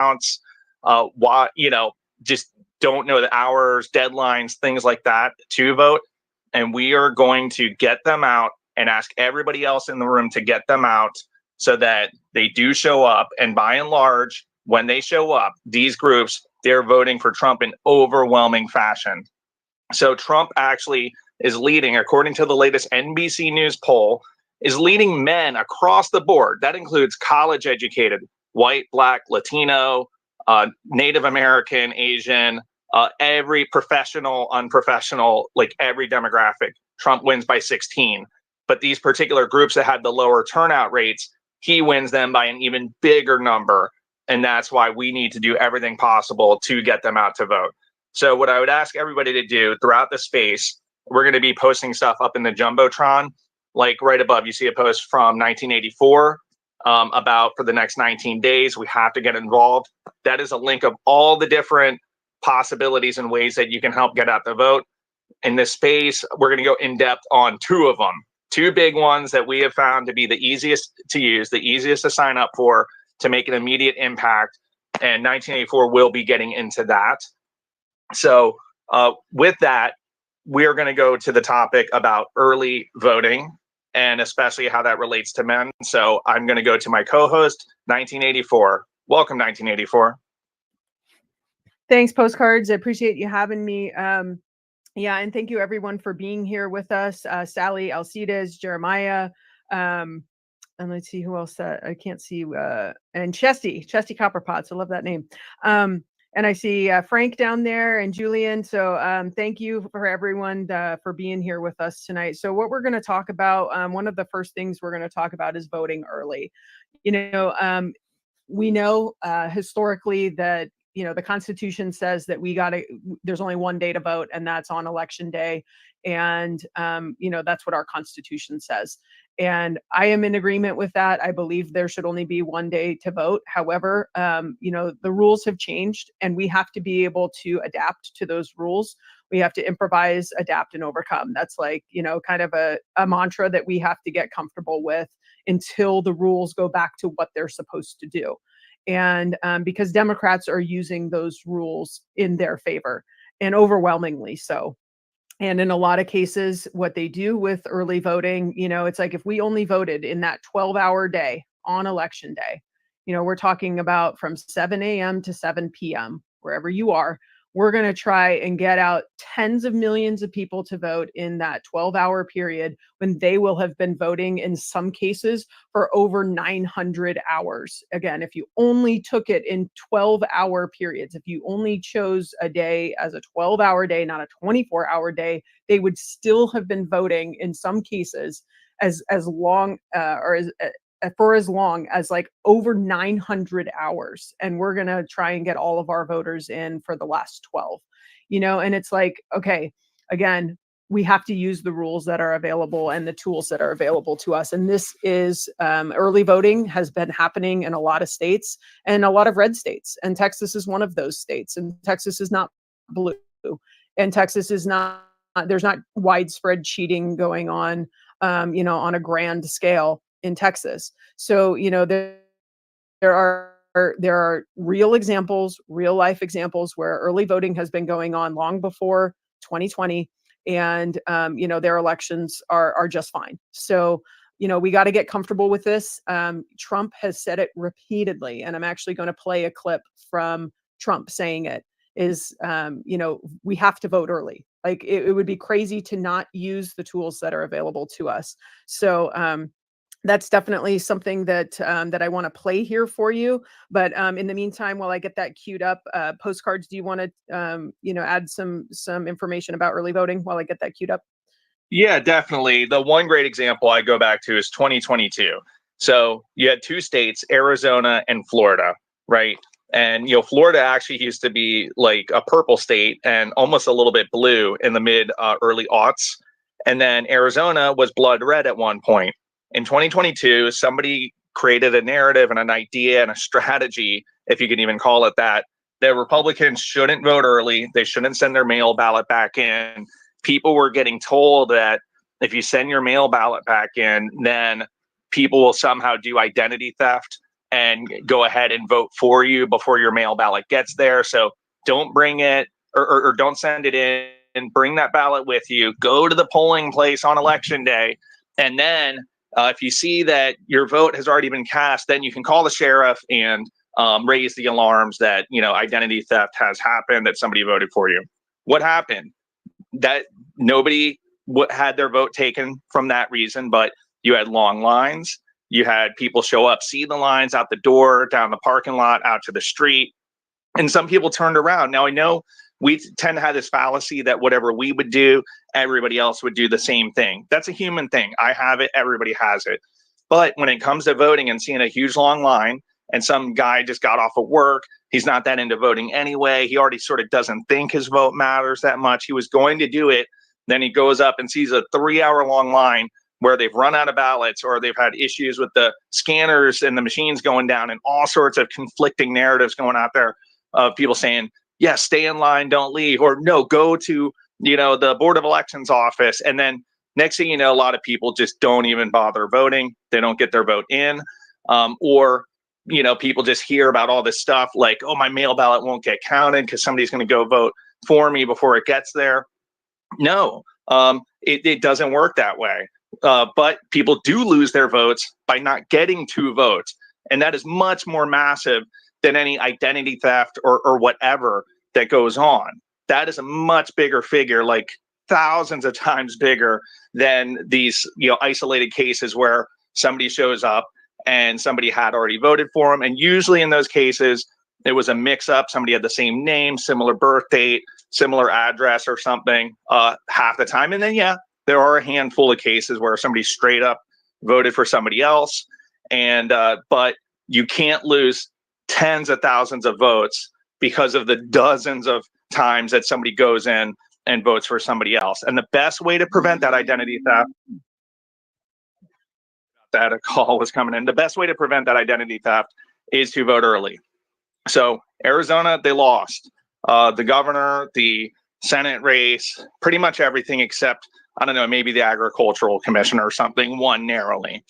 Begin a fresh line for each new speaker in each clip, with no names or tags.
counts, just don't know the hours, deadlines, things like that to vote. And we are going to get them out and ask everybody else in the room to get them out so that they do show up. And by and large, when they show up, these groups, they're voting for Trump in overwhelming fashion. So Trump actually is leading, according to the latest NBC News poll, is leading men across the board. That includes college educated, white, black, Latino, Native American, Asian, every professional, unprofessional, like every demographic. Trump wins by 16. But these particular groups that had the lower turnout rates, he wins them by an even bigger number. And that's why we need to do everything possible to get them out to vote. So what I would ask everybody to do throughout the space, we're going to be posting stuff up in the Jumbotron. Like right above, you see a post from 1984 about for the next 19 days, we have to get involved. That is a link of all the different possibilities and ways that you can help get out the vote. In this space, we're going to go in depth on two of them. Two big ones that we have found to be the easiest to use, the easiest to sign up for, to make an immediate impact. And 1984 will be getting into that. So with that, we're going to go to the topic about early voting and especially how that relates to men. So I'm going to go to my co-host, 1984. Welcome, 1984.
Thanks, Postcards. I appreciate you having me. Yeah, and thank you everyone for being here with us. Sally, Alcides, Jeremiah, and let's see who else. I can't see. And Chesty Copperpots. I love that name. And I see Frank down there and Julian. So thank you for everyone for being here with us tonight. So what we're going to talk about, one of the first things we're going to talk about is voting early. We know historically that, the Constitution says that there's only one day to vote, and that's on election day. And, that's what our Constitution says. And I am in agreement with that. I believe there should only be one day to vote. However, the rules have changed, and we have to be able to adapt to those rules. We have to improvise, adapt, and overcome. That's like, kind of a mantra that we have to get comfortable with until the rules go back to what they're supposed to do. And because Democrats are using those rules in their favor, and overwhelmingly so. And in a lot of cases, what they do with early voting, it's like if we only voted in that 12-hour day on election day, we're talking about from 7 a.m. to 7 p.m., wherever you are, we're going to try and get out tens of millions of people to vote in that 12-hour period when they will have been voting in some cases for over 900 hours. Again, if you only took it in 12-hour periods, if you only chose a day as a 12-hour day, not a 24-hour day, they would still have been voting in some cases as long for as long as like over 900 hours. And we're going to try and get all of our voters in for the last 12, and it's like, okay, again, we have to use the rules that are available and the tools that are available to us. And this is early voting has been happening in a lot of states and a lot of red states. And Texas is one of those states. And Texas is not blue. And Texas is not, there's not widespread cheating going on, on a grand scale in Texas. So, there are real examples, real life examples where early voting has been going on long before 2020. And, their elections are just fine. So, we got to get comfortable with this. Trump has said it repeatedly, and I'm actually going to play a clip from Trump saying it is, we have to vote early. Like it would be crazy to not use the tools that are available to us. So, that's definitely something that that I want to play here for you. But in the meantime, while I get that queued up, Postcards, do you want to add some information about early voting while I get that queued up?
Yeah, definitely. The one great example I go back to is 2022. So you had two states, Arizona and Florida, right? And Florida actually used to be like a purple state and almost a little bit blue in the mid early aughts, and then Arizona was blood red at one point. In 2022, somebody created a narrative and an idea and a strategy, if you can even call it that Republicans shouldn't vote early. They shouldn't send their mail ballot back in. People were getting told that if you send your mail ballot back in, then people will somehow do identity theft. and go ahead and vote for you before your mail ballot gets there. So don't bring it or don't send it in, and bring that ballot with you. Go to the polling place on election day. And then if you see that your vote has already been cast, then you can call the sheriff and raise the alarms that, identity theft has happened, that somebody voted for you. What happened? That nobody had their vote taken from that reason, but you had long lines. You had people show up, see the lines out the door, down the parking lot, out to the street. And some people turned around. Now, I know we tend to have this fallacy that whatever we would do, everybody else would do the same thing. That's a human thing. I have it. Everybody has it. But when it comes to voting and seeing a huge long line, and some guy just got off of work, he's not that into voting anyway. He already sort of doesn't think his vote matters that much. He was going to do it. Then he goes up and sees a 3-hour long line where they've run out of ballots, or they've had issues with the scanners and the machines going down, and all sorts of conflicting narratives going out there of people saying, yes, stay in line, don't leave, or no, go to, the Board of Elections office. And then next thing you know, a lot of people just don't even bother voting. They don't get their vote in. Or people just hear about all this stuff like, oh, my mail ballot won't get counted because somebody's going to go vote for me before it gets there. No, it doesn't work that way. But people do lose their votes by not getting 2 votes. And that is much more massive than any identity theft or whatever that goes on. That is a much bigger figure, like thousands of times bigger than these isolated cases where somebody shows up and somebody had already voted for them. And usually in those cases, it was a mix-up. Somebody had the same name, similar birth date, similar address or something half the time. And then, yeah, there are a handful of cases where somebody straight up voted for somebody else. And but you can't lose tens of thousands of votes because of the dozens of times that somebody goes in and votes for somebody else. And the best way to prevent that identity theft, that a call was coming in, the best way to prevent that identity theft is to vote early. So Arizona, they lost the governor, the Senate race, pretty much everything except, I don't know, maybe the agricultural commissioner or something, won narrowly.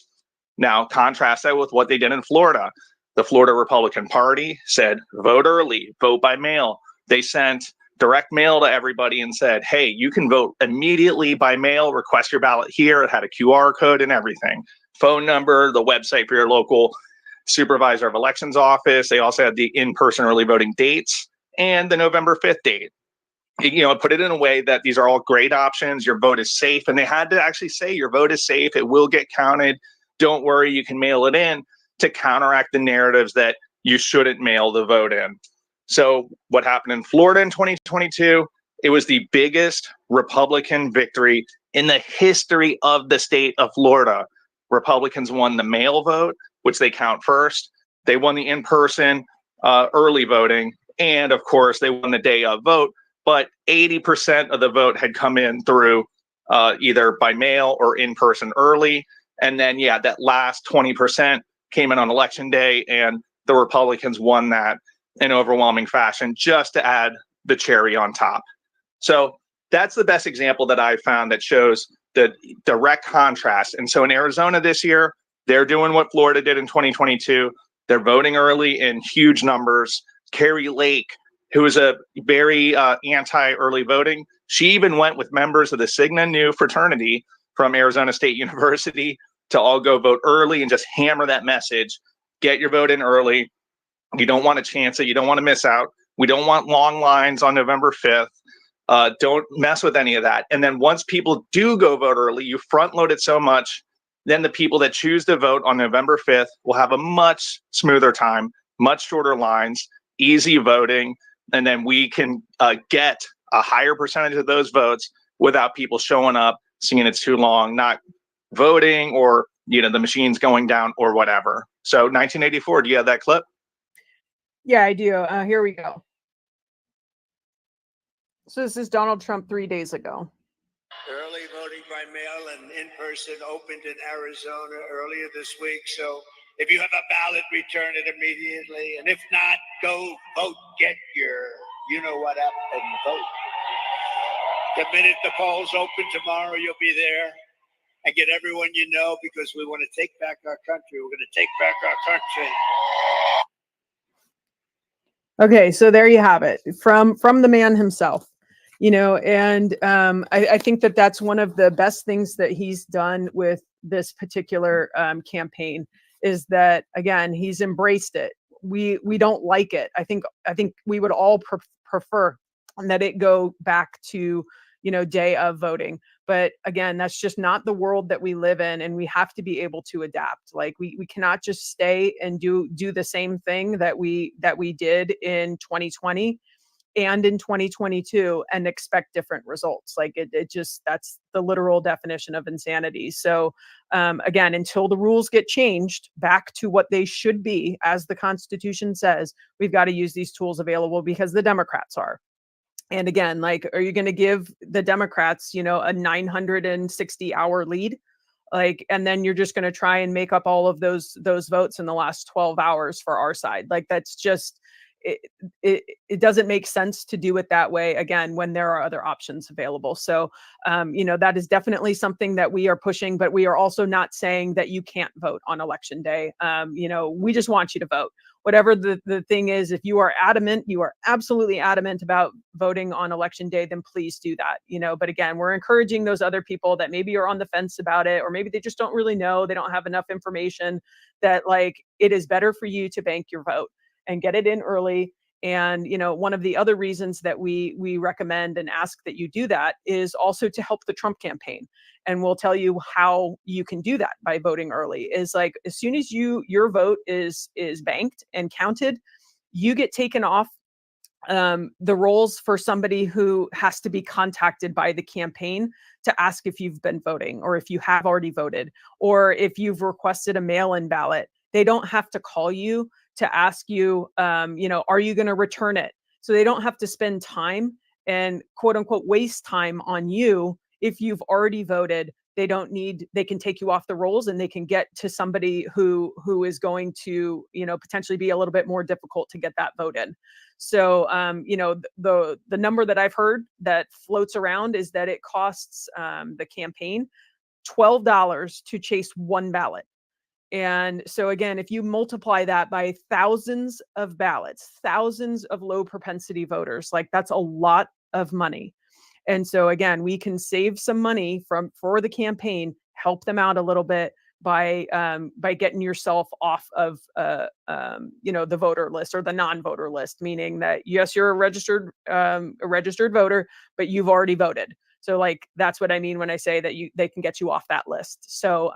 Now, contrast that with what they did in Florida. The Florida Republican Party said, vote early, vote by mail. They sent direct mail to everybody and said, hey, you can vote immediately by mail, request your ballot here. It had a QR code and everything. Phone number, the website for your local supervisor of elections office. They also had the in-person early voting dates and the November 5th date. Put it in a way that these are all great options. Your vote is safe. And they had to actually say your vote is safe. It will get counted. Don't worry, you can mail it in, to counteract the narratives that you shouldn't mail the vote in. So what happened in Florida in 2022, it was the biggest Republican victory in the history of the state of Florida. Republicans won the mail vote, which they count first. They won the in-person early voting. And of course, they won the day of vote. But 80% of the vote had come in through either by mail or in-person early. And then, yeah, that last 20% came in on election day, and the Republicans won that in overwhelming fashion, just to add the cherry on top. So that's the best example that I've found that shows the direct contrast. And so in Arizona this year, they're doing what Florida did in 2022. They're voting early in huge numbers. Carrie Lake, who is a very anti-early voting, she even went with members of the Sigma Nu fraternity from Arizona State University to all go vote early and just hammer that message. Get your vote in early. You don't want to chance it. You don't want to miss out. We don't want long lines on November 5th. Don't mess with any of that. And then once people do go vote early, you front load it so much, then the people that choose to vote on November 5th will have a much smoother time, much shorter lines, easy voting. And then we can get a higher percentage of those votes without people showing up, seeing it's too long, not voting, or the machines going down or whatever. So 1984, do you have that clip?
Yeah, I do. Here we go. So this is Donald Trump 3 days ago.
Early voting by mail and in person opened in Arizona earlier this week. So if you have a ballot, return it immediately. And if not, go vote. Get your you-know-what up and vote. The minute the polls open tomorrow, you'll be there. and get everyone you know, because we want to take back our country. We're going to take back our country.
Okay, so there you have it from the man himself, and I think that that's one of the best things that he's done with this particular campaign is that, again, he's embraced it. We don't like it. I think we would all prefer that it go back to day of voting. But again, that's just not the world that we live in, and we have to be able to adapt. Like we cannot just stay and do the same thing that we did in 2020 and in 2022 and expect different results. Like it just, that's the literal definition of insanity. So again, until the rules get changed back to what they should be, as the Constitution says, we've got to use these tools available because the Democrats are. And again, like, are you going to give the Democrats, a 960-hour lead? Like, and then you're just going to try and make up all of those votes in the last 12 hours for our side. Like, that's just, it doesn't make sense to do it that way, again, when there are other options available. So, that is definitely something that we are pushing, but we are also not saying that you can't vote on election day. We just want you to vote. Whatever the thing is, if you are absolutely adamant about voting on election day, then please do that. But again, we're encouraging those other people that maybe are on the fence about it, or maybe they just don't really know, they don't have enough information, that like, it is better for you to bank your vote and get it in early. And, one of the other reasons that we recommend and ask that you do that is also to help the Trump campaign. And we'll tell you how you can do that by voting early. Is like, as soon as your vote is banked and counted, you get taken off the rolls for somebody who has to be contacted by the campaign to ask if you've been voting, or if you have already voted, or if you've requested a mail-in ballot. They don't have to call you to ask you, are you going to return it? So they don't have to spend time and quote unquote waste time on you. If you've already voted, they can take you off the rolls, and they can get to somebody who is going to, potentially be a little bit more difficult to get that vote in. So, the number that I've heard that floats around is that it costs the campaign $12 to chase one ballot. And so again, if you multiply that by thousands of ballots, thousands of low propensity voters, like, that's a lot of money. And so again, we can save some money for the campaign, help them out a little bit by getting yourself off of the voter list, or the non-voter list, meaning that yes, you're a registered voter, but you've already voted. So like, that's what I mean when I say that they can get you off that list. So,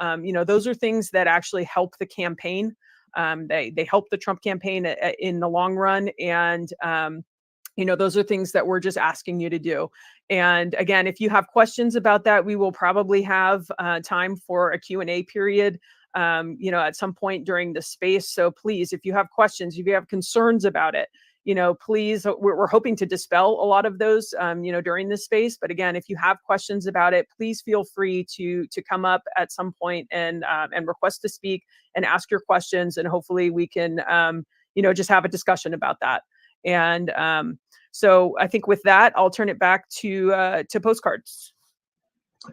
those are things that actually help the campaign. They help the Trump campaign in the long run. And, those are things that we're just asking you to do. And again, if you have questions about that, we will probably have time for a Q&A period, at some point during the space. So please, if you have questions, if you have concerns about it, please, we're hoping to dispel a lot of those, during this space. But again, if you have questions about it, please feel free to come up at some point and request to speak and ask your questions. And hopefully we can, just have a discussion about that. And so I think with that, I'll turn it back to Postcards.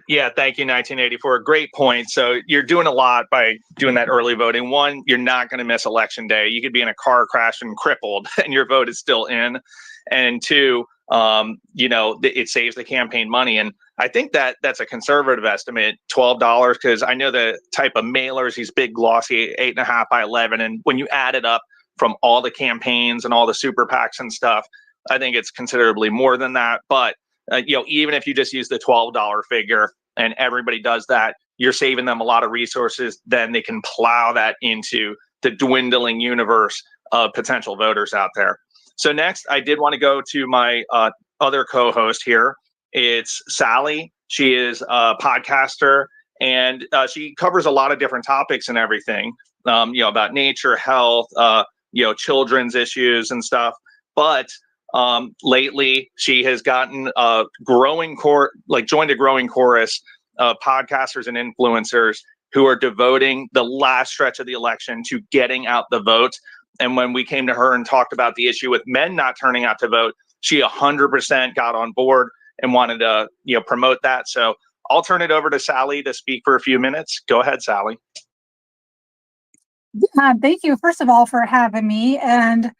Yeah, thank you, 1984. Great point. So you're doing a lot by doing that early voting. One, you're not going to miss election day. You could be in a car crash and crippled, and your vote is still in. And two, it saves the campaign money. And I think that's a conservative estimate, $12, because I know the type of mailers, these big glossy 8.5 by 11. And when you add it up from all the campaigns and all the super PACs and stuff, I think it's considerably more than that. But even if you just use the $12 figure and everybody does that, you're saving them a lot of resources. Then they can plow that into the dwindling universe of potential voters out there. So next, I did want to go to my other co-host here. It's Sally. She is a podcaster, and she covers a lot of different topics and everything, about nature, health, children's issues and stuff. But lately, she has gotten a joined a growing chorus of podcasters and influencers who are devoting the last stretch of the election to getting out the vote. And when we came to her and talked about the issue with men not turning out to vote, she 100% got on board and wanted to promote that. So I'll turn it over to Sally to speak for a few minutes. Go ahead, Sally.
Thank you, first of all, for having me. And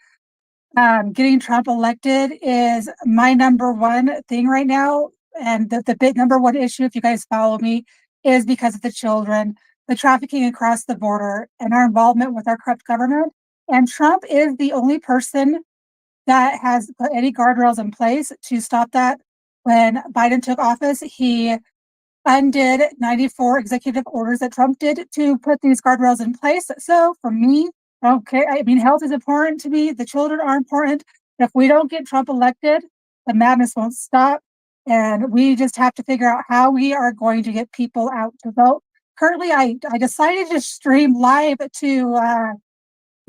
getting Trump elected is my number one thing right now. And the big number one issue, if you guys follow me, is because of the children, the trafficking across the border, and our involvement with our corrupt government. And Trump is the only person that has put any guardrails in place to stop that. When Biden took office, he undid 94 executive orders that Trump did to put these guardrails in place. So for me, okay, I mean, health is important to me. The children are important. If we don't get Trump elected, the madness won't stop. And we just have to figure out how we are going to get people out to vote. Currently, I decided to stream live to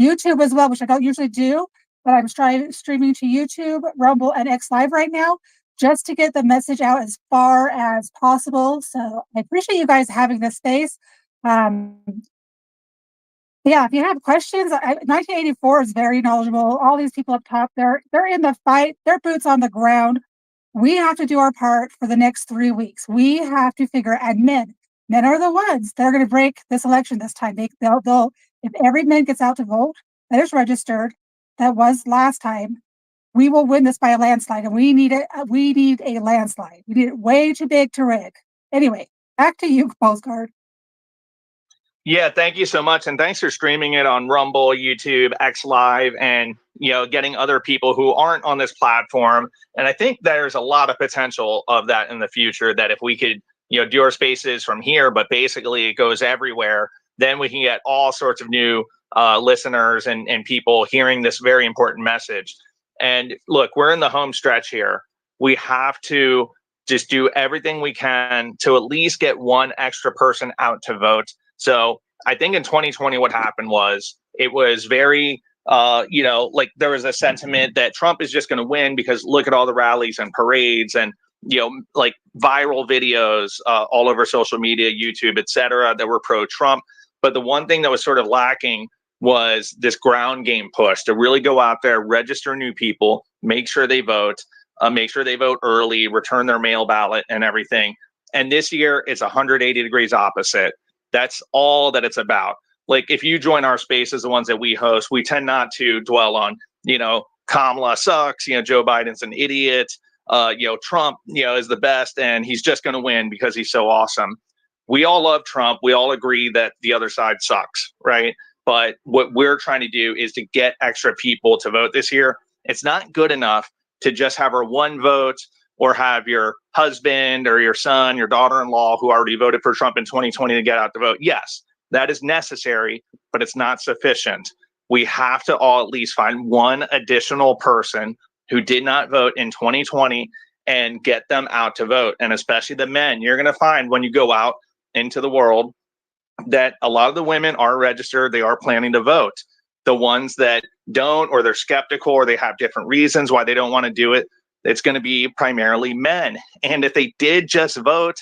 YouTube as well, which I don't usually do, but I'm streaming to YouTube, Rumble, and X Live right now, just to get the message out as far as possible. So I appreciate you guys having this space. Yeah, if you have questions, 1984 is very knowledgeable. All these people up top, they're in the fight, they're boots on the ground. We have to do our part for the next 3 weeks. We have to figure, and men are the ones that are going to break this election this time. They'll, if every man gets out to vote, that is registered, that was last time, we will win this by a landslide, and we need it. We need a landslide. We need it way too big to rig. Anyway, back to you, Postcard.
Yeah, thank you so much. And thanks for streaming it on Rumble, YouTube, X Live, and, getting other people who aren't on this platform. And I think there's a lot of potential of that in the future, that if we could, do our spaces from here, but basically it goes everywhere, then we can get all sorts of new listeners and people hearing this very important message. And look, we're in the home stretch here. We have to just do everything we can to at least get one extra person out to vote. So I think in 2020, what happened was it was very, there was a sentiment that Trump is just going to win because look at all the rallies and parades and, like viral videos all over social media, YouTube, et cetera, that were pro-Trump. But the one thing that was sort of lacking was this ground game push to really go out there, register new people, make sure they vote early, return their mail ballot and everything. And this year it's 180 degrees opposite. That's all that it's about. Like if you join our spaces, the ones that we host, we tend not to dwell on, Kamala sucks, Joe Biden's an idiot, Trump, is the best and he's just going to win because he's so awesome. We all love Trump. We all agree that the other side sucks, right? But what we're trying to do is to get extra people to vote this year. It's not good enough to just have our one vote or have your husband or your son, your daughter-in-law who already voted for Trump in 2020 to get out to vote. Yes, that is necessary, but it's not sufficient. We have to all at least find one additional person who did not vote in 2020 and get them out to vote. And especially the men, you're going to find when you go out into the world that a lot of the women are registered, they are planning to vote. The ones that don't, or they're skeptical, or they have different reasons why they don't want to do it, it's going to be primarily men. And if they did just vote,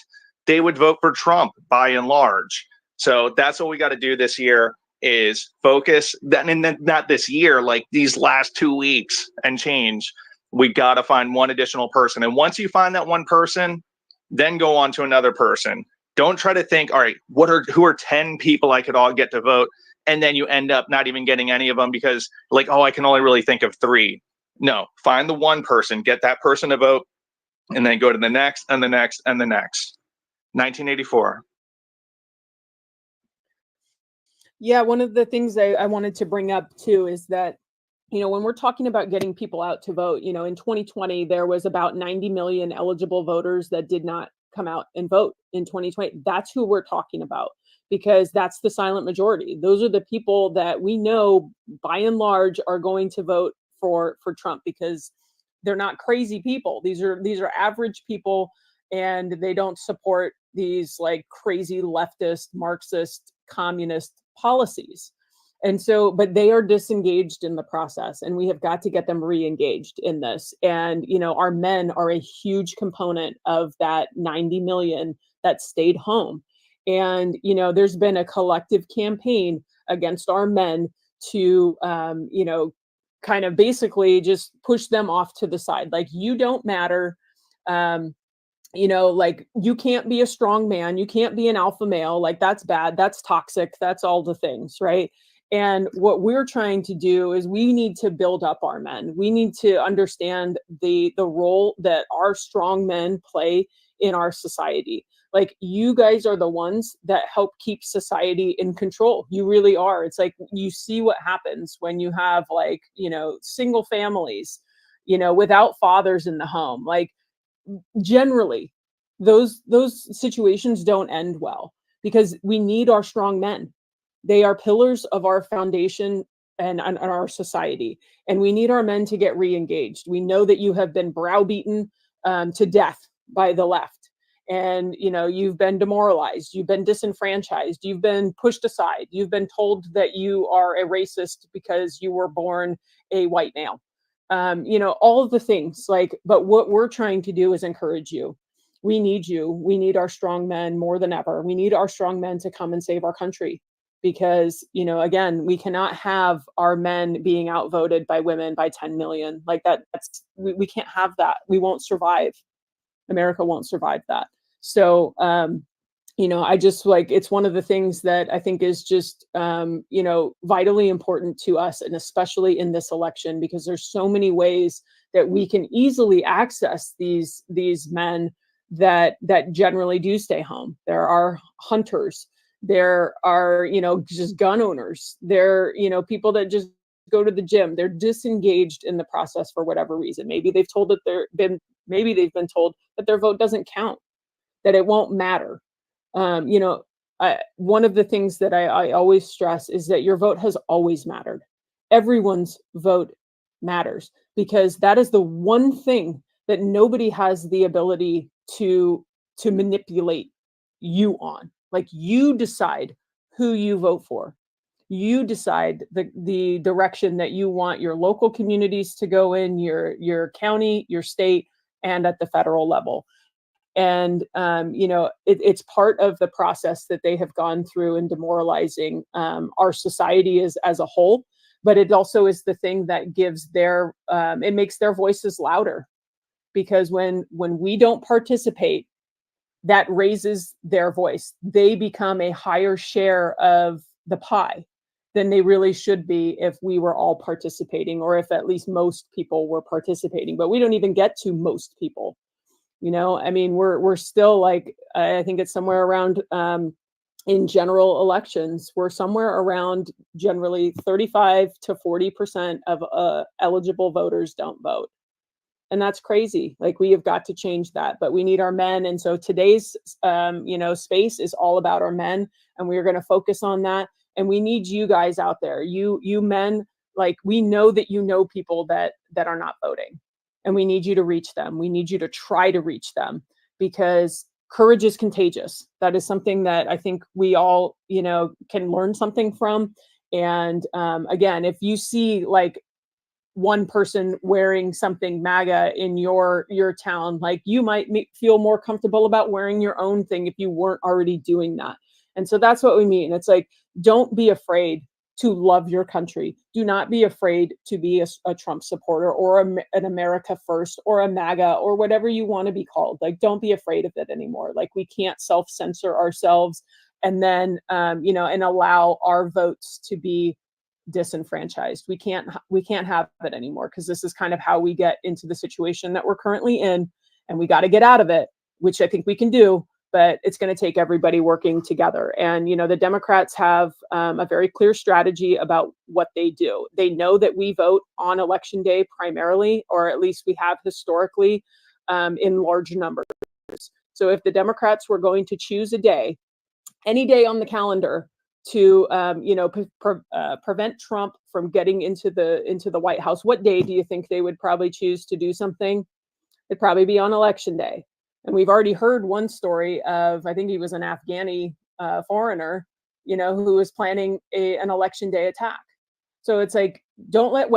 they would vote for Trump by and large. So that's what we got to do this year is focus that, and then not this year, like these last 2 weeks and change, we got to find one additional person. And once you find that one person, then go on to another person. Don't try to think, all right, who are 10 people I could all get to vote? And then you end up not even getting any of them because like, oh, I can only really think of 3. No, find the one person, get that person to vote, and then go to the next and the next and the next. 1984.
Yeah, one of the things I wanted to bring up too is that, when we're talking about getting people out to vote, in 2020, there was about 90 million eligible voters that did not come out and vote in 2020. That's who we're talking about, because that's the silent majority. Those are the people that we know by and large are going to vote for Trump because they're not crazy people. These are average people, and they don't support these like crazy leftist, Marxist, communist policies. And so, but they are disengaged in the process, and we have got to get them re-engaged in this. And, our men are a huge component of that 90 million that stayed home. And, there's been a collective campaign against our men to, kind of basically just push them off to the side. Like, you don't matter. like, you can't be a strong man, you can't be an alpha male, like, that's bad, that's toxic, that's all the things, right? And what we're trying to do is we need to build up our men. We need to understand the role that our strong men play in our society. Like, you guys are the ones that help keep society in control. You really are. It's like, you see what happens when you have, like, single families, without fathers in the home. Like, generally, those situations don't end well, because we need our strong men. They are pillars of our foundation and our society, and we need our men to get re-engaged. We know that you have been browbeaten to death by the left, and you've been demoralized, you've been disenfranchised, you've been pushed aside, you've been told that you are a racist because you were born a white male. All of the things, like, but what we're trying to do is encourage you. We need you. We need our strong men more than ever. We need our strong men to come and save our country, because, again, we cannot have our men being outvoted by women by 10 million. Like, we can't have that. We won't survive. America won't survive that. So, I just, like, it's one of the things that I think is just, vitally important to us, and especially in this election, because there's so many ways that we can easily access these men that generally do stay home. There are hunters. There are, just gun owners. There, people that just go to the gym. They're disengaged in the process for whatever reason. Maybe they've told that maybe they've been told that their vote doesn't count, that it won't matter. One of the things that I always stress is that your vote has always mattered. Everyone's vote matters, because that is the one thing that nobody has the ability to manipulate you on. Like, you decide who you vote for. You decide the direction that you want your local communities to go in, your county, your state, and at the federal level. And it's part of the process that they have gone through in demoralizing our society as a whole. But it also is the thing that gives it makes their voices louder, because when we don't participate, that raises their voice. They become a higher share of the pie than they really should be if we were all participating, or if at least most people were participating. But we don't even get to most people. I mean, we're still, like, I think it's somewhere around, in general elections, we're somewhere around generally 35 to 40% of eligible voters don't vote. And that's crazy. Like, we have got to change that, but we need our men. And so today's, space is all about our men, and we're going to focus on that. And we need you guys out there, you men. Like, we know that people that are not voting, and we need you to reach them. We need you to try to reach them, because courage is contagious. That is something that I think we all, can learn something from. And again, if you see, like, one person wearing something MAGA in your town, like, you might feel more comfortable about wearing your own thing if you weren't already doing that. And so that's what we mean. It's like, don't be afraid to love your country. Do not be afraid to be a Trump supporter, or an America First, or a MAGA, or whatever you want to be called. Like, don't be afraid of it anymore. Like, we can't self-censor ourselves and then, and allow our votes to be disenfranchised. We can't have it anymore, because this is kind of how we get into the situation that we're currently in, and we got to get out of it, which I think we can do. But it's going to take everybody working together. And, the Democrats have a very clear strategy about what they do. They know that we vote on election day primarily, or at least we have historically, in large numbers. So if the Democrats were going to choose a day, any day on the calendar, to prevent Trump from getting into the White House, what day do you think they would probably choose to do something? It'd probably be on election day. And we've already heard one story of, I think he was an Afghani foreigner, who was planning an election day attack. So it's like, don't let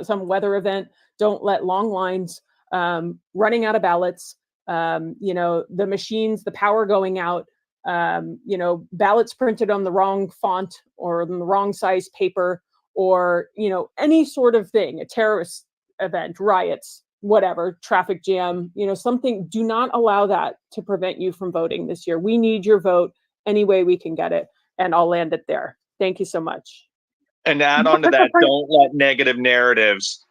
some weather event, don't let long lines, running out of ballots, the machines, the power going out, ballots printed on the wrong font or on the wrong size paper, or, any sort of thing, a terrorist event, riots, whatever, traffic jam, something. Do not allow that to prevent you from voting this year. We need your vote any way we can get it. And I'll land it there. Thank you so much.
And to add on to that, don't let negative narratives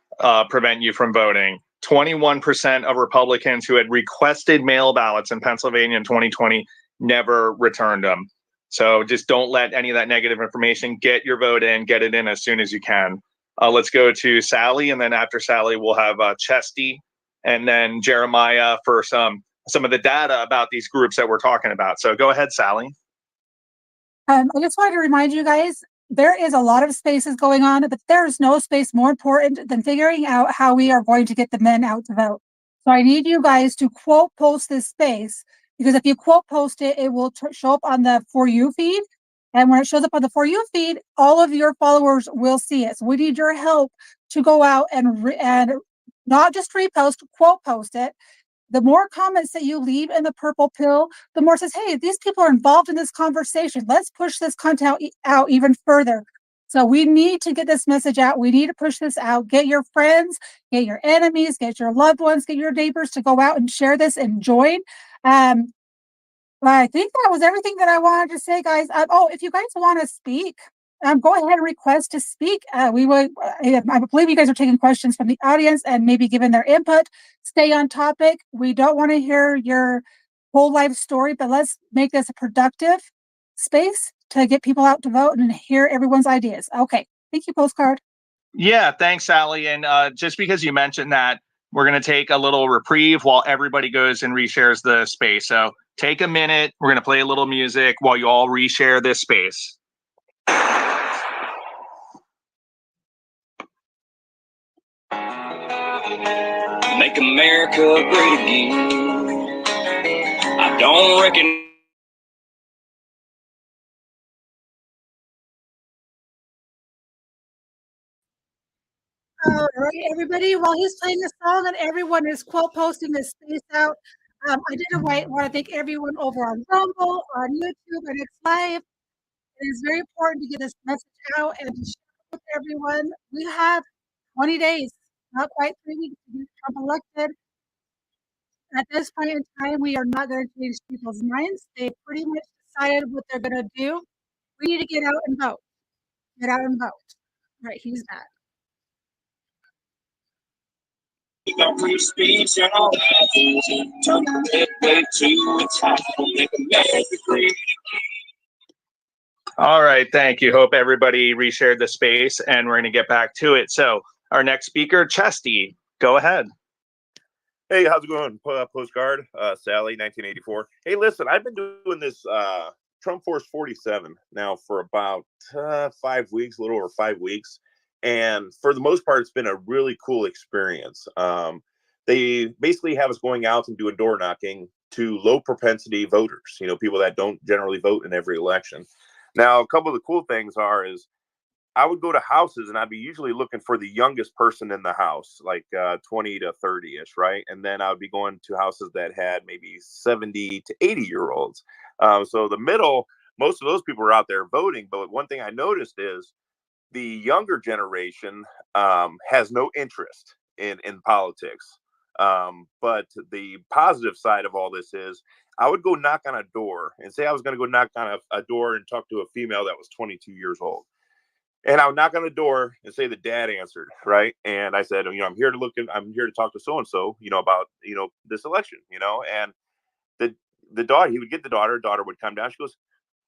prevent you from voting. 21% of Republicans who had requested mail ballots in Pennsylvania in 2020 never returned them. So just don't let any of that negative information get your vote in, get it in as soon as you can. Let's go to Sally, and then after Sally, we'll have Chesty and then Jeremiah for some of the data about these groups that we're talking about. So go ahead, Sally.
I just wanted to remind you guys, there is a lot of spaces going on, but there is no space more important than figuring out how we are going to get the men out to vote. So I need you guys to quote post this space, because if you quote post it, it will show up on the For You feed. And when it shows up on the For You feed, all of your followers will see it. So we need your help to go out and not just repost, quote post it. The more comments that you leave in the purple pill, the more it says, hey, these people are involved in this conversation. Let's push this content out even further. So we need to get this message out. We need to push this out. Get your friends, get your enemies, get your loved ones, get your neighbors to go out and share this and join. I think that was everything that I wanted to say, guys. If you guys want to speak, go ahead and request to speak. I believe you guys are taking questions from the audience and maybe giving their input. Stay on topic. We don't want to hear your whole life story, but let's make this a productive space to get people out to vote and hear everyone's ideas. Okay. Thank you, Postcard.
Yeah, thanks, Sally. And just because you mentioned that, we're going to take a little reprieve while everybody goes and reshares the space. So take a minute. We're going to play a little music while you all reshare this space.
Make America great again. I don't reckon.
All right, everybody. While he's playing the song and everyone is quote posting this space out, I did want to thank everyone over on Rumble, on YouTube, and X Live. It is very important to get this message out and to share with everyone. We have 20 days, not quite 3 weeks, to get Trump elected. At this point in time, we are not going to change people's minds. They pretty much decided what they're going to do. We need to get out and vote. Get out and vote. All right, he's back.
Free speech and all that. Turn the red way to its high. Make America great.
All right, thank you. Hope everybody reshared the space, and we're going to get back to it. So our next speaker, Chesty, go ahead.
Hey, how's it going? Postcard, Sally, 1984. Hey, listen, I've been doing this Trump Force 47 now for about 5 weeks, a little over 5 weeks. And for the most part, it's been a really cool experience. They basically have us going out and doing door knocking to low propensity voters, people that don't generally vote in every election. Now, a couple of the cool things is I would go to houses and I'd be usually looking for the youngest person in the house, like 20 to 30-ish, right? And then I would be going to houses that had maybe 70 to 80-year-olds. So the middle, most of those people were out there voting. But one thing I noticed is the younger generation has no interest in politics. But the positive side of all this is I would go knock on a door and say I was going to go knock on a door and talk to a female that was 22 years old. And I would knock on the door and say the dad answered, right? And I said, I'm here to talk to so-and-so, about, this election, and the daughter, he would get the daughter would come down. She goes,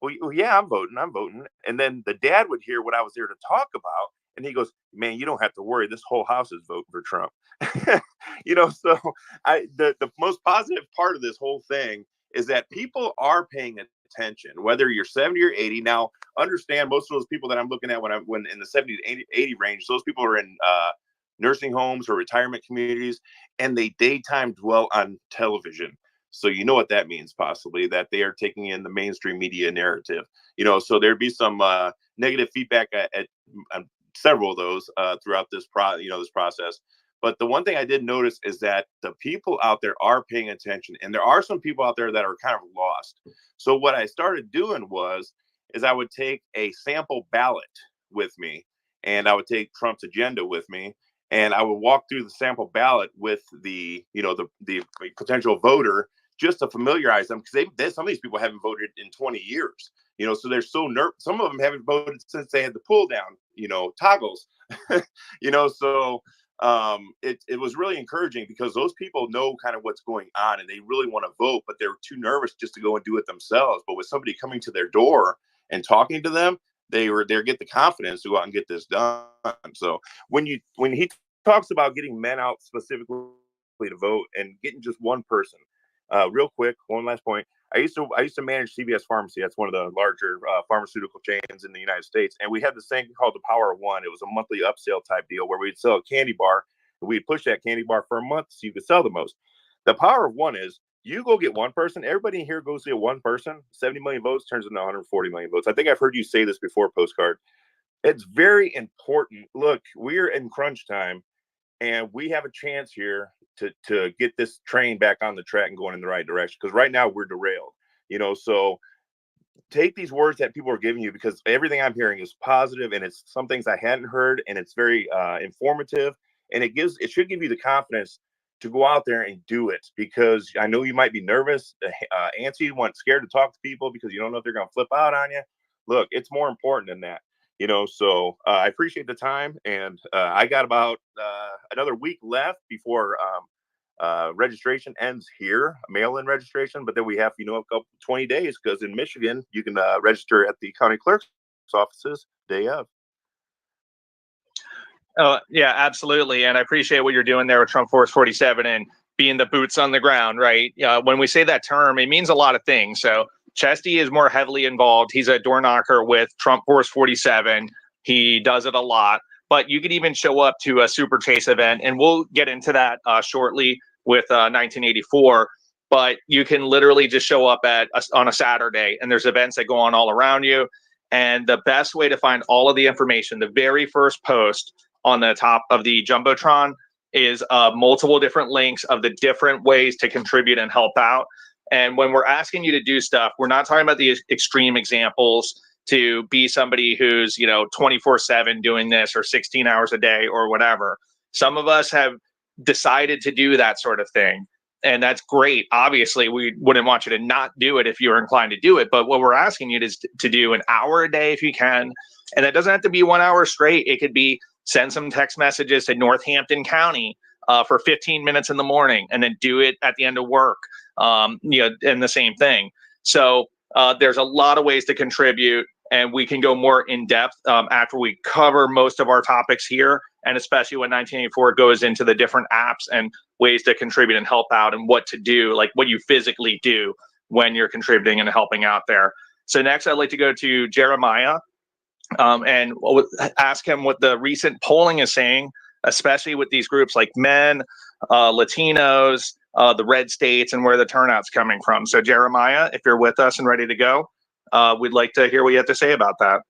well, yeah, I'm voting. And then the dad would hear what I was there to talk about. And he goes, man, you don't have to worry. This whole house is voting for Trump. So the most positive part of this whole thing is that people are paying attention, whether you're 70 or 80. Now, understand most of those people that I'm looking at when in the 70 to 80 range, those people are in nursing homes or retirement communities, and they daytime dwell on television. So you know what that means, possibly, that they are taking in the mainstream media narrative. So there'd be some negative feedback at several of those throughout this process. But the one thing I did notice is that the people out there are paying attention, and there are some people out there that are kind of lost. So what I started doing is I would take a sample ballot with me, and I would take Trump's agenda with me, and I would walk through the sample ballot with the the potential voter just to familiarize them, because some of these people haven't voted in 20 years. So they're so nervous. Some of them haven't voted since they had the pull down, toggles. So it was really encouraging, because those people know kind of what's going on and they really want to vote, but they're too nervous just to go and do it themselves. But with somebody coming to their door and talking to them, they get the confidence to go out and get this done. So when he talks about getting men out specifically to vote and getting just one person, real quick, one last point. I used to manage CVS Pharmacy. That's one of the larger pharmaceutical chains in the United States. And we had this thing called the Power of One. It was a monthly upsell type deal where we'd sell a candy bar, and we'd push that candy bar for a month so you could sell the most. The Power of One is you go get one person. Everybody in here goes to get one person. 70 million votes turns into 140 million votes. I think I've heard you say this before, Postcard. It's very important. Look, we're in crunch time, and we have a chance here to get this train back on the track and going in the right direction. Because right now we're derailed, so take these words that people are giving you, because everything I'm hearing is positive, and it's some things I hadn't heard, and it's very informative, and it should give you the confidence to go out there and do it, because I know you might be nervous, antsy, scared to talk to people because you don't know if they're going to flip out on you. Look, it's more important than that. So I appreciate the time, and I got about another week left before registration ends here, mail-in registration, but then we have, a couple 20 days, because in Michigan, you can register at the county clerk's offices day of.
Oh, yeah, absolutely. And I appreciate what you're doing there with Trump Force 47 and being the boots on the ground, right? When we say that term, it means a lot of things. So Chesty is more heavily involved. He's a door knocker with Trump Force 47. He does it a lot. But you could even show up to a Super Chase event, and we'll get into that shortly with 1984. But you can literally just show up on a Saturday, and there's events that go on all around you. And the best way to find all of the information, the very first post on the top of the Jumbotron, is multiple different links of the different ways to contribute and help out. And when we're asking you to do stuff, we're not talking about the extreme examples to be somebody who's 24/7 doing this, or 16 hours a day, or whatever. Some of us have decided to do that sort of thing, and that's great. Obviously, we wouldn't want you to not do it if you were inclined to do it, but what we're asking you is to do an hour a day if you can. And that doesn't have to be 1 hour straight. It could be send some text messages to Northampton County for 15 minutes in the morning, and then do it at the end of work, and the same thing. So there's a lot of ways to contribute, and we can go more in depth after we cover most of our topics here, and especially when 1984 goes into the different apps and ways to contribute and help out, and what to do, like what you physically do when you're contributing and helping out there. So next, I'd like to go to Jeremiah and ask him what the recent polling is saying, especially with these groups like men, Latinos, the red states, and where the turnout's coming from. So Jeremiah, if you're with us and ready to go, we'd like to hear what you have to say about that.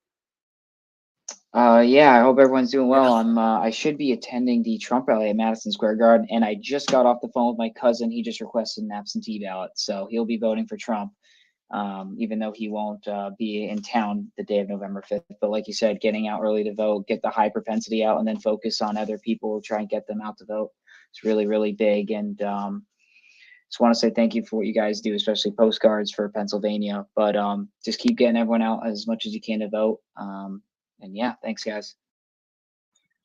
Yeah, I hope everyone's doing well. I should be attending the Trump rally at Madison Square Garden, and I just got off the phone with my cousin. He just requested an absentee ballot, so he'll be voting for Trump, even though he won't be in town the day of November 5th. But like you said, getting out early to vote, get the high propensity out, and then focus on other people, try and get them out to vote. It's really, really big. And just want to say thank you for what you guys do, especially Postcards for Pennsylvania. But just keep getting everyone out as much as you can to vote. And yeah, thanks, guys.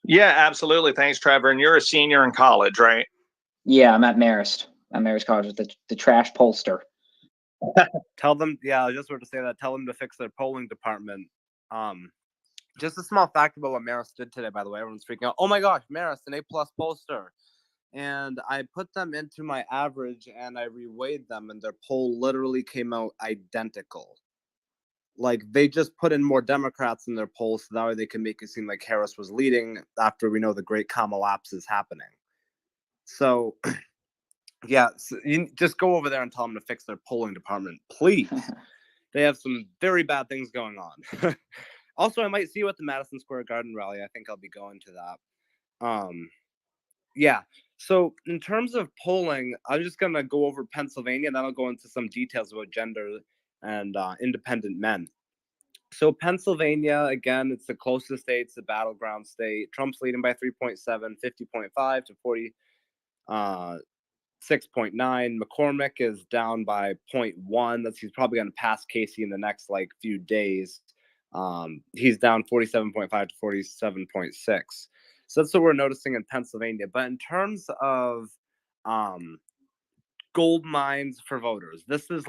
Yeah, absolutely. Thanks, Trevor. And you're a senior in college, right?
Yeah, I'm at Marist. I'm at Marist College with the trash pollster.
Tell them, yeah, I just wanted to say that. Tell them to fix their polling department. Just a small fact about what Marist did today, by the way. Everyone's freaking out. Oh my gosh, Marist, an A+ pollster. And I put them into my average and I reweighed them, and their poll literally came out identical. Like, they just put in more Democrats in their polls so that way they can make it seem like Harris was leading after we know the great comma lapse is happening. So, yeah, so you just go over there and tell them to fix their polling department, please. They have some very bad things going on. Also, I might see you at the Madison Square Garden rally. I think I'll be going to that. Yeah. So in terms of polling, I'm just going to go over Pennsylvania, and then I'll go into some details about gender and independent men. So Pennsylvania, again, it's the closest state, it's the battleground state. Trump's leading by 3.7, 50.5 to 46.9. McCormick is down by 0.1. He's probably going to pass Casey in the next few days. He's down 47.5 to 47.6. So that's what we're noticing in Pennsylvania. But in terms of gold mines for voters, this is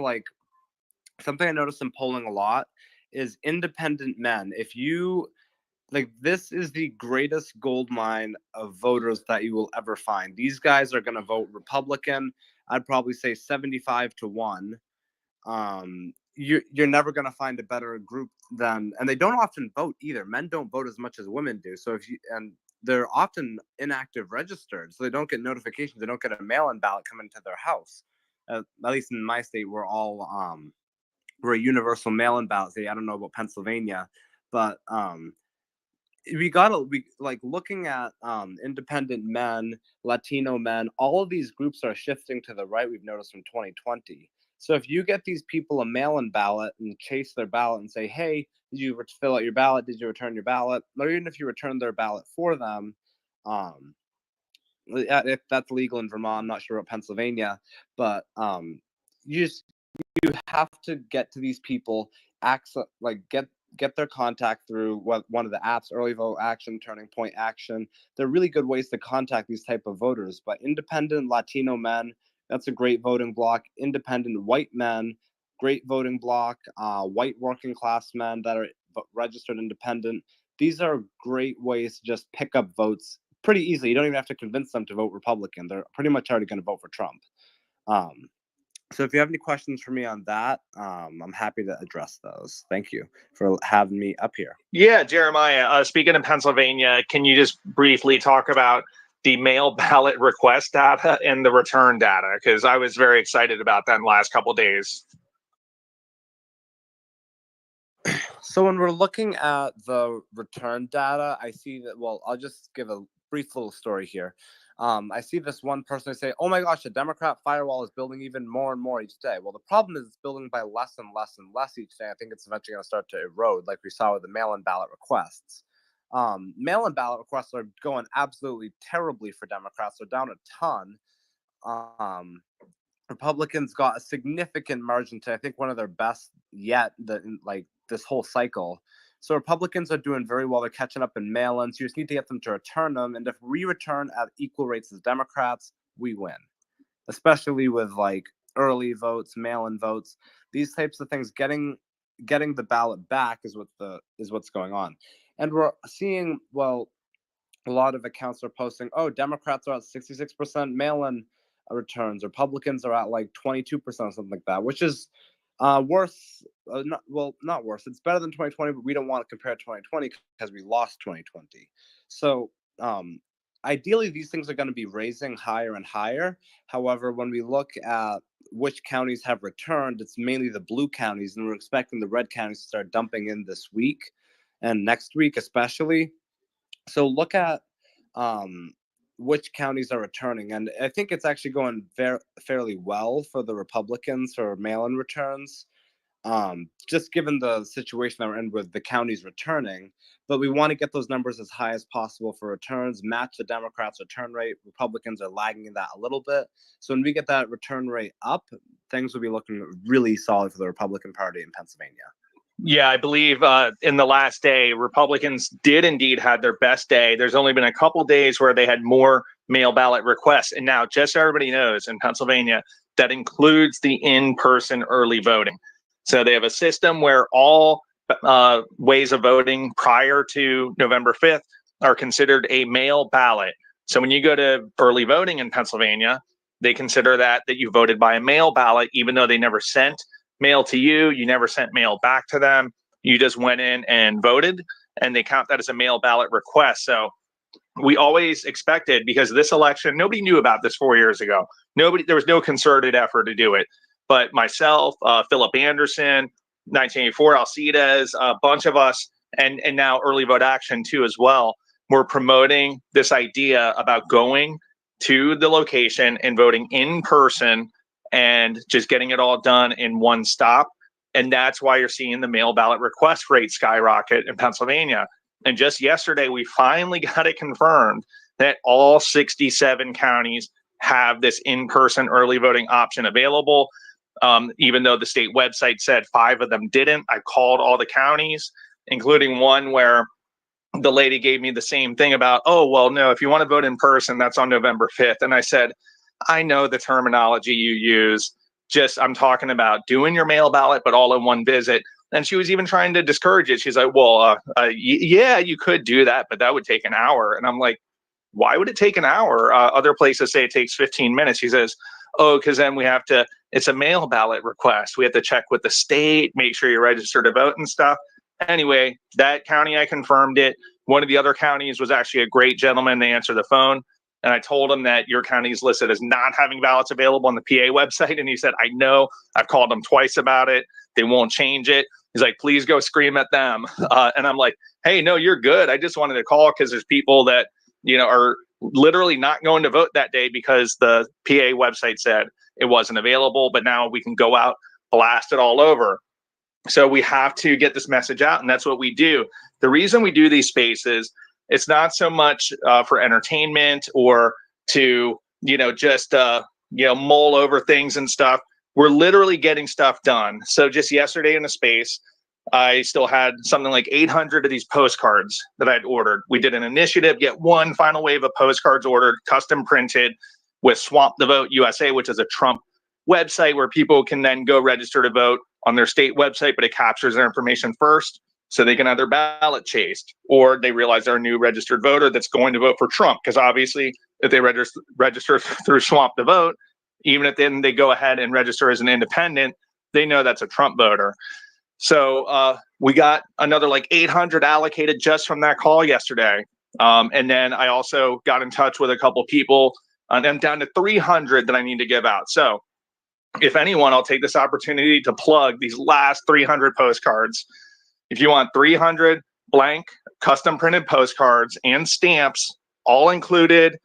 something I noticed in polling a lot is independent men. If you this is the greatest gold mine of voters that you will ever find. These guys are going to vote Republican. I'd probably say 75 to 1. You're never going to find a better group than, and they don't often vote either. Men don't vote as much as women do. So they're often inactive registered, so they don't get notifications. They don't get a mail-in ballot coming to their house. At least in my state, we're a universal mail-in ballot state. I don't know about Pennsylvania, but looking at independent men, Latino men, all of these groups are shifting to the right. We've noticed from 2020. So if you get these people a mail-in ballot and chase their ballot and say, hey, did you fill out your ballot? Did you return your ballot? Or even if you return their ballot for them, if that's legal in Vermont, I'm not sure about Pennsylvania, but you have to get to these people, get their contact through one of the apps, Early Vote Action, Turning Point Action. They're really good ways to contact these type of voters. But independent Latino men, that's a great voting block. Independent white men, great voting block. White working class men that are registered independent. These are great ways to just pick up votes pretty easily. You don't even have to convince them to vote Republican. They're pretty much already going to vote for Trump. So if you have any questions for me on that, I'm happy to address those. Thank you for having me up here.
Yeah, Jeremiah, speaking of Pennsylvania, can you just briefly talk about the mail ballot request data and the return data? Because I was very excited about that in the last couple of days.
So when we're looking at the return data, I see that, I'll just give a brief little story here. I see this one person say, oh my gosh, the Democrat firewall is building even more and more each day. Well, the problem is it's building by less and less and less each day. I think it's eventually going to start to erode, like we saw with the mail-in ballot requests. Mail-in ballot requests are going absolutely terribly for Democrats. They're down a ton. Republicans got a significant margin to, I think, one of their best yet, this whole cycle. So Republicans are doing very well. They're catching up in mail-ins. You just need to get them to return them. And if we return at equal rates as Democrats, we win. Especially with early votes, mail-in votes, these types of things. Getting the ballot back is what's going on. And we're seeing, a lot of accounts are posting, oh, Democrats are at 66% mail-in returns. Republicans are at 22% or something like that, which is worse. Not worse. It's better than 2020, but we don't want to compare 2020 because we lost 2020. So ideally, these things are going to be raising higher and higher. However, when we look at which counties have returned, it's mainly the blue counties, and we're expecting the red counties to start dumping in this week and next week especially. So look at which counties are returning. And I think it's actually going fairly well for the Republicans for mail-in returns, just given the situation that we're in with the counties returning. But we want to get those numbers as high as possible for returns, match the Democrats' return rate. Republicans are lagging in that a little bit. So when we get that return rate up, things will be looking really solid for the Republican Party in Pennsylvania.
Yeah, I believe in the last day, Republicans did indeed have their best day. There's only been a couple days where they had more mail ballot requests. And now, just so everybody knows, in Pennsylvania, that includes the in-person early voting. So they have a system where all ways of voting prior to November 5th are considered a mail ballot. So when you go to early voting in Pennsylvania, they consider that you voted by a mail ballot, even though they never sent mail to you, you never sent mail back to them. You just went in and voted, and they count that as a mail ballot request. So we always expected, because this election, nobody knew about this 4 years ago. There was no concerted effort to do it. But myself, Philip Anderson, 1984, Alcides, a bunch of us, and now Early Vote Action too as well, we're promoting this idea about going to the location and voting in person and just getting it all done in one stop. And that's why you're seeing the mail ballot request rate skyrocket in Pennsylvania. And just yesterday, we finally got it confirmed that all 67 counties have this in-person early voting option available. Even though the state website said 5 of them didn't. I called all the counties, including one where the lady gave me the same thing about, oh, well, no, if you want to vote in person, that's on November 5th. And I said, I know the terminology you use. Just, I'm talking about doing your mail ballot, but all in one visit. And she was even trying to discourage it. She's like, well, yeah, you could do that, but that would take an hour. And I'm like, why would it take an hour? Other places say it takes 15 minutes. She says, oh, because then we have to, it's a mail ballot request. We have to check with the state, make sure you're registered to vote and stuff. Anyway, that county, I confirmed it. One of the other counties was actually a great gentleman. They answered the phone. And I told him that your county is listed as not having ballots available on the PA website. And he said, I know, I've called them twice about it. They won't change it. He's like, please go scream at them. And I'm like, hey, no, you're good. I just wanted to call because there's people that, you know, are literally not going to vote that day because the PA website said it wasn't available. But now we can go out, blast it all over. So we have to get this message out. And that's what we do. The reason we do these spaces, it's not so much for entertainment or to, you know, just, mull over things and stuff. We're literally getting stuff done. So just yesterday in a space, I still had something like 800 of these postcards that I'd ordered. We did an initiative, get one final wave of postcards ordered, custom printed with Swamp the Vote USA, which is a Trump website where people can then go register to vote on their state website, but it captures their information first. So they can have their ballot chased, or they realize they're a new registered voter that's going to vote for Trump. Because obviously, if they register through Swamp the Vote, even if then they go ahead and register as an independent, they know that's a Trump voter. So we got another like 800 allocated just from that call yesterday. And then I also got in touch with a couple people, and I'm down to 300 that I need to give out. So if anyone, I'll take this opportunity to plug these last 300 postcards. If you want 300 blank custom printed postcards and stamps, all included,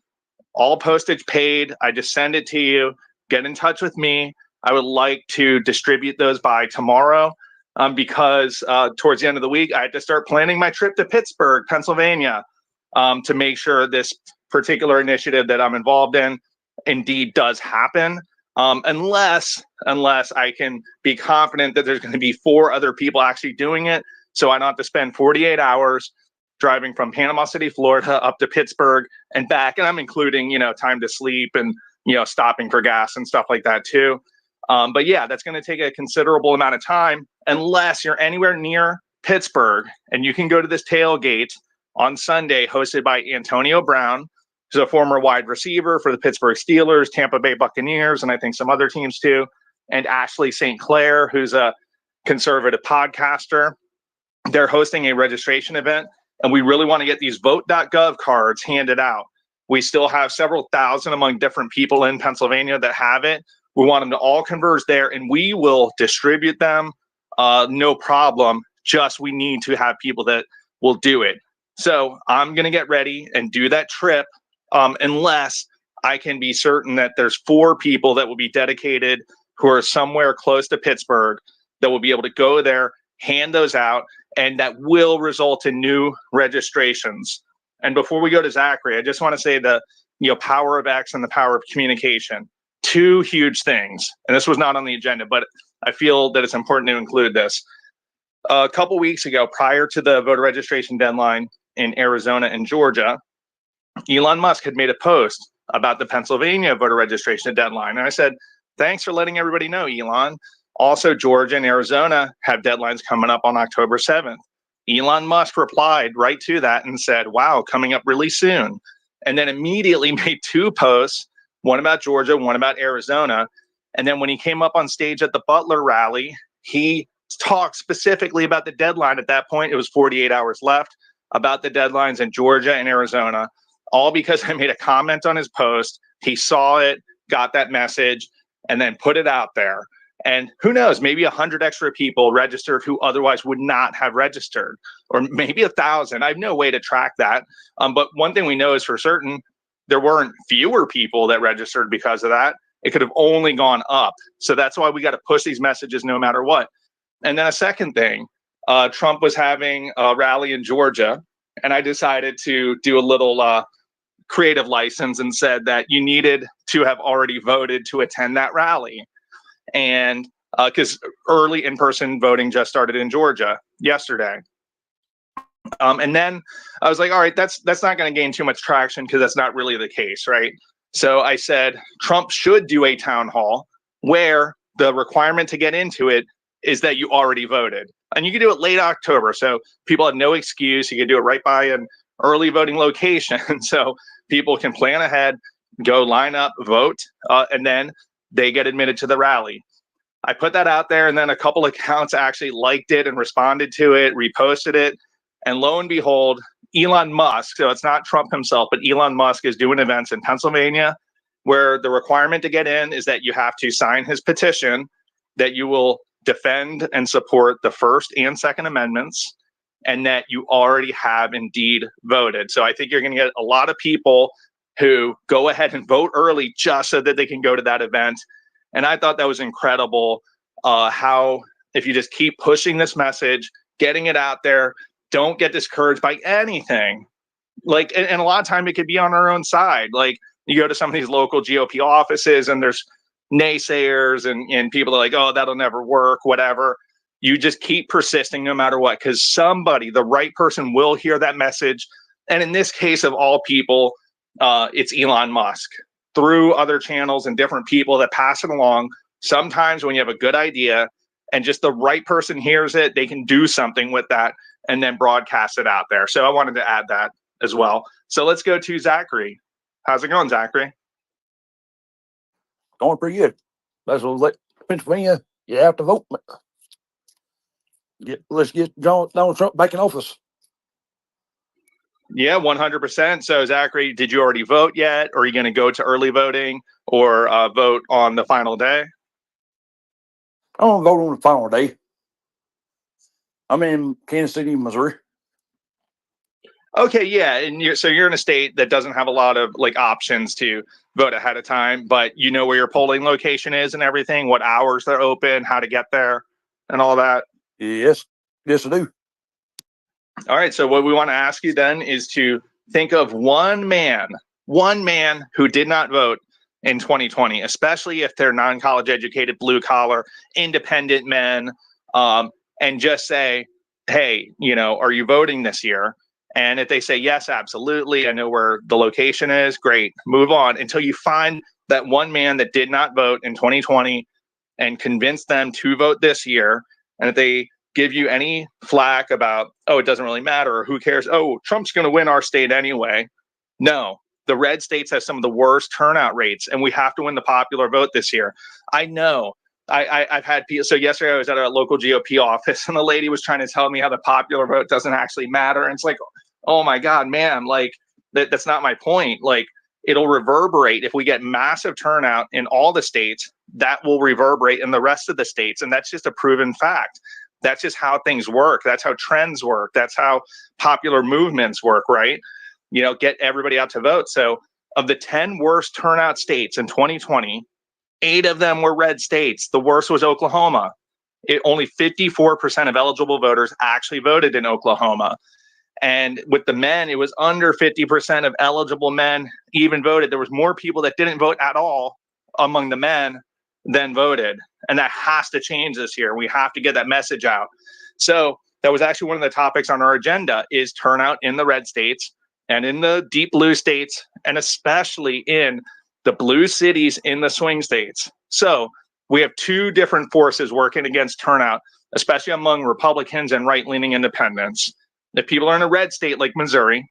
all postage paid, I just send it to you. Get in touch with me. I would like to distribute those by tomorrow because towards the end of the week, I had to start planning my trip to Pittsburgh, Pennsylvania, to make sure this particular initiative that I'm involved in indeed does happen. Unless I can be confident that there's going to be 4 other people actually doing it. So I don't have to spend 48 hours driving from Panama City, Florida up to Pittsburgh and back. And I'm including, time to sleep and, stopping for gas and stuff like that too. But yeah, that's going to take a considerable amount of time unless you're anywhere near Pittsburgh and you can go to this tailgate on Sunday hosted by Antonio Brown, who's a former wide receiver for the Pittsburgh Steelers, Tampa Bay Buccaneers, and I think some other teams too. And Ashley St. Clair, who's a conservative podcaster. They're hosting a registration event, and we really want to get these vote.gov cards handed out. We still have several thousand among different people in Pennsylvania that have it. We want them to all converge there, and we will distribute them. No problem. Just we need to have people that will do it. So I'm going to get ready and do that trip unless I can be certain that there's 4 people that will be dedicated who are somewhere close to Pittsburgh that will be able to go there, hand those out, and that will result in new registrations. And before we go to Zachary, I just want to say the power of X and the power of communication. 2 huge things. And this was not on the agenda, but I feel that it's important to include this. A couple weeks ago, prior to the voter registration deadline in Arizona and Georgia, Elon Musk had made a post about the Pennsylvania voter registration deadline. And I said, thanks for letting everybody know, Elon. Also, Georgia and Arizona have deadlines coming up on October 7th. Elon Musk replied right to that and said, wow, coming up really soon. And then immediately made 2 posts, one about Georgia, one about Arizona. And then when he came up on stage at the Butler rally, he talked specifically about the deadline. At that point, it was 48 hours left, about the deadlines in Georgia and Arizona, all because I made a comment on his post. He saw it, got that message, and then put it out there. And who knows, maybe 100 extra people registered who otherwise would not have registered, or maybe 1,000. I have no way to track that. But one thing we know is for certain, there weren't fewer people that registered because of that. It could have only gone up. So that's why we got to push these messages no matter what. And then a second thing, Trump was having a rally in Georgia, and I decided to do a little creative license and said that you needed to have already voted to attend that rally. And because early in-person voting just started in Georgia yesterday. And then I was like, all right, that's not going to gain too much traction because that's not really the case, right? So I said Trump should do a town hall where the requirement to get into it is that you already voted. And you can do it late October. So people have no excuse. You can do it right by an early voting location. So people can plan ahead, go line up, vote, and then they get admitted to the rally. I put that out there, and then a couple of accounts actually liked it and responded to it, reposted it. And lo and behold, Elon Musk, so it's not Trump himself, but Elon Musk is doing events in Pennsylvania where the requirement to get in is that you have to sign his petition that you will defend and support the First and Second Amendments, and that you already have indeed voted. So I think you're going to get a lot of people who go ahead and vote early just so that they can go to that event. And I thought that was incredible how if you just keep pushing this message, getting it out there, don't get discouraged by anything. Like, and a lot of time it could be on our own side. Like you go to some of these local GOP offices and there's naysayers and people are like, oh, that'll never work, whatever. You just keep persisting no matter what, because somebody, the right person will hear that message. And in this case of all people, it's Elon Musk through other channels and different people that pass it along. Sometimes when you have a good idea and just the right person hears it, they can do something with that and then broadcast it out there. So I wanted to add that as well. So let's go to Zachary. How's it going, Zachary?
Going pretty good. That's what Pennsylvania, you have to vote. Let's get Donald Trump back in office.
Yeah, 100%. So Zachary, did you already vote yet? Or are you going to go to early voting or vote on the final day?
I'm going to vote on the final day. I'm in Kansas City, Missouri.
Okay, yeah, and you're in a state that doesn't have a lot of like options to vote ahead of time, but you know where your polling location is and everything, what hours they're open, how to get there, and all that.
Yes, I do.
All right, so what we want to ask you then is to think of one man who did not vote in 2020, especially if they're non-college educated, blue collar, independent men, and just say, hey, are you voting this year? And if they say, yes, absolutely, I know where the location is, great, move on until you find that one man that did not vote in 2020 and convince them to vote this year. And if they give you any flack about, oh, it doesn't really matter, or who cares, oh, Trump's going to win our state anyway. No, the red states have some of the worst turnout rates, and we have to win the popular vote this year. I know. I've had people. So yesterday I was at a local GOP office, and the lady was trying to tell me how the popular vote doesn't actually matter. And it's like, oh my God, man, like that's not my point. Like it'll reverberate if we get massive turnout in all the states. That will reverberate in the rest of the states, and that's just a proven fact. That's just how things work. That's how trends work. That's how popular movements work, right? Get everybody out to vote. So of the 10 worst turnout states in 2020, 8 of them were red states. The worst was Oklahoma. Only 54% of eligible voters actually voted in Oklahoma. And with the men, it was under 50% of eligible men even voted. There was more people that didn't vote at all among the men than voted. And that has to change this year. We have to get that message out. So that was actually one of the topics on our agenda is turnout in the red states and in the deep blue states, and especially in the blue cities in the swing states. So we have 2 different forces working against turnout, especially among Republicans and right-leaning independents. If people are in a red state like Missouri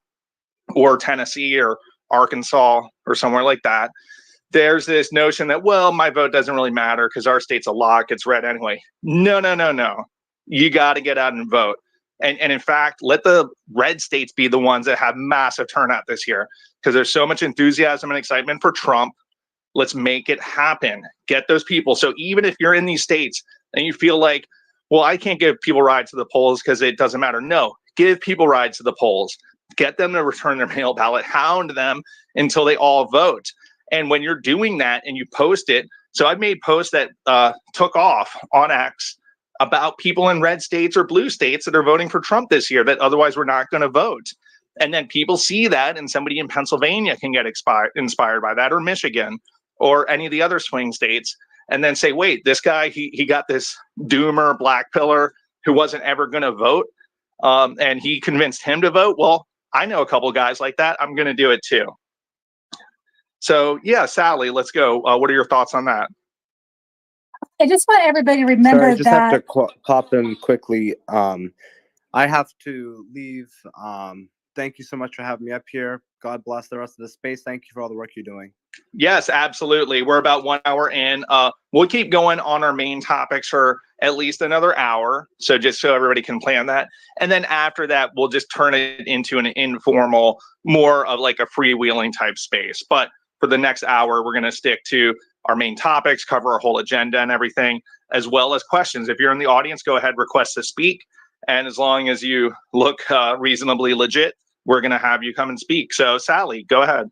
or Tennessee or Arkansas or somewhere like that, there's this notion that, well, my vote doesn't really matter because our state's a lock, it's red anyway. No. You got to get out and vote. And in fact, let the red states be the ones that have massive turnout this year because there's so much enthusiasm and excitement for Trump. Let's make it happen. Get those people. So even if you're in these states and you feel like, well, I can't give people rides to the polls because it doesn't matter. No, give people rides to the polls. Get them to return their mail ballot. Hound them until they all vote. And when you're doing that and you post it, so I've made posts that took off on X about people in red states or blue states that are voting for Trump this year that otherwise were not going to vote. And then people see that, and somebody in Pennsylvania can get inspired by that, or Michigan, or any of the other swing states, and then say, wait, this guy, he got this doomer black pillar who wasn't ever going to vote, and he convinced him to vote. Well, I know a couple of guys like that. I'm going to do it too. So yeah, Sally, let's go. What are your thoughts on that?
I just want everybody to remember
Sorry, I just
that.
have to pop in quickly. I have to leave. Thank you so much for having me up here. God bless the rest of the space. Thank you for all the work you're doing.
Yes, absolutely. We're about 1 hour in. We'll keep going on our main topics for at least another hour. So just so everybody can plan that. And then after that, we'll just turn it into an informal, more of like a freewheeling type space. But for the next hour, we're going to stick to our main topics, cover our whole agenda and everything, as well as questions. If you're in the audience, go ahead, request to speak. And as long as you look reasonably legit, we're going to have you come and speak. So Sally, go ahead.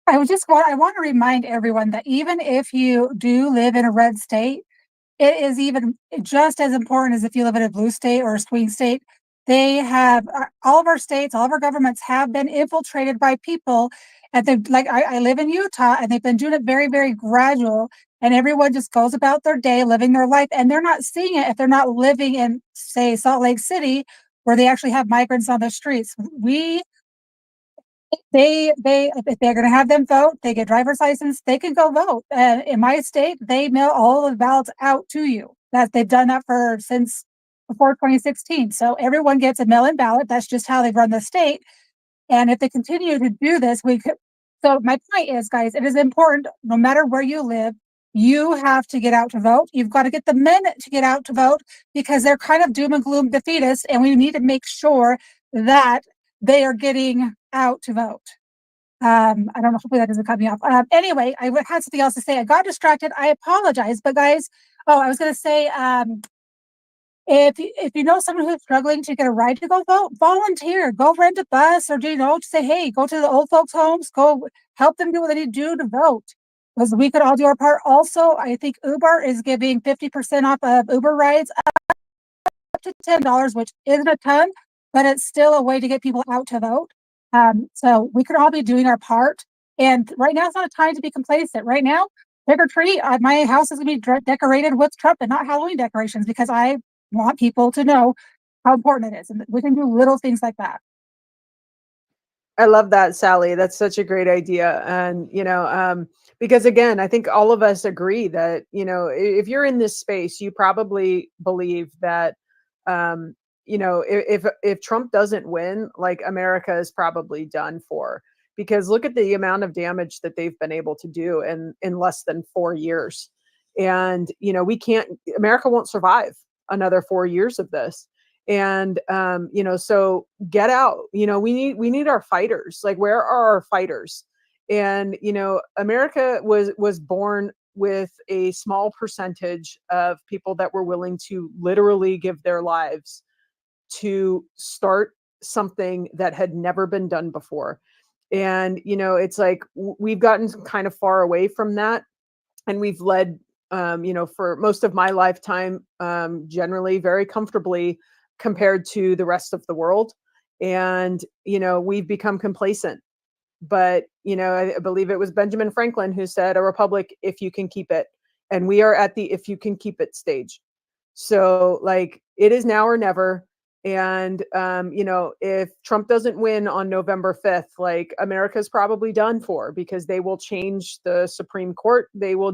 I want to remind everyone that even if you do live in a red state, it is even just as important as if you live in a blue state or a swing state. They have all of our states, all of our governments have been infiltrated by people. And they I live in Utah, and they've been doing it very, very gradual. And everyone just goes about their day, living their life, and they're not seeing it if they're not living in, say, Salt Lake City, where they actually have migrants on the streets. If they're going to have them vote, they get driver's license, they can go vote. And in my state, they mail all of the ballots out to you. That they've done that since before 2016. So everyone gets a mail-in ballot. That's just how they've run the state. And if they continue to do this, so my point is, guys, it is important, no matter where you live, you have to get out to vote. You've got to get the men to get out to vote, because they're kind of doom and gloom defeatists, and we need to make sure that they are getting out to vote. I don't know, hopefully that doesn't cut me off. Anyway, I had something else to say. I got distracted. I apologize. But guys, I was going to say, if you know someone who's struggling to get a ride to go vote, volunteer, go rent a bus, or just say, hey, go to the old folks' homes, go help them do what they need to do to vote. Because we could all do our part. Also, I think Uber is giving 50% off of Uber rides up to $10, which isn't a ton, but it's still a way to get people out to vote. So we could all be doing our part. And right now, it's not a time to be complacent. Right now, trick or treat, my house is going to be decorated with Trump and not Halloween decorations, because I want people to know how important it is. And we can do little things like that.
I love that, Sally. That's such a great idea. And, because again, I think all of us agree that, if you're in this space, you probably believe that, if Trump doesn't win, like, America is probably done for, because look at the amount of damage that they've been able to do in less than 4 years. And, America won't survive another 4 years of this. And, so get out, we need our fighters. Like, where are our fighters? And, America was born with a small percentage of people that were willing to literally give their lives to start something that had never been done before. And, it's like we've gotten kind of far away from that. And we've led, for most of my lifetime, generally very comfortably compared to the rest of the world. And, we've become complacent. But, I believe it was Benjamin Franklin who said, a republic, if you can keep it. And we are at the if you can keep it stage. So, like, it is now or never. And, if Trump doesn't win on November 5th, like, America's probably done for, because they will change the Supreme Court. They'll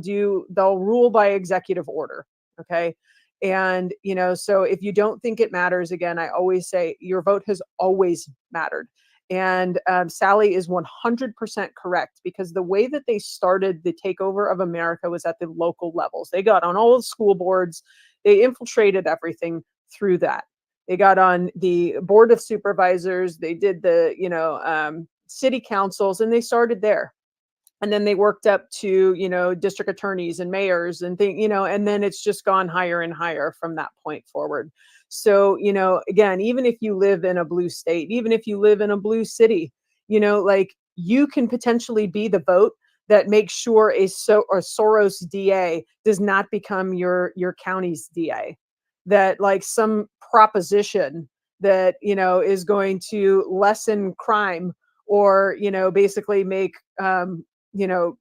rule by executive order. Okay. And, so if you don't think it matters, again, I always say your vote has always mattered. And Sally is 100% correct, because the way that they started the takeover of America was at the local levels. They got on all the school boards. They infiltrated everything through that. They got on the board of supervisors. They did the, city councils, and they started there. And then they worked up to, district attorneys and mayors and and then it's just gone higher and higher from that point forward. So, again, even if you live in a blue state, even if you live in a blue city, like, you can potentially be the vote that makes sure a Soros DA does not become your county's DA, that like some proposition that, is going to lessen crime or, basically make, you know,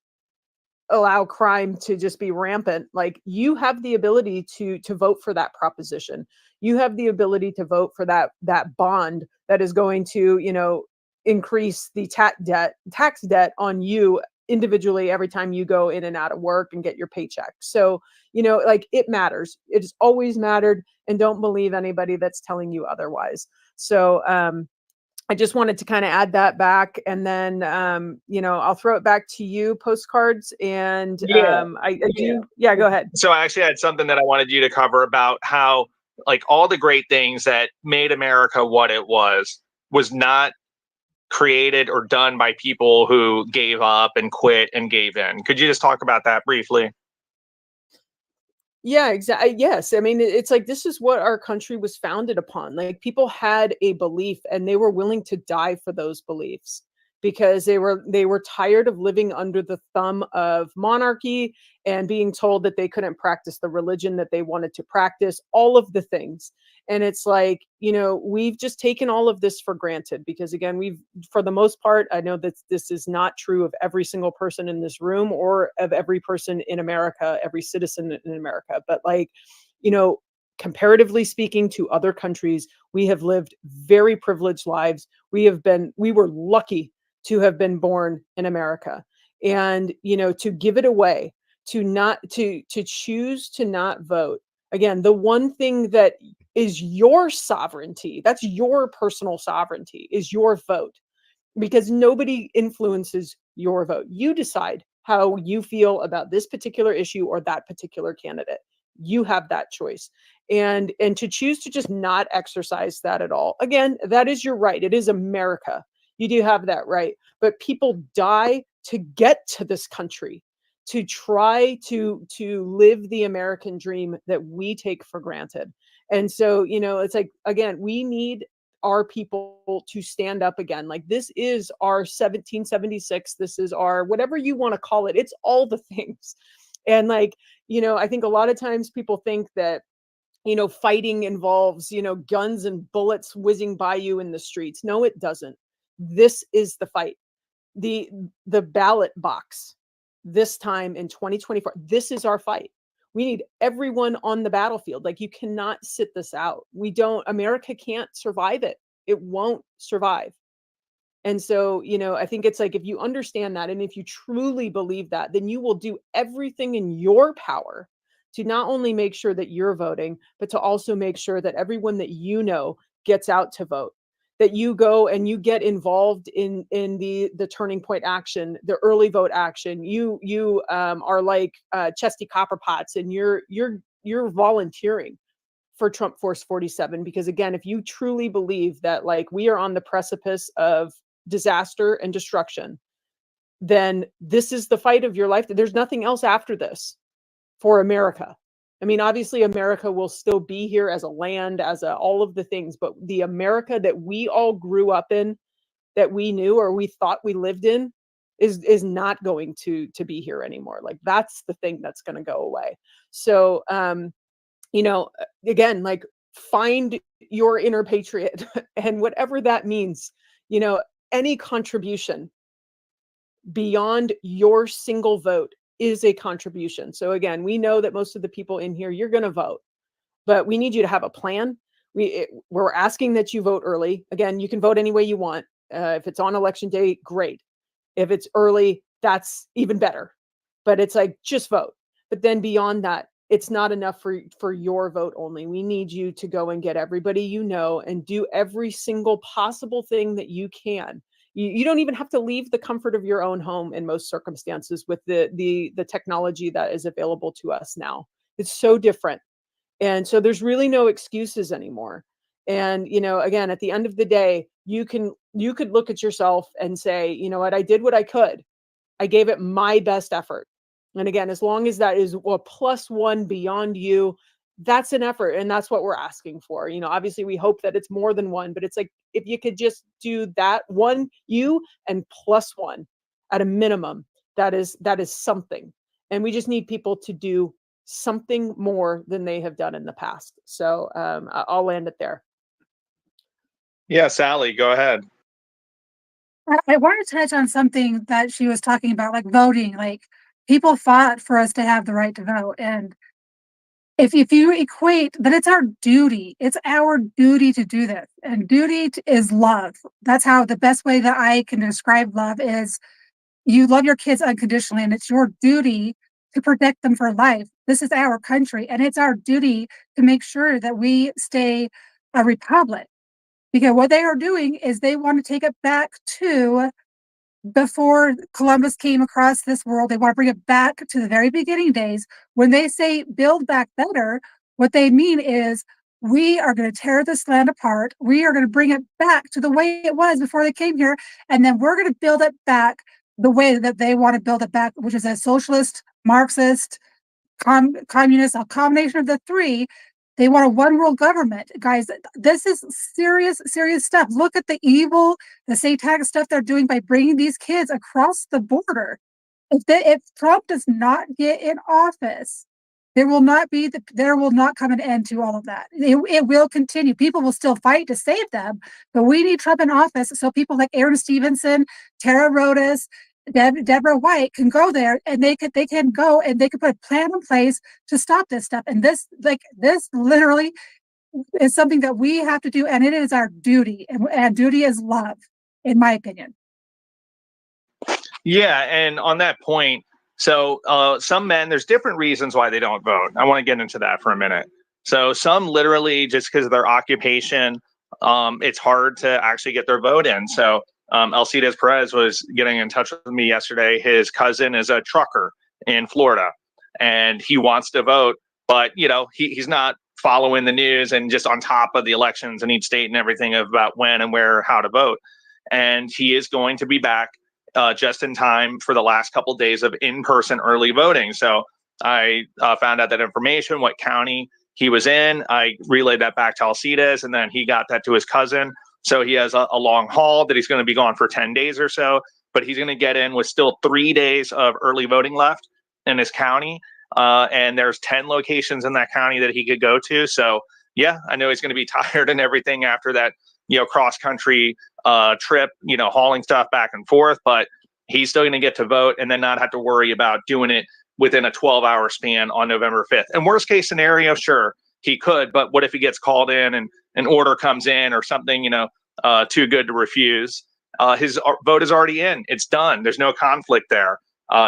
allow crime to just be rampant. Like, you have the ability to vote for that proposition. You have the ability to vote for that bond that is going to, increase the tax debt on you individually every time you go in and out of work and get your paycheck. So, like, it matters. It has always mattered, and don't believe anybody that's telling you otherwise. So, I just wanted to kind of add that back, and then I'll throw it back to you, Postcards, and I do. Yeah, go ahead.
So I actually had something that I wanted you to cover about how, like, all the great things that made America what it was not created or done by people who gave up and quit and gave in. Could you just talk about that briefly?
Yeah, exactly. Yes. I mean, it's like, this is what our country was founded upon. Like, people had a belief and they were willing to die for those beliefs because they were tired of living under the thumb of monarchy and being told that they couldn't practice the religion that they wanted to practice, all of the things. And it's like, we've just taken all of this for granted because, again, for the most part, I know that this is not true of every single person in this room or of every person in America, every citizen in America. But, like, comparatively speaking to other countries, we have lived very privileged lives. We were lucky to have been born in America, and, to give it away, to choose to not vote. Again, the one thing that is your sovereignty, that's your personal sovereignty, is your vote, because nobody influences your vote. You decide how you feel about this particular issue or that particular candidate. You have that choice. And to choose to just not exercise that at all, again, that is your right. It is America. You do have that right. But people die to get to this country, to try to live the American dream that we take for granted. And so, it's like, again, we need our people to stand up again. Like, this is our 1776. This is our, whatever you want to call it. It's all the things. And, like, I think a lot of times people think that, fighting involves, guns and bullets whizzing by you in the streets. No, it doesn't. This is the fight. The ballot box this time in 2024, this is our fight. We need everyone on the battlefield. Like, you cannot sit this out. America can't survive it. It won't survive. And so, I think it's like, if you understand that, and if you truly believe that, then you will do everything in your power to not only make sure that you're voting, but to also make sure that everyone that gets out to vote, that you go and you get involved in the turning point action, the early vote action. You are like Chesty Copperpots, and you're volunteering for Trump Force 47, because, again, if you truly believe that, like, we are on the precipice of disaster and destruction, then this is the fight of your life. There's nothing else after this for America. I mean, obviously, America will still be here as a land, all of the things, but the America that we all grew up in, that we knew or we thought we lived in, is not going to be here anymore. Like, that's the thing that's going to go away. So, again, like, find your inner patriot and whatever that means, any contribution beyond your single vote is a contribution. So, again, we know that most of the people in here, you're going to vote, but we need you to have a plan. We're asking that you vote early. Again, you can vote any way you want. If it's on election day, great. If it's early, that's even better. But it's like, just vote. But then beyond that, it's not enough for your vote only. We need you to go and get everybody and do every single possible thing that you can. You don't even have to leave the comfort of your own home in most circumstances with the technology that is available to us now. It's so different. And so there's really no excuses anymore. And, again, at the end of the day, you could look at yourself and say, you know what, I did what I could. I gave it my best effort. And again, as long as that is a +1 beyond you, that's an effort. And that's what we're asking for. Obviously we hope that it's more than one, but it's like, if you could just do that one, you and +1 at a minimum, that is something. And we just need people to do something more than they have done in the past. So I'll land it there.
Yeah, Sally, go ahead.
I want to touch on something that she was talking about, like voting. Like, people fought for us to have the right to vote, and if you equate that, it's our duty. It's our duty to do this, and is love. That's how the best way that I can describe love is: you love your kids unconditionally, and it's your duty to protect them for life. This is our country, and it's our duty to make sure that we stay a republic. Because what they are doing is they want to take it back to before Columbus came across this world. They want to bring it back to the very beginning days. When they say build back better, what they mean is we are going to tear this land apart. We are going to bring it back to the way it was before they came here. And then we're going to build it back the way that they want to build it back, which is a socialist, Marxist, communist, a combination of the three. They want a one world government. Guys, this is serious, serious stuff. Look at the evil, the satanic stuff they're doing by bringing these kids across the border. If Trump does not get in office, there will not come an end to all of that. It will continue. People will still fight to save them, but we need Trump in office so people like Aaron Stevenson, Tara Rodas, Deborah White can go there, and they can go and they can put a plan in place to stop this stuff. And this literally is something that we have to do, and it is our duty. And duty is love, in my opinion.
Yeah, and on that point, so some men, there's different reasons why they don't vote. I want to get into that for a minute. So some literally just because of their occupation, it's hard to actually get their vote in. So Alcides Perez was getting in touch with me yesterday. His cousin is a trucker in Florida, and he wants to vote, but he's not following the news and just on top of the elections in each state and everything about when and where, how to vote. And he is going to be back just in time for the last couple of days of in-person early voting. So I found out that information, what county he was in. I relayed that back to Alcides, and then he got that to his cousin. So he has a long haul that he's going to be gone for 10 days or so, but he's going to get in with still 3 days of early voting left in his county. And there's 10 locations in that county that he could go to. So yeah, I know he's going to be tired and everything after that, cross country trip, hauling stuff back and forth, but he's still going to get to vote and then not have to worry about doing it within a 12-hour span on November 5th. And worst case scenario, sure, he could, but what if he gets called in and an order comes in or something, too good to refuse? His vote is already in. It's done. There's no conflict there.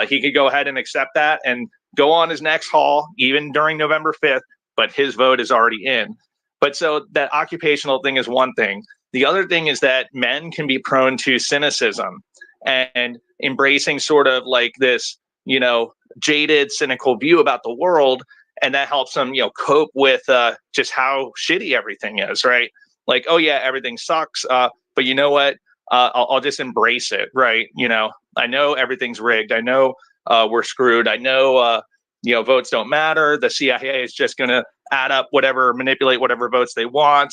He could go ahead and accept that and go on his next haul, even during November 5th, but his vote is already in. But so that occupational thing is one thing. The other thing is that men can be prone to cynicism and embracing sort of like this, jaded, cynical view about the world. And that helps them, cope with just how shitty everything is, right? Like, oh yeah, everything sucks. But you know what? I'll just embrace it, right? I know everything's rigged. I know we're screwed. I know, votes don't matter. The CIA is just going to manipulate whatever votes they want.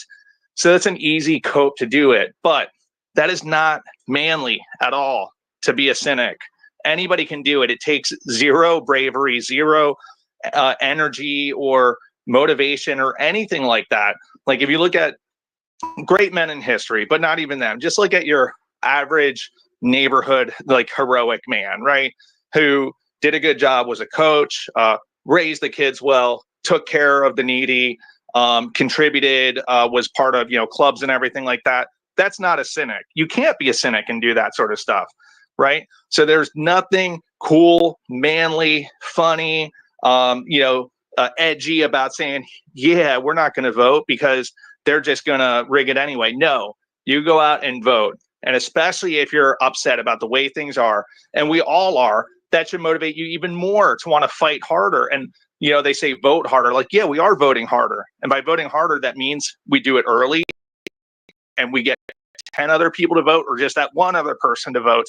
So that's an easy cope to do it. But that is not manly at all to be a cynic. Anybody can do it. It takes zero bravery, zero energy or motivation or anything like that. Like if you look at great men in history, but not even them, just look at your average neighborhood, like heroic man, right? Who did a good job, was a coach, raised the kids well, took care of the needy, contributed, was part of, clubs and everything like that. That's not a cynic. You can't be a cynic and do that sort of stuff, right? So there's nothing cool, manly, funny, edgy about saying, yeah, we're not going to vote because they're just going to rig it anyway. No, you go out and vote. And especially if you're upset about the way things are, and we all are, that should motivate you even more to want to fight harder. And, they say vote harder. Like, yeah, we are voting harder. And by voting harder, that means we do it early and we get 10 other people to vote or just that one other person to vote.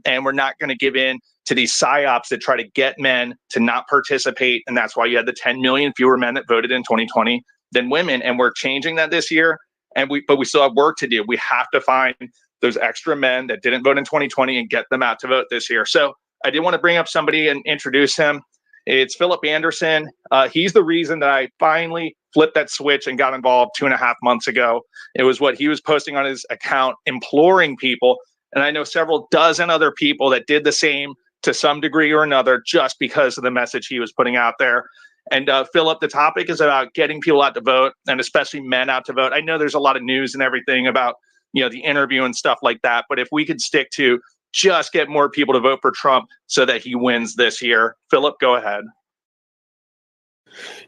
And we're not going to give in to these psyops that try to get men to not participate. And that's why you had the 10 million fewer men that voted in 2020 than women. And we're changing that this year. But we still have work to do. We have to find those extra men that didn't vote in 2020 and get them out to vote this year. So I did want to bring up somebody and introduce him. It's Philip Anderson. He's the reason that I finally flipped that switch and got involved 2.5 months ago. It was what he was posting on his account, imploring people. And I know several dozen other people that did the same to some degree or another, just because of the message he was putting out there. And Philip, the topic is about getting people out to vote, and especially men out to vote. I know there's a lot of news and everything about, the interview and stuff like that. But if we could stick to just get more people to vote for Trump so that he wins this year. Philip, go ahead.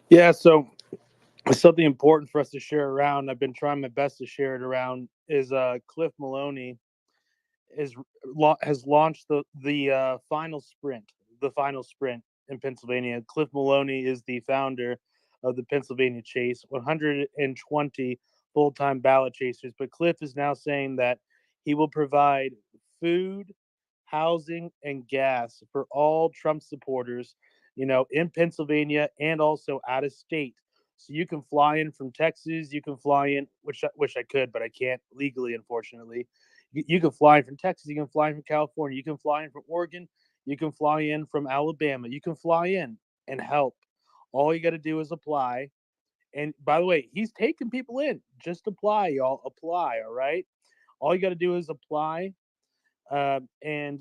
Yeah, so something important for us to share around. I've been trying my best to share it around. Is Cliff Maloney has launched the final sprint in Pennsylvania. Cliff Maloney is the founder of the Pennsylvania Chase, 120 full-time ballot chasers. But Cliff is now saying that he will provide food, housing, and gas for all Trump supporters, in Pennsylvania and also out of state. So you can fly in from Texas, you can fly in, which I could, but I can't legally, unfortunately. You can fly in from Texas, you can fly in from California, you can fly in from Oregon, you can fly in from Alabama, you can fly in and help. All you got to do is apply. And by the way, he's taking people in. Just apply, y'all. Apply, all right? All you got to do is apply, and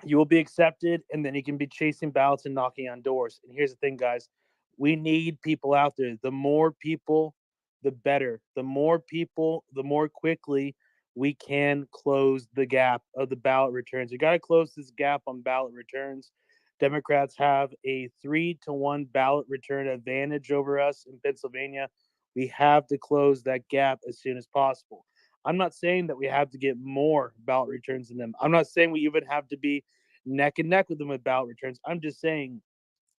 you will be accepted, and then you can be chasing ballots and knocking on doors. And here's the thing, guys. We need people out there. The more people, the better. The more people, the more quickly we can close the gap of the ballot returns. We got to close this gap on ballot returns. Democrats have a 3-to-1 ballot return advantage over us in Pennsylvania. We have to close that gap as soon as possible. I'm not saying that we have to get more ballot returns than them. I'm not saying we even have to be neck and neck with them with ballot returns. I'm just saying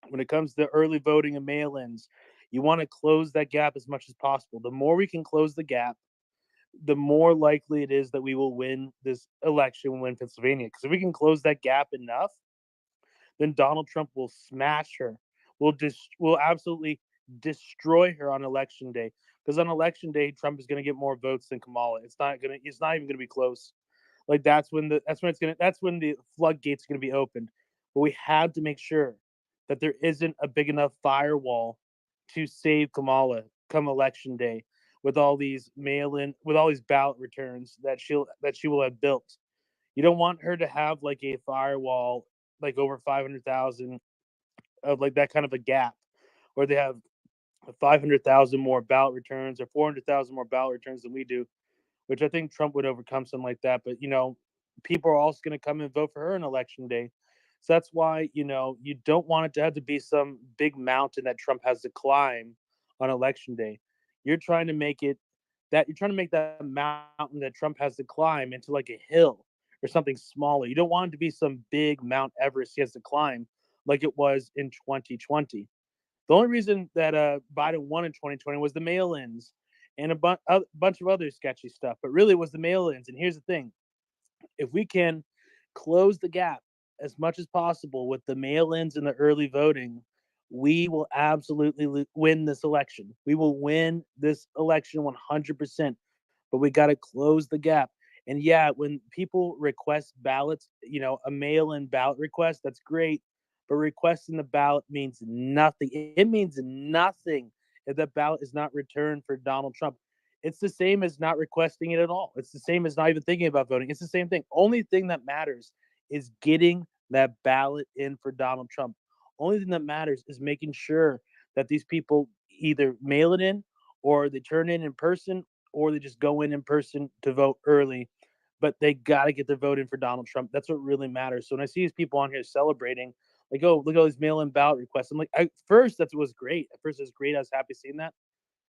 when it comes to early voting and mail-ins, you want to close that gap as much as possible. The more we can close the gap, the more likely it is that we will win this election and win Pennsylvania. Because if we can close that gap enough, then Donald Trump will smash her. Will absolutely destroy her on election day. Because on election day, Trump is going to get more votes than Kamala. It's not even going to be close. Like that's when the floodgates are going to be opened. But we have to make sure that there isn't a big enough firewall to save Kamala come election day with all these ballot returns that she will have built. You don't want her to have like a firewall like over 500,000 of like that kind of a gap, where they have 500,000 more ballot returns or 400,000 more ballot returns than we do, which I think Trump would overcome something like that. But, people are also going to come and vote for her on election day. So that's why, you don't want it to have to be some big mountain that Trump has to climb on election day. You're trying to make that mountain that Trump has to climb into like a hill or something smaller. You don't want it to be some big Mount Everest he has to climb like it was in 2020. The only reason that Biden won in 2020 was the mail-ins and a bunch of other sketchy stuff, but really it was the mail-ins. And here's the thing. If we can close the gap as much as possible with the mail-ins and the early voting, we will absolutely win this election. We will win this election 100%, but we got to close the gap. And yeah, when people request ballots, a mail-in ballot request, that's great. But requesting the ballot means nothing. It means nothing if that ballot is not returned for Donald Trump. It's the same as not requesting it at all. It's the same as not even thinking about voting. It's the same thing. Only thing that matters is getting that ballot in for Donald Trump. Only thing that matters is making sure that these people either mail it in or they turn in person or they just go in person to vote early. But they got to get their vote in for Donald Trump. That's what really matters. So when I see these people on here celebrating, like, oh, look at all these mail-in ballot requests. I'm like, at first, that was great. At first, it was great. I was happy seeing that.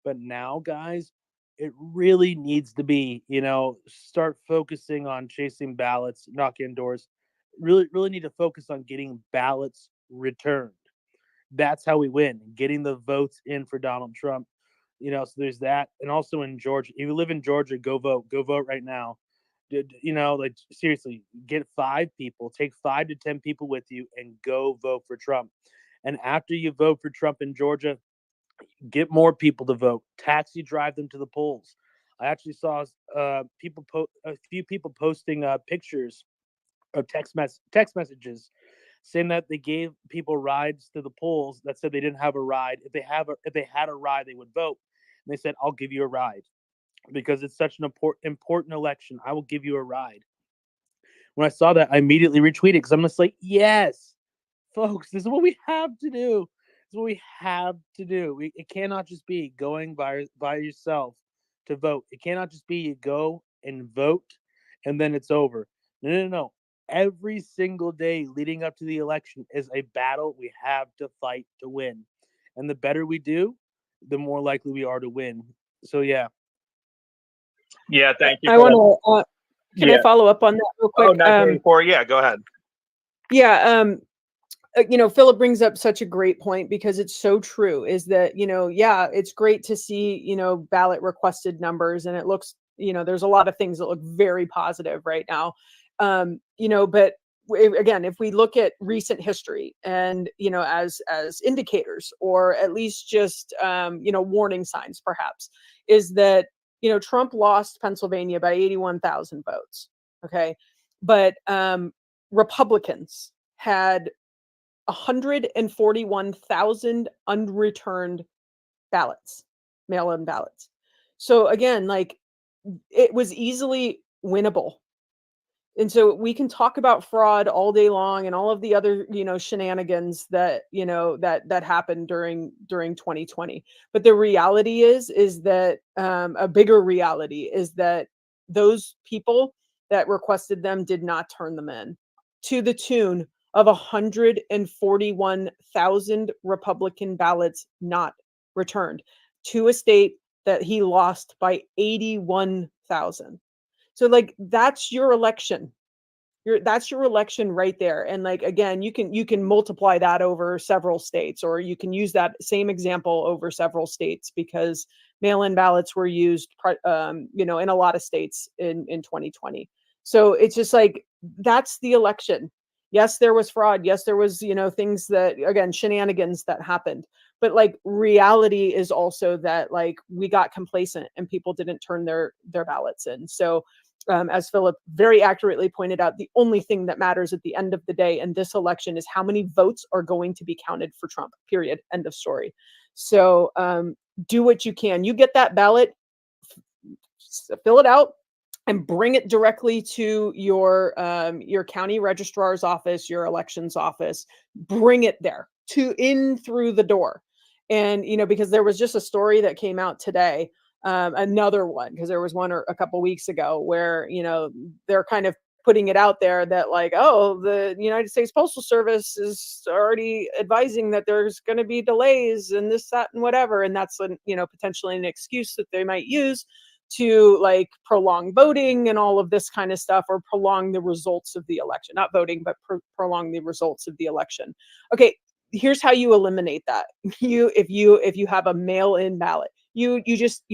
But now, guys, it really needs to be, start focusing on chasing ballots, knocking doors. Really, really need to focus on getting ballots returned. That's how we win, getting the votes in for Donald Trump. So there's that. And also in Georgia, if you live in Georgia, go vote. Go vote right now. Like seriously, get 5 people, take 5 to 10 people with you and go vote for Trump. And after you vote for Trump in Georgia, get more people to vote. Taxi drive them to the polls. I actually saw a few people posting pictures of text messages saying that they gave people rides to the polls that said they didn't have a ride. If they had a ride, they would vote. And they said, "I'll give you a ride because it's such an important election. I will give you a ride." When I saw that, I immediately retweeted because I'm just like, yes, folks, this is what we have to do. This is what we have to do. It cannot just be going by yourself to vote. It cannot just be you go and vote and then it's over. No. Every single day leading up to the election is a battle we have to fight to win. And the better we do, the more likely we are to win. So, yeah.
Yeah, thank you.
I want to. Can I follow up on that real quick?
Oh, 1984. Yeah, go ahead.
Yeah. Philip brings up such a great point because it's so true. Is that it's great to see ballot requested numbers, and it looks there's a lot of things that look very positive right now. But again, if we look at recent history and as indicators, or at least just warning signs, perhaps, is that Trump lost Pennsylvania by 81,000 votes. Okay. But Republicans had 141,000 unreturned ballots, mail-in ballots. So again, it was easily winnable. And so we can talk about fraud all day long and all of the other, shenanigans that, that happened during 2020. But the reality is that a bigger reality is that those people that requested them did not turn them in, to the tune of 141,000 Republican ballots not returned, to a state that he lost by 81,000. So that's your election. That's your election right there. And again, you can multiply that over several states, or you can use that same example over several states, because mail-in ballots were used in a lot of states in 2020. So it's just that's the election. Yes, there was fraud. Yes, there was things that, again, shenanigans that happened. But reality is also that we got complacent and people didn't turn their ballots in. So as Philip very accurately pointed out, the only thing that matters at the end of the day in this election is how many votes are going to be counted for Trump, period, end of story. So do what you can. You get that ballot, fill it out, and bring it directly to your county registrar's office, your elections office. Bring it there in through the door. And, because there was just a story that came out today, another one, because there was one a couple weeks ago where, they're kind of putting it out there that the United States Postal Service is already advising that there's going to be delays and this, that, and whatever. And that's, potentially an excuse that they might use to prolong voting and all of this kind of stuff, or prolong the results of the election, not voting, but prolong the results of the election. Okay. Here's how you eliminate that. If you have a mail-in ballot, you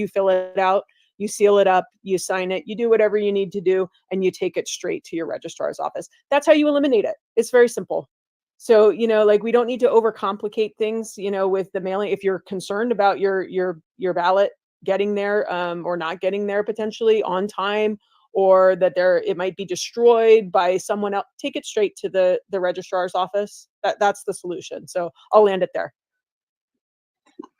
fill it out, you seal it up, you sign it, you do whatever you need to do, and you take it straight to your registrar's office. That's how you eliminate it. It's very simple. So, we don't need to overcomplicate things, with the mailing. If you're concerned about your ballot getting there, or not getting there potentially on time, or that it might be destroyed by someone else, take it straight to the registrar's office. That's the solution. So I'll land it there.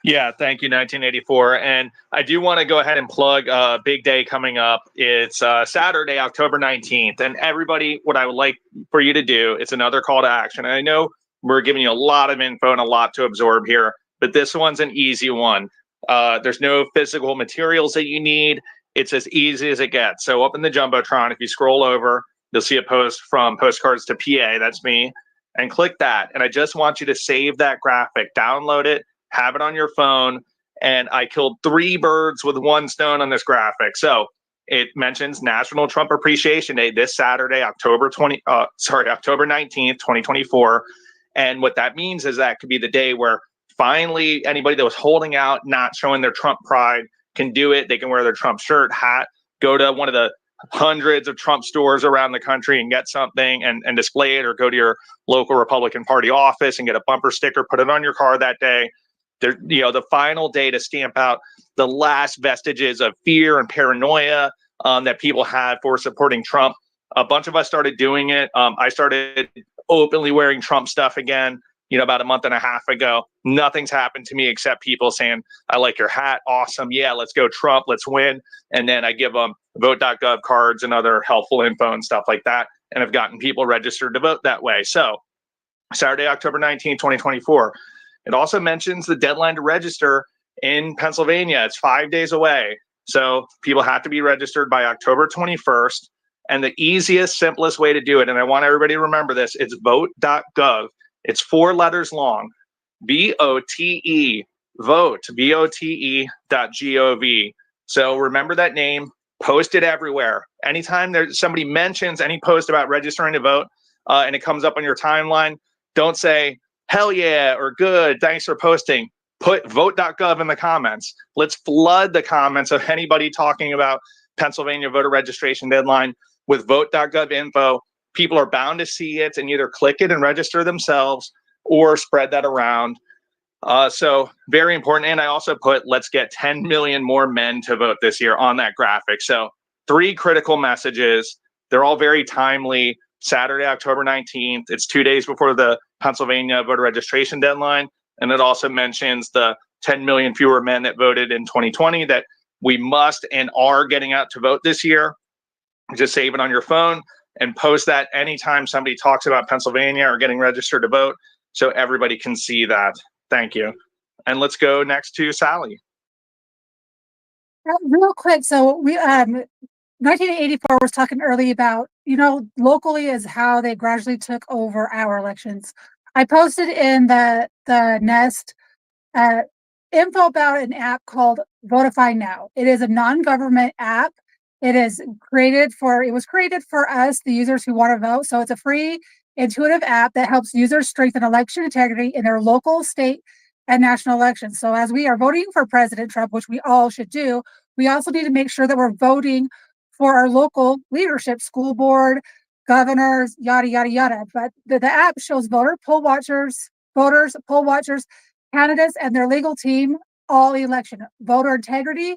Yeah, thank you, 1984. And I do want to go ahead and plug a big day coming up. It's Saturday, October 19th. And everybody, what I would like for you to do, it's another call to action. And I know we're giving you a lot of info and a lot to absorb here, but this one's an easy one. There's no physical materials that you need. It's as easy as it gets. So up in the Jumbotron, if you scroll over, you'll see a post from Postcards to PA. That's me. And click that. And I just want you to save that graphic, download it, have it on your phone. And I killed 3 birds with 1 stone on this graphic. So it mentions National Trump Appreciation Day this Saturday, October 19th, 2024. And what that means is that could be the day where finally anybody that was holding out, not showing their Trump pride, can do it. They can wear their Trump shirt, hat, go to one of the hundreds of Trump stores around the country and get something and display it, or go to your local Republican Party office and get a bumper sticker, put it on your car that day. The final day to stamp out the last vestiges of fear and paranoia that people had for supporting Trump. A bunch of us started doing it. I started openly wearing Trump stuff again, about a month and a half ago. Nothing's happened to me except people saying, I like your hat. Awesome. Yeah, let's go Trump. Let's win. And then I give them vote.gov cards and other helpful info and stuff like that. And have gotten people registered to vote that way. So Saturday, October 19, 2024. It also mentions the deadline to register in Pennsylvania. It's 5 days away. So people have to be registered by October 21st. And the easiest, simplest way to do it, and I want everybody to remember this, it's vote.gov. It's 4 letters long. VOTE, vote, VOTE.gov. So remember that name, post it everywhere. Anytime there's somebody mentions any post about registering to vote and it comes up on your timeline, don't say, hell yeah, or good, thanks for posting. Put vote.gov in the comments. Let's flood the comments of anybody talking about Pennsylvania voter registration deadline with vote.gov info. People are bound to see it and either click it and register themselves or spread that around. So very important. And I also put, let's get 10 million more men to vote this year on that graphic. So 3 critical messages. They're all very timely. Saturday, October 19th. It's 2 days before the Pennsylvania voter registration deadline. And it also mentions the 10 million fewer men that voted in 2020 that we must and are getting out to vote this year. Just save it on your phone and post that anytime somebody talks about Pennsylvania or getting registered to vote so everybody can see that. Thank you. And let's go next to Sally.
Real quick, so we 1984 was talking early about, locally is how they gradually took over our elections. I posted in the Nest info about an app called Votify Now. It is a non-government app. It was created for us, the users who want to vote. So it's a free, intuitive app that helps users strengthen election integrity in their local, state, and national elections. So as we are voting for President Trump, which we all should do, we also need to make sure that we're voting for our local leadership, school board, governors, yada, yada, yada. But the app shows voters, poll watchers, candidates, and their legal team all election. Voter integrities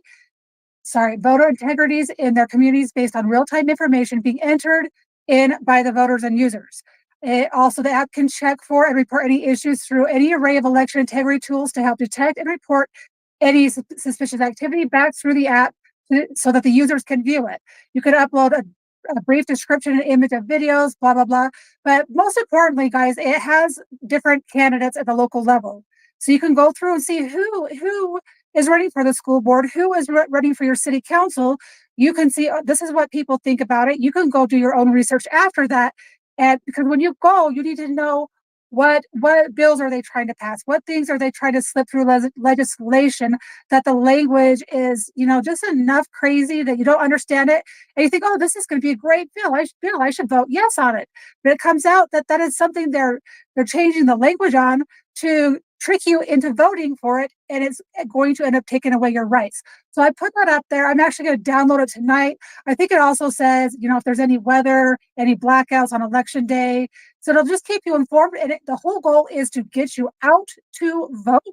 in their communities based on real-time information being entered in by the voters and users. Also, the app can check for and report any issues through any array of election integrity tools to help detect and report any suspicious activity back through the app so that the users can view it. You could upload a brief description and image of videos, blah, blah, blah. But most importantly, guys, it has different candidates at the local level. So you can go through and see who is running for the school board, who is running for your city council. You can see, this is what people think about it. You can go do your own research after that. And because when you go, you need to know what bills are they trying to pass? What things are they trying to slip through legislation that the language is, just enough crazy that you don't understand it. And you think, oh, this is going to be a great bill. I should vote yes on it. But it comes out that is something they're changing the language on to trick you into voting for it, and it's going to end up taking away your rights. So I put that up there. I'm actually going to download it tonight. I think it also says, if there's any weather, any blackouts on election day. So it'll just keep you informed. And the whole goal is to get you out to vote.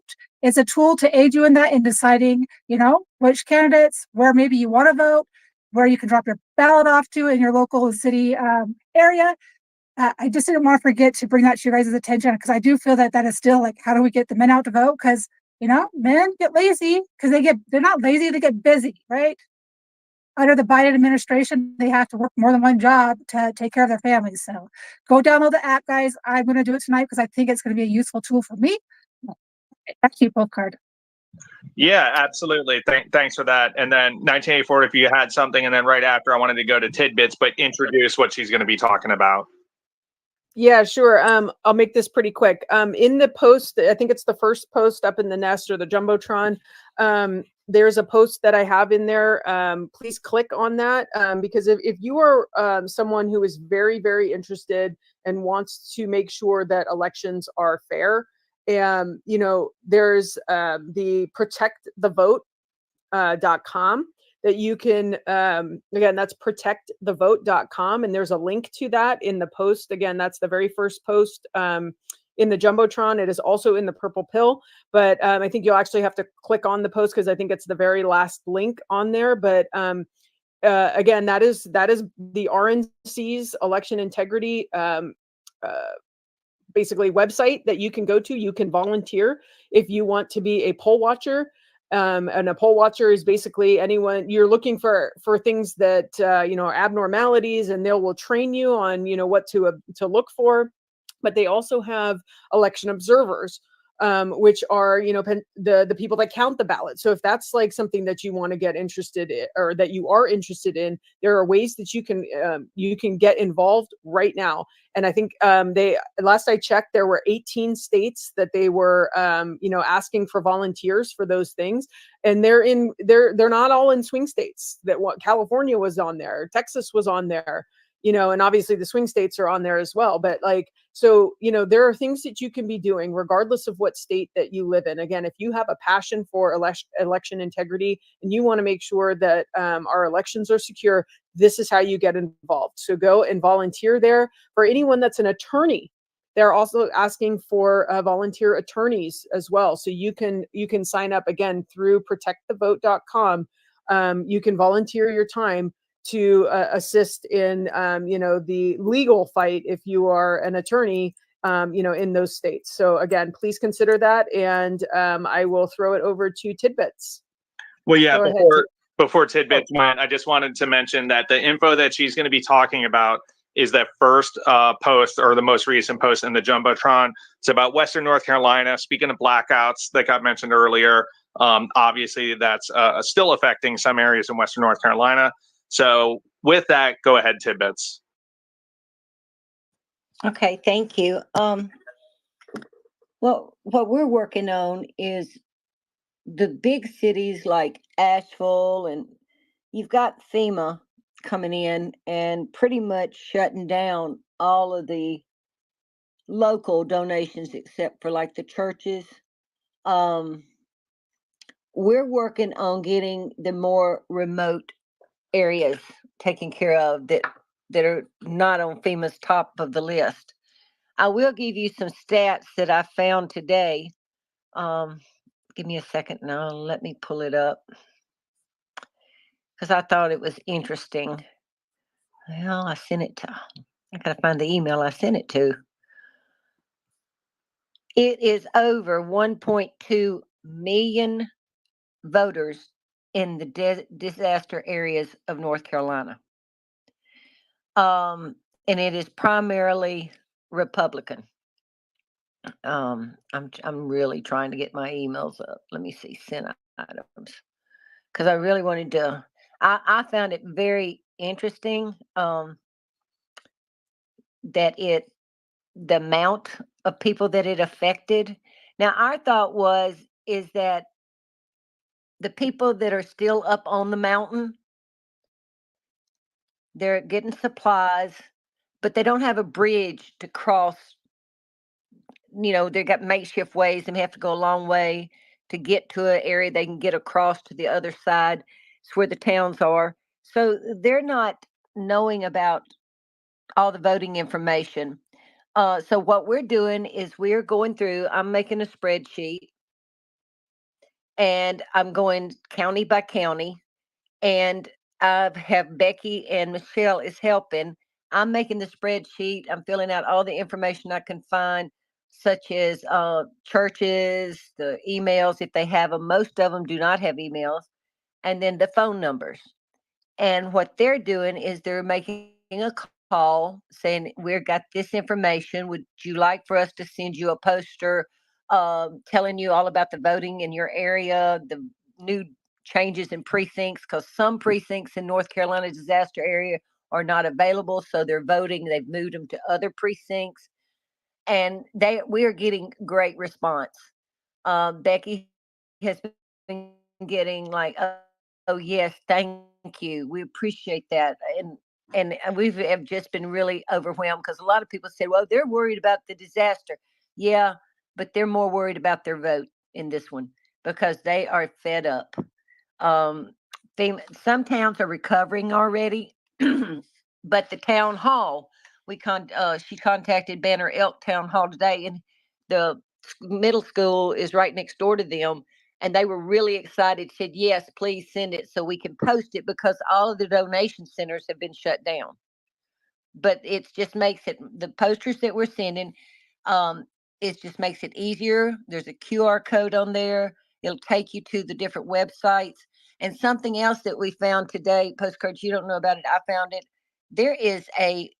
It's a tool to aid you in that, in deciding, which candidates, where maybe you want to vote, where you can drop your ballot off to in your local city area. I just didn't want to forget to bring that to your guys' attention, because I do feel that is still like, how do we get the men out to vote? Because, men get lazy because they're not lazy, they get busy, right? Under the Biden administration, they have to work more than one job to take care of their families. So go download the app, guys. I'm going to do it tonight because I think it's going to be a useful tool for me. Back to you, Postcard.
Yeah, absolutely. Thanks for that. And then 1984, if you had something, and then right after I wanted to go to tidbits, but introduce what she's going to be talking about.
Yeah, sure. I'll make this pretty quick. In the post, I think it's the first post up in the Nest or the Jumbotron. There's a post that I have in there. Please click on that, because if you are someone who is very, very interested and wants to make sure that elections are fair, there's the protectthevote.com. that you can, again, that's protectthevote.com. And there's a link to that in the post. Again, that's the very first post in the Jumbotron. It is also in the Purple Pill, but I think you'll actually have to click on the post because I think it's the very last link on there. But again, that is the RNC's election integrity basically website that you can go to. You can volunteer if you want to be a poll watcher. And a poll watcher is basically anyone you're looking for things that abnormalities, and they will train you on what to look for. But they also have election observers, which are the people that count the ballot. So if that's like something that you want to get interested in, or that you are interested in, there are ways that you can get involved right now. And I think last I checked, there were 18 states that they were asking for volunteers for those things, and they're not all in swing states. California was on there, Texas was on there, and obviously the swing states are on there as well. But so there are things that you can be doing regardless of what state that you live in. Again, if you have a passion for election integrity and you want to make sure that our elections are secure, this is how you get involved. So go and volunteer there. For anyone that's an attorney, they're also asking for volunteer attorneys as well. So you can sign up again through protectthevote.com. You can volunteer your time to assist in the legal fight if you are an attorney in those states. So again, please consider that, and I will throw it over to Tidbits.
Well, yeah, before Tidbits went, I just wanted to mention that the info that she's going to be talking about is that first post, or the most recent post in the Jumbotron. It's about Western North Carolina. Speaking of blackouts that got mentioned earlier, obviously that's still affecting some areas in Western North Carolina. So with that, go ahead, Tidbits.
Okay, thank you. Well, what we're working on is the big cities like Asheville, and you've got FEMA coming in and pretty much shutting down all of the local donations except for like the churches. We're working on getting the more remote areas taken care of that are not on FEMA's top of the list. I will give you some stats that I found today. Give me a second now. Let me pull it up because I thought it was interesting. Well, I gotta find the email I sent it to. It is over 1.2 million voters in the disaster areas of North Carolina. And it is primarily Republican. I'm really trying to get my emails up. Let me see, sent items, because I really wanted to. I found it very interesting that the amount of people that it affected. Now, our thought is that the people that are still up on the mountain, they're getting supplies, but they don't have a bridge to cross. They've got makeshift ways and they have to go a long way to get to an area they can get across to the other side. It's where the towns are. So they're not knowing about all the voting information. So what we're doing is we're going through, I'm making a spreadsheet, and I'm going county by county, and I have Becky and Michelle is helping. I'm making the spreadsheet. I'm filling out all the information I can find, such as churches, the emails, if they have them. Most of them do not have emails, and then the phone numbers. And what they're doing is they're making a call saying, we've got this information. Would you like for us to send you a poster telling you all about the voting in your area, the new changes in precincts, because some precincts in North Carolina disaster area are not available, so they're voting. They've moved them to other precincts, and we are getting great response. Becky has been getting like, oh yes, thank you, we appreciate that, and we have just been really overwhelmed because a lot of people said, well, they're worried about the disaster. Yeah, but they're more worried about their vote in this one because they are fed up. Some towns are recovering already, but the town hall, she contacted Banner Elk Town Hall today, and the middle school is right next door to them, and they were really excited, said, yes, please send it so we can post it, because all of the donation centers have been shut down. but it just makes it, the posters that we're sending, it just makes it easier. There's a QR code on there. It'll take you to the different websites. And something else that we found today, Postcards, you don't know about it, I found it. There is a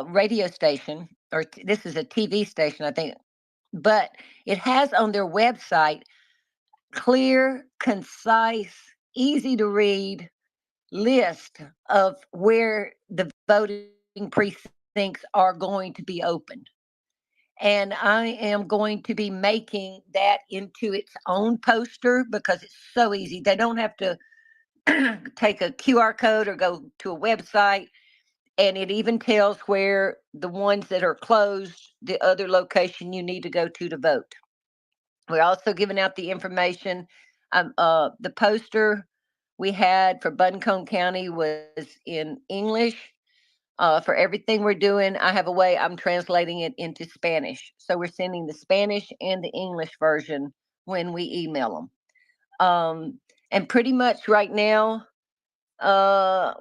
radio station, or this is a TV station, I think, but it has on their website clear, concise, easy to read list of where the voting precincts are going to be opened. And I am going to be making that into its own poster because it's so easy. They don't have to take a QR code or go to a website. And it even tells where the ones that are closed, the other location you need to go to vote. We're also giving out the information. The poster we had for Buncombe County was in English. For everything we're doing, I have a way I'm translating it into Spanish. So we're sending the Spanish and the English version when we email them. And pretty much right now,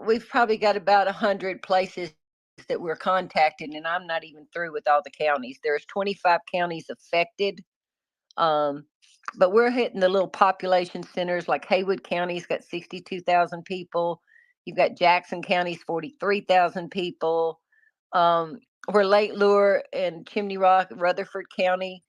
we've probably got about 100 places that we're contacting, and I'm not even through with all the counties. There's 25 counties affected. But we're hitting the little population centers, like Haywood County's got 62,000 people. You've got Jackson County's 43,000 people. Where Lake Lure and Chimney Rock, Rutherford County,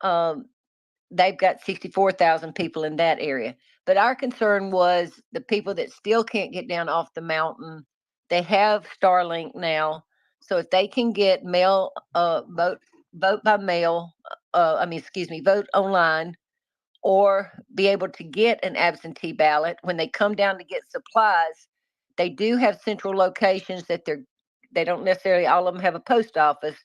they've got 64,000 people in that area. But our concern was the people that still can't get down off the mountain. They have Starlink now. So if they can get mail, vote by mail, vote online, or be able to get an absentee ballot when they come down to get supplies. They do have central locations that they don't necessarily all of them have a post office,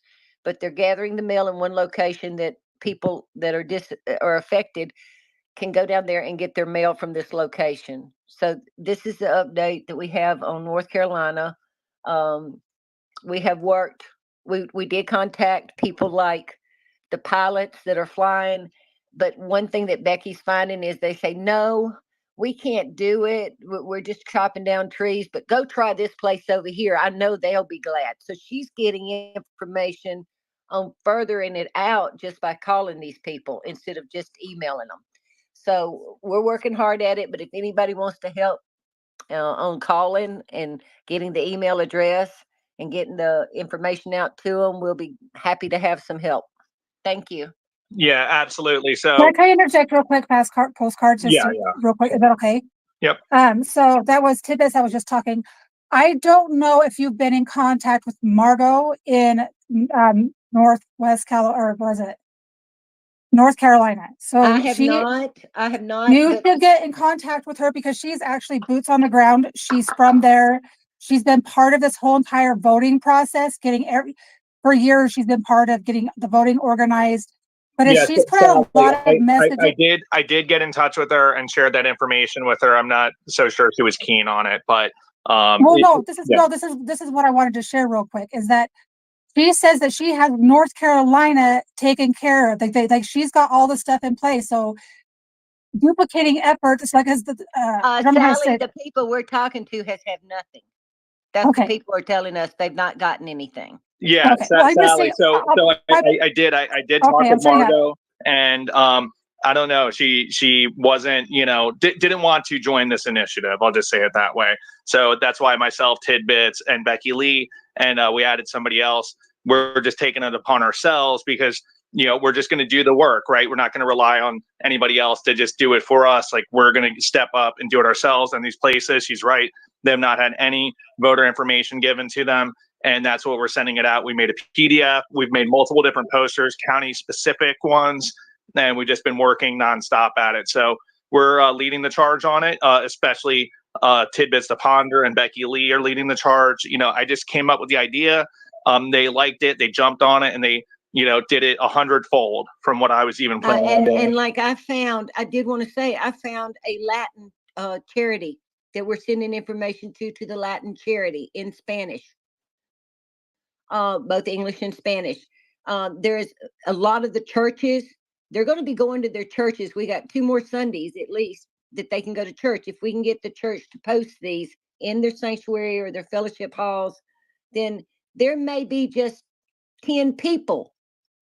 but they're gathering the mail in one location that people that are affected can go down there and get their mail from this location. So this is the update that we have on North Carolina. We have worked, we did contact people like the pilots that are flying. But one thing that Becky's finding is they say, no, we can't do it. We're just chopping down trees, but go try this place over here. I know they'll be glad. So she's getting information on furthering it out just by calling these people instead of just emailing them. So we're working hard at it. But if anybody wants to help on calling and getting the email address and getting the information out to them, we'll be happy to have some help. Thank you.
Yeah, absolutely. So
Can I interject real quick, postcards? Just real quick. Is that okay?
Yep.
So that was Tidbits. I was just talking. I don't know if you've been in contact with Margot in North Carolina. So
I have not.
You should get in contact with her because she's actually boots on the ground. She's from there. She's been part of this whole entire voting process, for years. She's been part of getting the voting organized. But she's put out a lot of messages.
I did get in touch with her and shared that information with her. I'm not so sure she was keen on it, but
this is what I wanted to share real quick. Is that she says that she has North Carolina taken care of. Like she's got all the stuff in place. So duplicating efforts, like as
Sally, the people we're talking to has had nothing. That's the people are telling us they've not gotten anything.
Yeah, Sally. I did talk with Margot, and I don't know. She wasn't, didn't want to join this initiative. I'll just say it that way. So that's why myself, Tidbits, and Becky Lee, and we added somebody else. We're just taking it upon ourselves because we're just going to do the work, right? We're not going to rely on anybody else to just do it for us. Like we're going to step up and do it ourselves in these places. She's right. They've not had any voter information given to them. And that's what we're sending it out. We made a PDF. We've made multiple different posters, county specific ones, and we've just been working nonstop at it. So we're leading the charge on it, especially Tidbits to Ponder and Becky Lee are leading the charge. I just came up with the idea. They liked it. They jumped on it and they, did it 100-fold from what I was even planning.
And like I did want to say, I found a Latin charity that we're sending information to the Latin charity in Spanish. Both English and Spanish. There's a lot of the churches, they're going to be going to their churches. We got 2 more Sundays at least that they can go to church. If we can get the church to post these in their sanctuary or their fellowship halls, then there may be just 10 people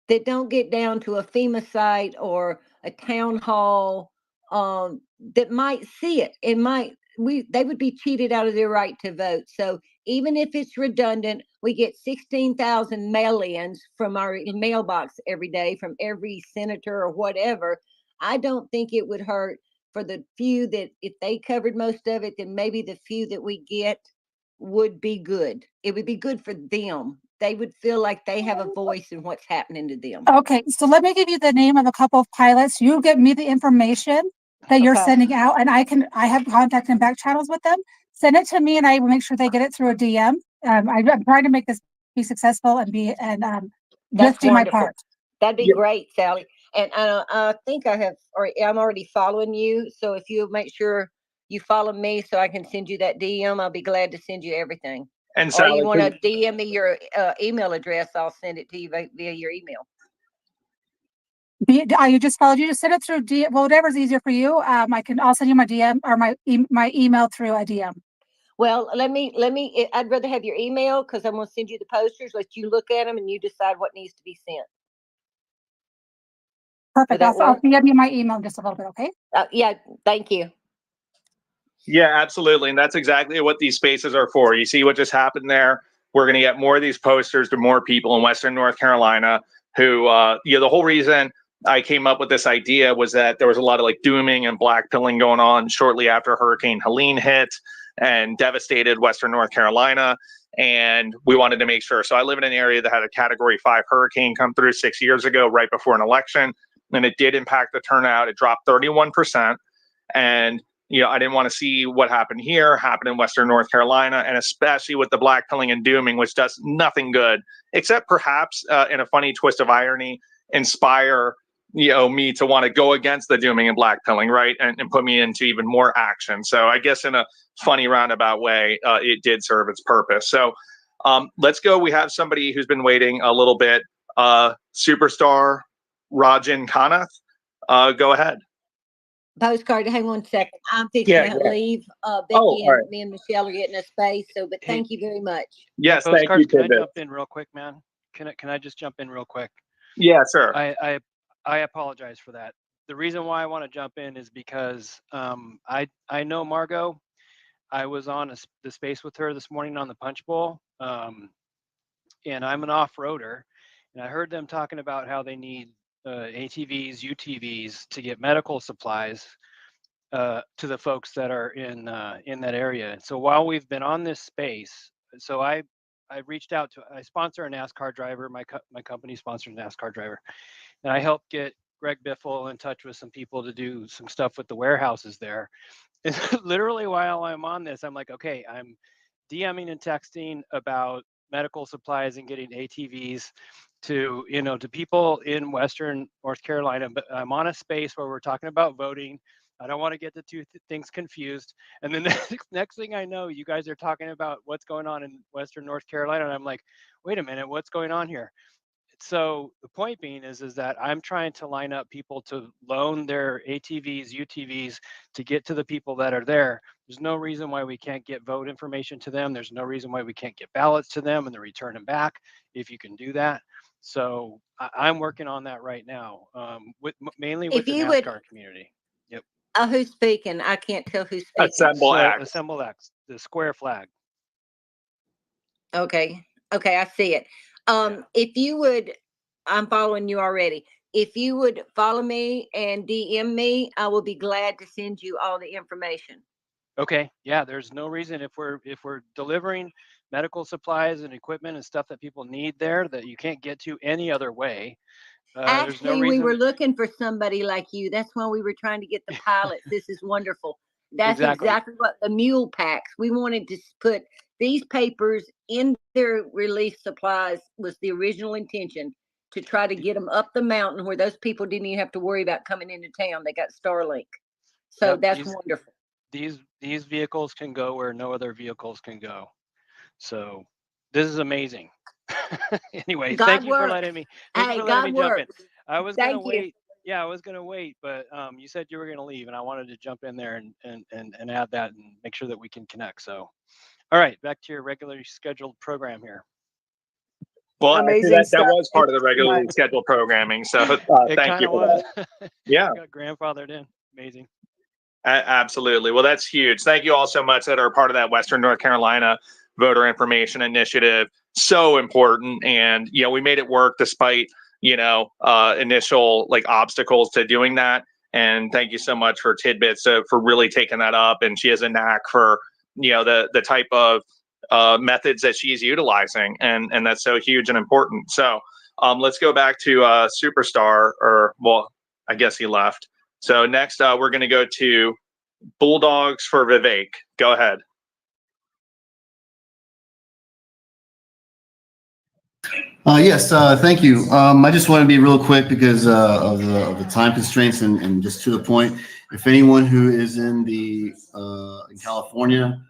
that don't get down to a FEMA site or a town hall that might see it. They would be cheated out of their right to vote. So even if it's redundant, we get 16,000 mail-ins from our mailbox every day from every senator or whatever. I don't think it would hurt for the few that, if they covered most of it, then maybe the few that we get would be good. It would be good for them. They would feel like they have a voice in what's happening to them.
Okay, so let me give you the name of a couple of pilots. You give me the information that you're
Okay.
sending out, and I have contact and back channels with them. Send it to me, and I will make sure they get it through a DM. I'm trying to make this be successful and
That's
just do my
wonderful.
part.
That'd be
Yeah.
great, Sally. And I think I'm already following you. So if you make sure you follow me so I can send you that DM, I'll be glad to send you everything.
And
Or
Sally,
you want to DM me your email address, I'll send it to you via your email.
You just followed. You just send it through DM. Well, whatever's easier for you. I'll send you my DM or my email through a DM.
Well, I'd rather have your email because I'm going to send you the posters, let you look at them and you decide what needs to be sent.
Perfect. I'll DM you my email in just a little bit, okay?
Yeah, thank you.
Yeah, absolutely. And that's exactly what these spaces are for. You see what just happened there? We're going to get more of these posters to more people in Western North Carolina who, the whole reason I came up with this idea was that there was a lot of like dooming and blackpilling going on shortly after Hurricane Helene hit and devastated Western North Carolina. And we wanted to make sure. So I live in an area that had a Category 5 hurricane come through 6 years ago, right before an election. And it did impact the turnout. It dropped 31%. And I didn't want to see what happened here happen in Western North Carolina, and especially with the blackpilling and dooming, which does nothing good, except perhaps in a funny twist of irony, inspire me to want to go against the dooming and blackpilling, right, and put me into even more action. So I guess in a funny roundabout way, it did serve its purpose. So let's go. We have somebody who's been waiting a little bit. Superstar Rajan Kanath, go ahead.
Postcard, hang on a second. I'm fixing to leave. Becky and me and Michelle are getting a space. But thank you very much.
Yes,
thank you. Can I
Tidbit.
jump in real quick, man? Can I just jump in real quick?
Yeah, sure.
I apologize for that. The reason why I want to jump in is because I know Margot. I was on the space with her this morning on the Punch Bowl, and I'm an off-roader, and I heard them talking about how they need ATVs, UTVs to get medical supplies to the folks that are in that area. So while we've been on this space, so I reached out to, I sponsor a NASCAR driver. My company sponsors a NASCAR driver, and I helped get Greg Biffle in touch with some people to do some stuff with the warehouses there. And literally while I'm on this, I'm like, okay, I'm DMing and texting about medical supplies and getting ATVs to people in Western North Carolina. But I'm on a space where we're talking about voting. I don't want to get the two things confused. And then the next thing I know, you guys are talking about what's going on in Western North Carolina. And I'm like, wait a minute, what's going on here? So the point being is that I'm trying to line up people to loan their ATVs, UTVs to get to the people that are there. There's no reason why we can't get vote information to them. There's no reason why we can't get ballots to them and then return them back if you can do that. So I'm working on that right now, mainly with the NASCAR community. Yep.
Who's speaking? I can't tell who's speaking.
Assemble X.
Assemble X, the square flag.
Okay, I see it. If you would, I'm following you already. If you would follow me and DM me, I will be glad to send you all the information.
Okay. Yeah, there's no reason if we're delivering medical supplies and equipment and stuff that people need there that you can't get to any other way.
Actually, we were looking for somebody like you. That's why we were trying to get the pilots. This is wonderful. That's exactly what the mule packs. We wanted to put these papers in their relief supplies was the original intention, to try to get them up the mountain where those people didn't even have to worry about coming into town. They got Starlink. So that's wonderful.
These vehicles can go where no other vehicles can go. So this is amazing. Anyway, thank you for letting me jump in. I was going to wait. Yeah, I was going to wait, but you said you were going to leave, and I wanted to jump in there and add that and make sure that we can connect. So, all right, back to your regularly scheduled program here.
Well, actually,
amazing
that
stuff.
was part of the
Thank you so
regularly
much.
scheduled programming. So
It
thank
kind
you
of
for
was.
that. Yeah.
I got grandfathered in. Amazing.
Absolutely. Well, that's huge. Thank you all so much that are part of that Western North Carolina voter information initiative. So important. And, we made it work despite, initial like obstacles to doing that. And thank you so much for Tidbits for really taking that up. And she has a knack for, the type of methods that she's utilizing. And that's so huge and important. So let's go back to Superstar, I guess he left. So next, we're going to go to Bulldogs for Vivek. Go ahead.
Yes, thank you. I just want to be real quick because of the time constraints and just to the point. If anyone who is in California,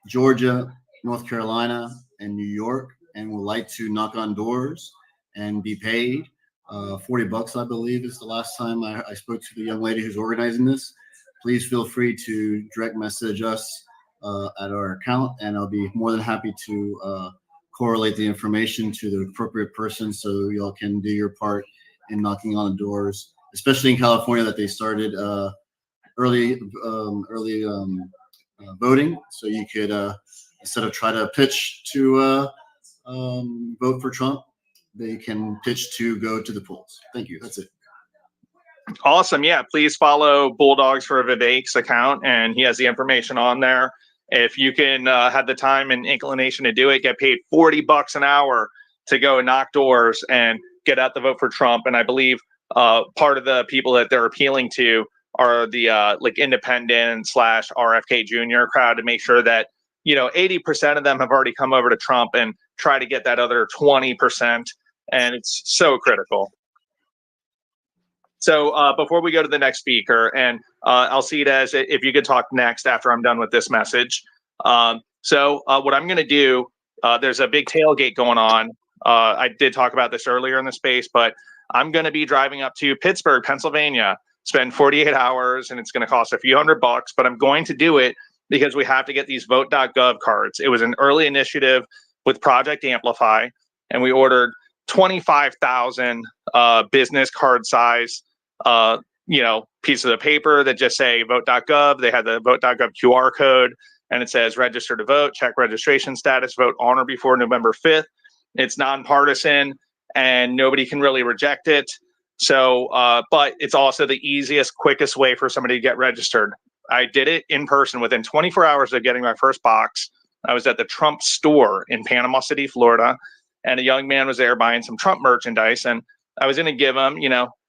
Georgia, North Carolina, and New York, and would like to knock on doors and be paid, $40, I believe, is the last time I spoke to the young lady who's organizing this. Please feel free to direct message us at our account, and I'll be more than happy to correlate the information to the appropriate person so y'all can do your part in knocking on the doors, especially in California that they started early voting. So you could, instead of try to pitch to vote for Trump, they can pitch to go to the polls. Thank you. That's it.
Awesome. Yeah. Please follow Bulldogs for Vivek's account, and he has the information on there. If you can have the time and inclination to do it, get paid $40 an hour to go knock doors and get out the vote for Trump. And I believe part of the people that they're appealing to are the like independent / RFK Jr. crowd to make sure that 80% of them have already come over to Trump and try to get that other 20%. And it's so critical. So before we go to the next speaker, and Alcides, if you could talk next after I'm done with this message. So what I'm going to do, there's a big tailgate going on. I did talk about this earlier in the space, but I'm going to be driving up to Pittsburgh, Pennsylvania, spend 48 hours, and it's going to cost a few $100, but I'm going to do it because we have to get these vote.gov cards. It was an early initiative with Project Amplify, and we ordered 25,000 business card size pieces of paper that just say vote.gov. They had the vote.gov QR code, and it says register to vote, check registration status, vote on or before November 5th. It's nonpartisan and nobody can really reject it. So, but it's also the easiest, quickest way for somebody to get registered. I did it in person within 24 hours of getting my first box. I was at the Trump store in Panama City, Florida, and a young man was there buying some Trump merchandise. And I was going to give him,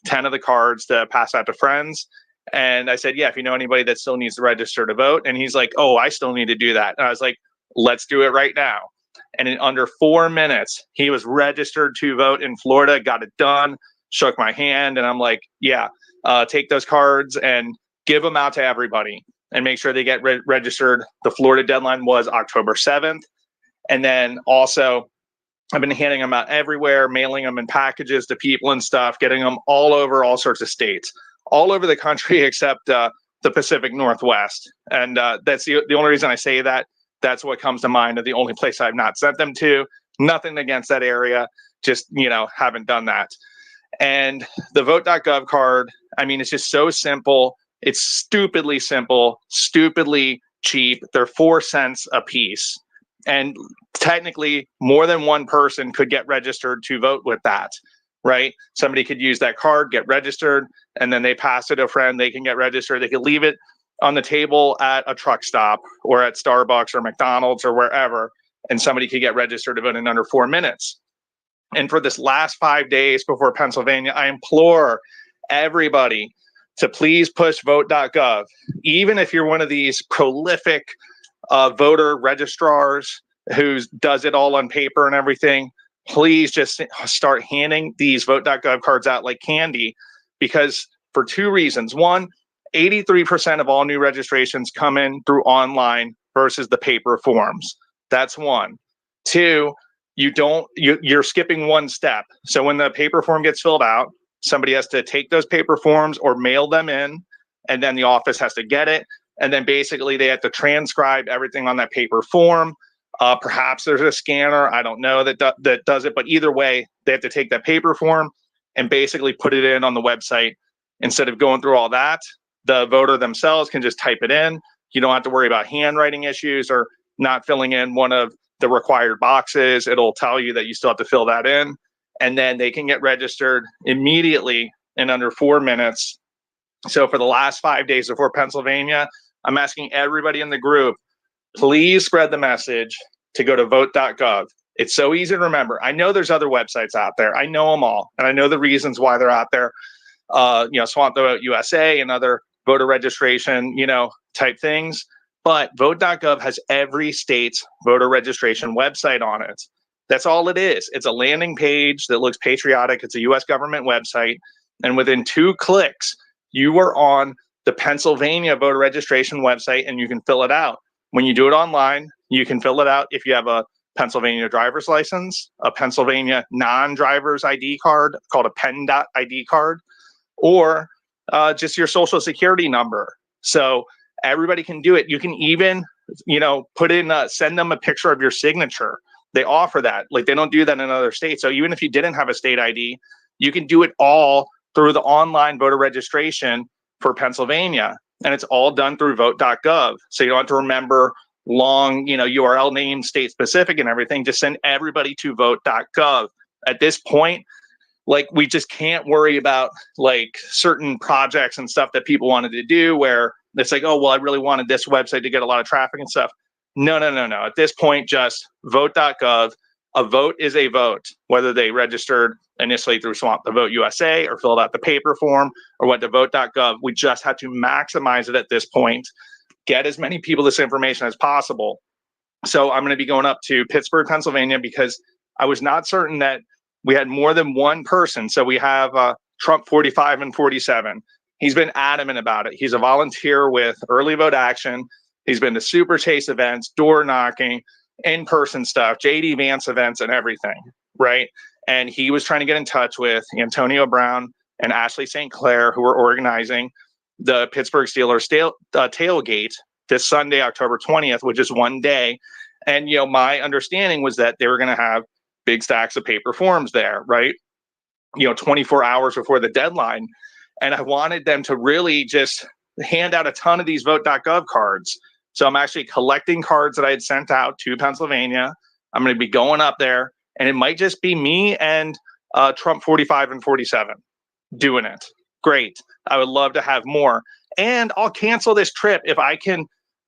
10 of the cards to pass out to friends. And I said, yeah, if you know anybody that still needs to register to vote. And he's like, oh, I still need to do that. And I was like, let's do it right now. And in under 4 minutes, he was registered to vote in Florida, got it done, shook my hand. And I'm like, yeah, take those cards and give them out to everybody and make sure they get registered. The Florida deadline was October 7th. And then also, I've been handing them out everywhere, mailing them in packages to people and stuff, getting them all over all sorts of states, all over the country except the Pacific Northwest. And that's the only reason I say that. That's what comes to mind of the only place I've not sent them to. Nothing against that area, just, haven't done that. And the vote.gov card, I mean, it's just so simple. It's stupidly simple, stupidly cheap. They're 4 cents a piece. And technically, more than one person could get registered to vote with that, right? Somebody could use that card, get registered, and then they pass it to a friend. They can get registered. They could leave it on the table at a truck stop or at Starbucks or McDonald's or wherever, and somebody could get registered to vote in under 4 minutes. And for this last 5 days before Pennsylvania, I implore everybody to please push vote.gov. Even if you're one of these prolific voter registrars who does it all on paper and everything, please just start handing these vote.gov cards out like candy, because for 2 reasons. One, 83% of all new registrations come in through online versus the paper forms. That's one. 2, you're skipping one step. So when the paper form gets filled out, somebody has to take those paper forms or mail them in, and then the office has to get it. And then basically they have to transcribe everything on that paper form, Perhaps there's a scanner. I don't know that does it, but either way, they have to take that paper form and basically put it in on the website. Instead of going through all that, the voter themselves can just type it in. You don't have to worry about handwriting issues or not filling in one of the required boxes. It'll tell you that you still have to fill that in, and then they can get registered immediately in under 4 minutes. So for the last 5 days before Pennsylvania, I'm asking everybody in the group, please spread the message to go to vote.gov. It's so easy to remember. I know there's other websites out there. I know them all, and I know the reasons why they're out there. Swamp the Vote USA and other voter registration, type things. But vote.gov has every state's voter registration website on it. That's all it is. It's a landing page that looks patriotic. It's a US government website. And within 2 clicks, you are on the Pennsylvania voter registration website and you can fill it out. When you do it online, you can fill it out if you have a Pennsylvania driver's license, a Pennsylvania non-driver's ID card called a pen.id card, or just your social security number. So everybody can do it. You can even, put in, send them a picture of your signature. They offer that. Like, they don't do that in other states. So even if you didn't have a state ID, you can do it all through the online voter registration for Pennsylvania. And it's all done through vote.gov. So you don't have to remember long, URL name, state specific and everything. Just send everybody to vote.gov. At this point, like, we just can't worry about like certain projects and stuff that people wanted to do where it's like, oh, well, I really wanted this website to get a lot of traffic and stuff. No. At this point, just vote.gov. A vote is a vote, whether they registered initially through Swamp the Vote USA or filled out the paper form or went to vote.gov. We just have to maximize it at this point, get as many people this information as possible. So I'm going to be going up to Pittsburgh, Pennsylvania, because I was not certain that we had more than one person. So we have Trump 45 and 47. He's been adamant about it. He's a volunteer with Early Vote Action. He's been to Super Chase events, door knocking, in-person stuff, JD Vance events and everything, right? And he was trying to get in touch with Antonio Brown and Ashley St. Clair, who were organizing the Pittsburgh Steelers tailgate this Sunday, October 20th, which is one day. And, my understanding was that they were going to have big stacks of paper forms there, right? 24 hours before the deadline. And I wanted them to really just hand out a ton of these vote.gov cards. So I'm actually collecting cards that I had sent out to Pennsylvania. I'm going to be going up there, and it might just be me and Trump 45 and 47 doing it. Great. I would love to have more. And I'll cancel this trip if I can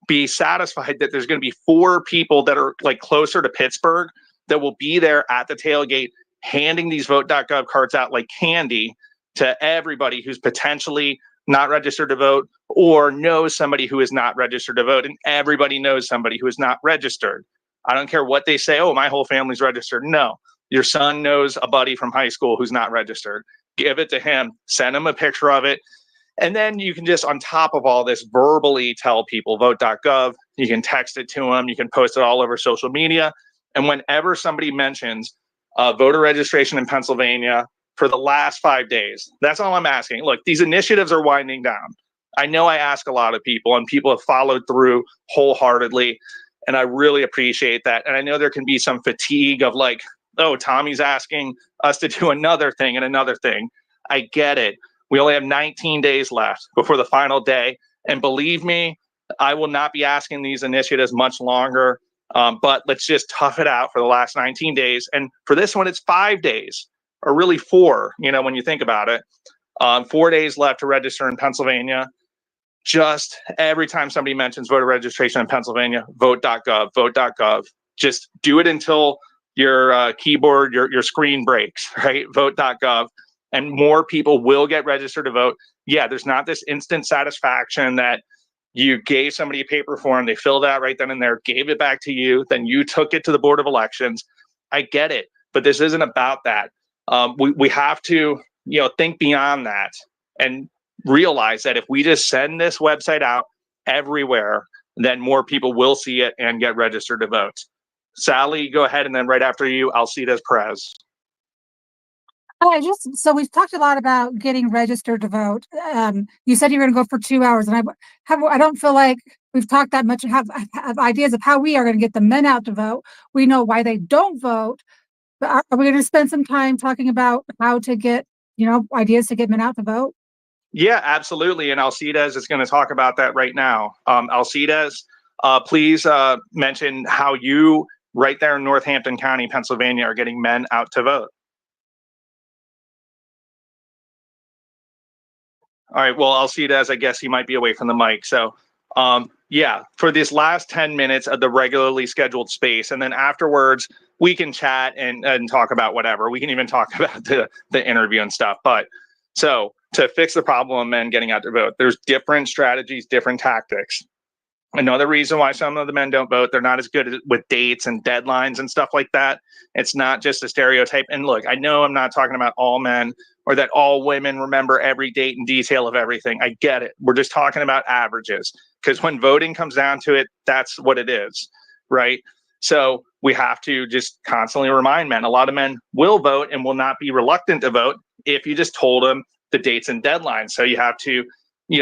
be satisfied that there's going to be 4 people that are like closer to Pittsburgh that will be there at the tailgate handing these vote.gov cards out like candy to everybody who's potentially not registered to vote or knows somebody who is not registered to vote. And everybody knows somebody who is not registered. I don't care what they say. Oh, my whole family's registered. No, your son knows a buddy from high school who's not registered. Give it to him, send him a picture of it. And then you can just, on top of all this, verbally tell people vote.gov. You can text it to them. You can post it all over social media. And whenever somebody mentions voter registration in Pennsylvania for the last 5 days, that's all I'm asking. Look, these initiatives are winding down. I know I ask a lot of people, and people have followed through wholeheartedly, and I really appreciate that. And I know there can be some fatigue of like, oh, Tommy's asking us to do another thing and another thing. I get it. We only have 19 days left before the final day. And believe me, I will not be asking these initiatives much longer. But let's just tough it out for the last 19 days. And for this one, it's 5 days, or really 4, when you think about it. 4 days left to register in Pennsylvania. Just every time somebody mentions voter registration in Pennsylvania, vote.gov, vote.gov. Just do it until your keyboard, your screen breaks, right? Vote.gov. And more people will get registered to vote. Yeah, there's not this instant satisfaction that you gave somebody a paper form, they filled out right then and there, gave it back to you, then you took it to the Board of Elections. I get it, but this isn't about that. We have to, think beyond that and realize that if we just send this website out everywhere, then more people will see it and get registered to vote. Sally, go ahead, and then right after you, Alcides Perez.
So we've talked a lot about getting registered to vote. You said you were going to go for 2 hours, and I don't feel like we've talked that much and have ideas of how we are going to get the men out to vote. We know why they don't vote, but are we going to spend some time talking about how to get, ideas to get men out to vote?
Yeah, absolutely. And Alcides is going to talk about that right now. Alcides, please mention how you, right there in Northampton County, Pennsylvania, are getting men out to vote. All right. Well, Alcides, I guess he might be away from the mic. So, yeah, for this last 10 minutes of the regularly scheduled space, and then afterwards we can chat and talk about whatever. We can even talk about the interview and stuff. But so to fix the problem of men getting out to vote, there's different strategies, different tactics. Another reason why some of the men don't vote, they're not as good with dates and deadlines and stuff like that. It's not just a stereotype. And look, I know I'm not talking about all men or that all women remember every date and detail of everything. I get it. We're just talking about averages, because when voting comes down to it, that's what it is, right? So we have to just constantly remind men. A lot of men will vote and will not be reluctant to vote if you just told them the dates and deadlines. So you have to,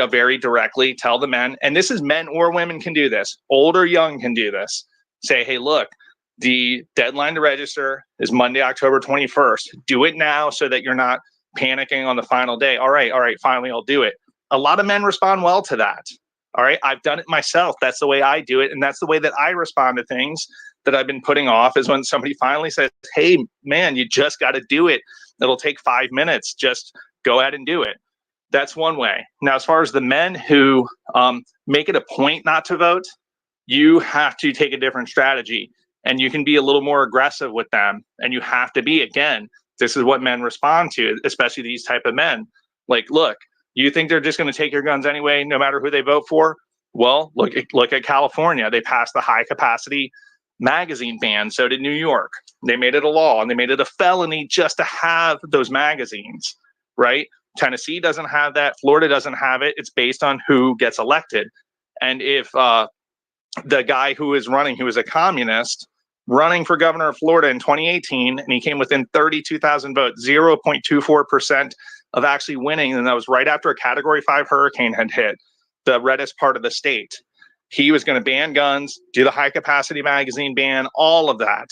very directly tell the men, and this is men or women can do this, old or young can do this. Say, hey, look, the deadline to register is Monday, October 21st. Do it now so that you're not panicking on the final day. All right, finally, I'll do it. A lot of men respond well to that. All right, I've done it myself. That's the way I do it. And that's the way that I respond to things that I've been putting off, is when somebody finally says, hey, man, you just got to do it. It'll take 5 minutes. Just go ahead and do it. That's one way. Now, as far as the men who make it a point not to vote, you have to take a different strategy, and you can be a little more aggressive with them. And you have to be, again, this is what men respond to, especially these type of men. Like, look, you think they're just going to take your guns anyway, no matter who they vote for? Well, look at California. They passed the high capacity magazine ban. So did New York. They made it a law, and they made it a felony just to have those magazines, right? Tennessee doesn't have that. Florida doesn't have it. It's based on who gets elected. And if the guy who is running, who is a communist, running for governor of Florida in 2018, and he came within 32,000 votes, 0.24% of actually winning, and that was right after a Category 5 hurricane had hit the reddest part of the state. He was going to ban guns, do the high-capacity magazine ban, all of that.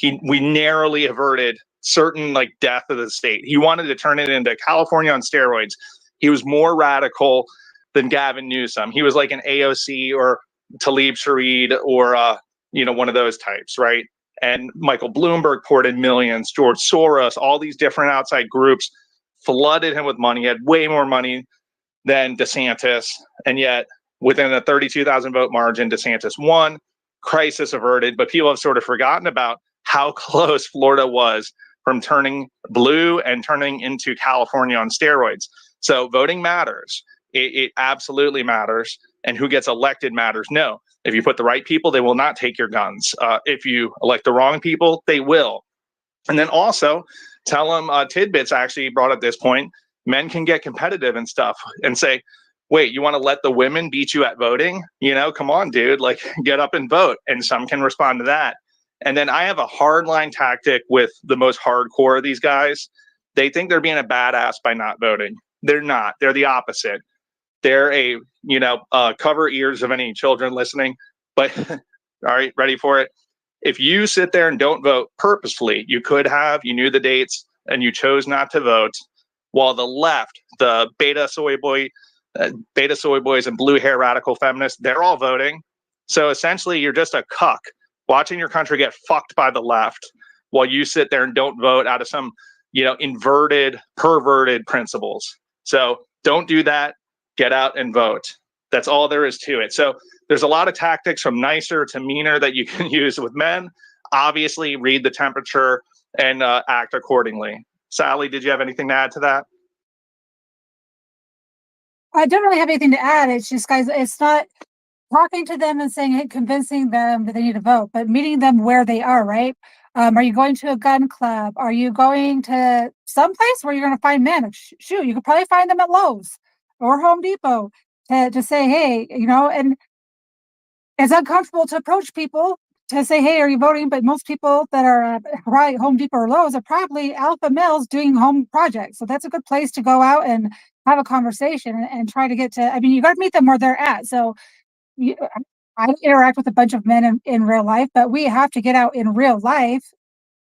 We narrowly averted certain death of the state. He wanted to turn it into California on steroids. He was more radical than Gavin Newsom. He was like an AOC or Talib Sharid or one of those types, right? And Michael Bloomberg poured in millions. George Soros, all these different outside groups flooded him with money. He had way more money than DeSantis, and yet within a 32,000 vote margin, DeSantis won. Crisis averted, but people have sort of forgotten about how close Florida was from turning blue and turning into California on steroids. So voting matters. It absolutely matters. And who gets elected matters. No, if you put the right people, they will not take your guns. If you elect the wrong people, they will. And then also tell them, Tidbits actually brought up this point, men can get competitive and stuff and say, wait, you want to let the women beat you at voting? Come on, dude, get up and vote. And some can respond to that. And then I have a hardline tactic with the most hardcore of these guys. They think they're being a badass by not voting. They're not. They're the opposite. They're cover ears of any children listening. But all right, ready for it? If you sit there and don't vote purposefully, you knew the dates and you chose not to vote, while the left, the beta soy boys and blue hair radical feminists, they're all voting. So essentially, you're just a cuck watching your country get fucked by the left while you sit there and don't vote out of some, inverted, perverted principles. So don't do that. Get out and vote. That's all there is to it. So there's a lot of tactics from nicer to meaner that you can use with men. Obviously, read the temperature and act accordingly. Sally, did you have anything to add to that?
I don't really have anything to add. It's just, guys, it's not talking to them and saying, hey, convincing them that they need to vote, but meeting them where they are, right? Are you going to a gun club? Are you going to someplace where you're going to find men? Shoot, you could probably find them at Lowe's or Home Depot to say, hey, and it's uncomfortable to approach people to say, hey, are you voting? But most people that are right Home Depot or Lowe's are probably alpha males doing home projects. So that's a good place to go out and have a conversation and try to get to, I mean, you got to meet them where they're at. So you, I interact with a bunch of men in real life, but we have to get out in real life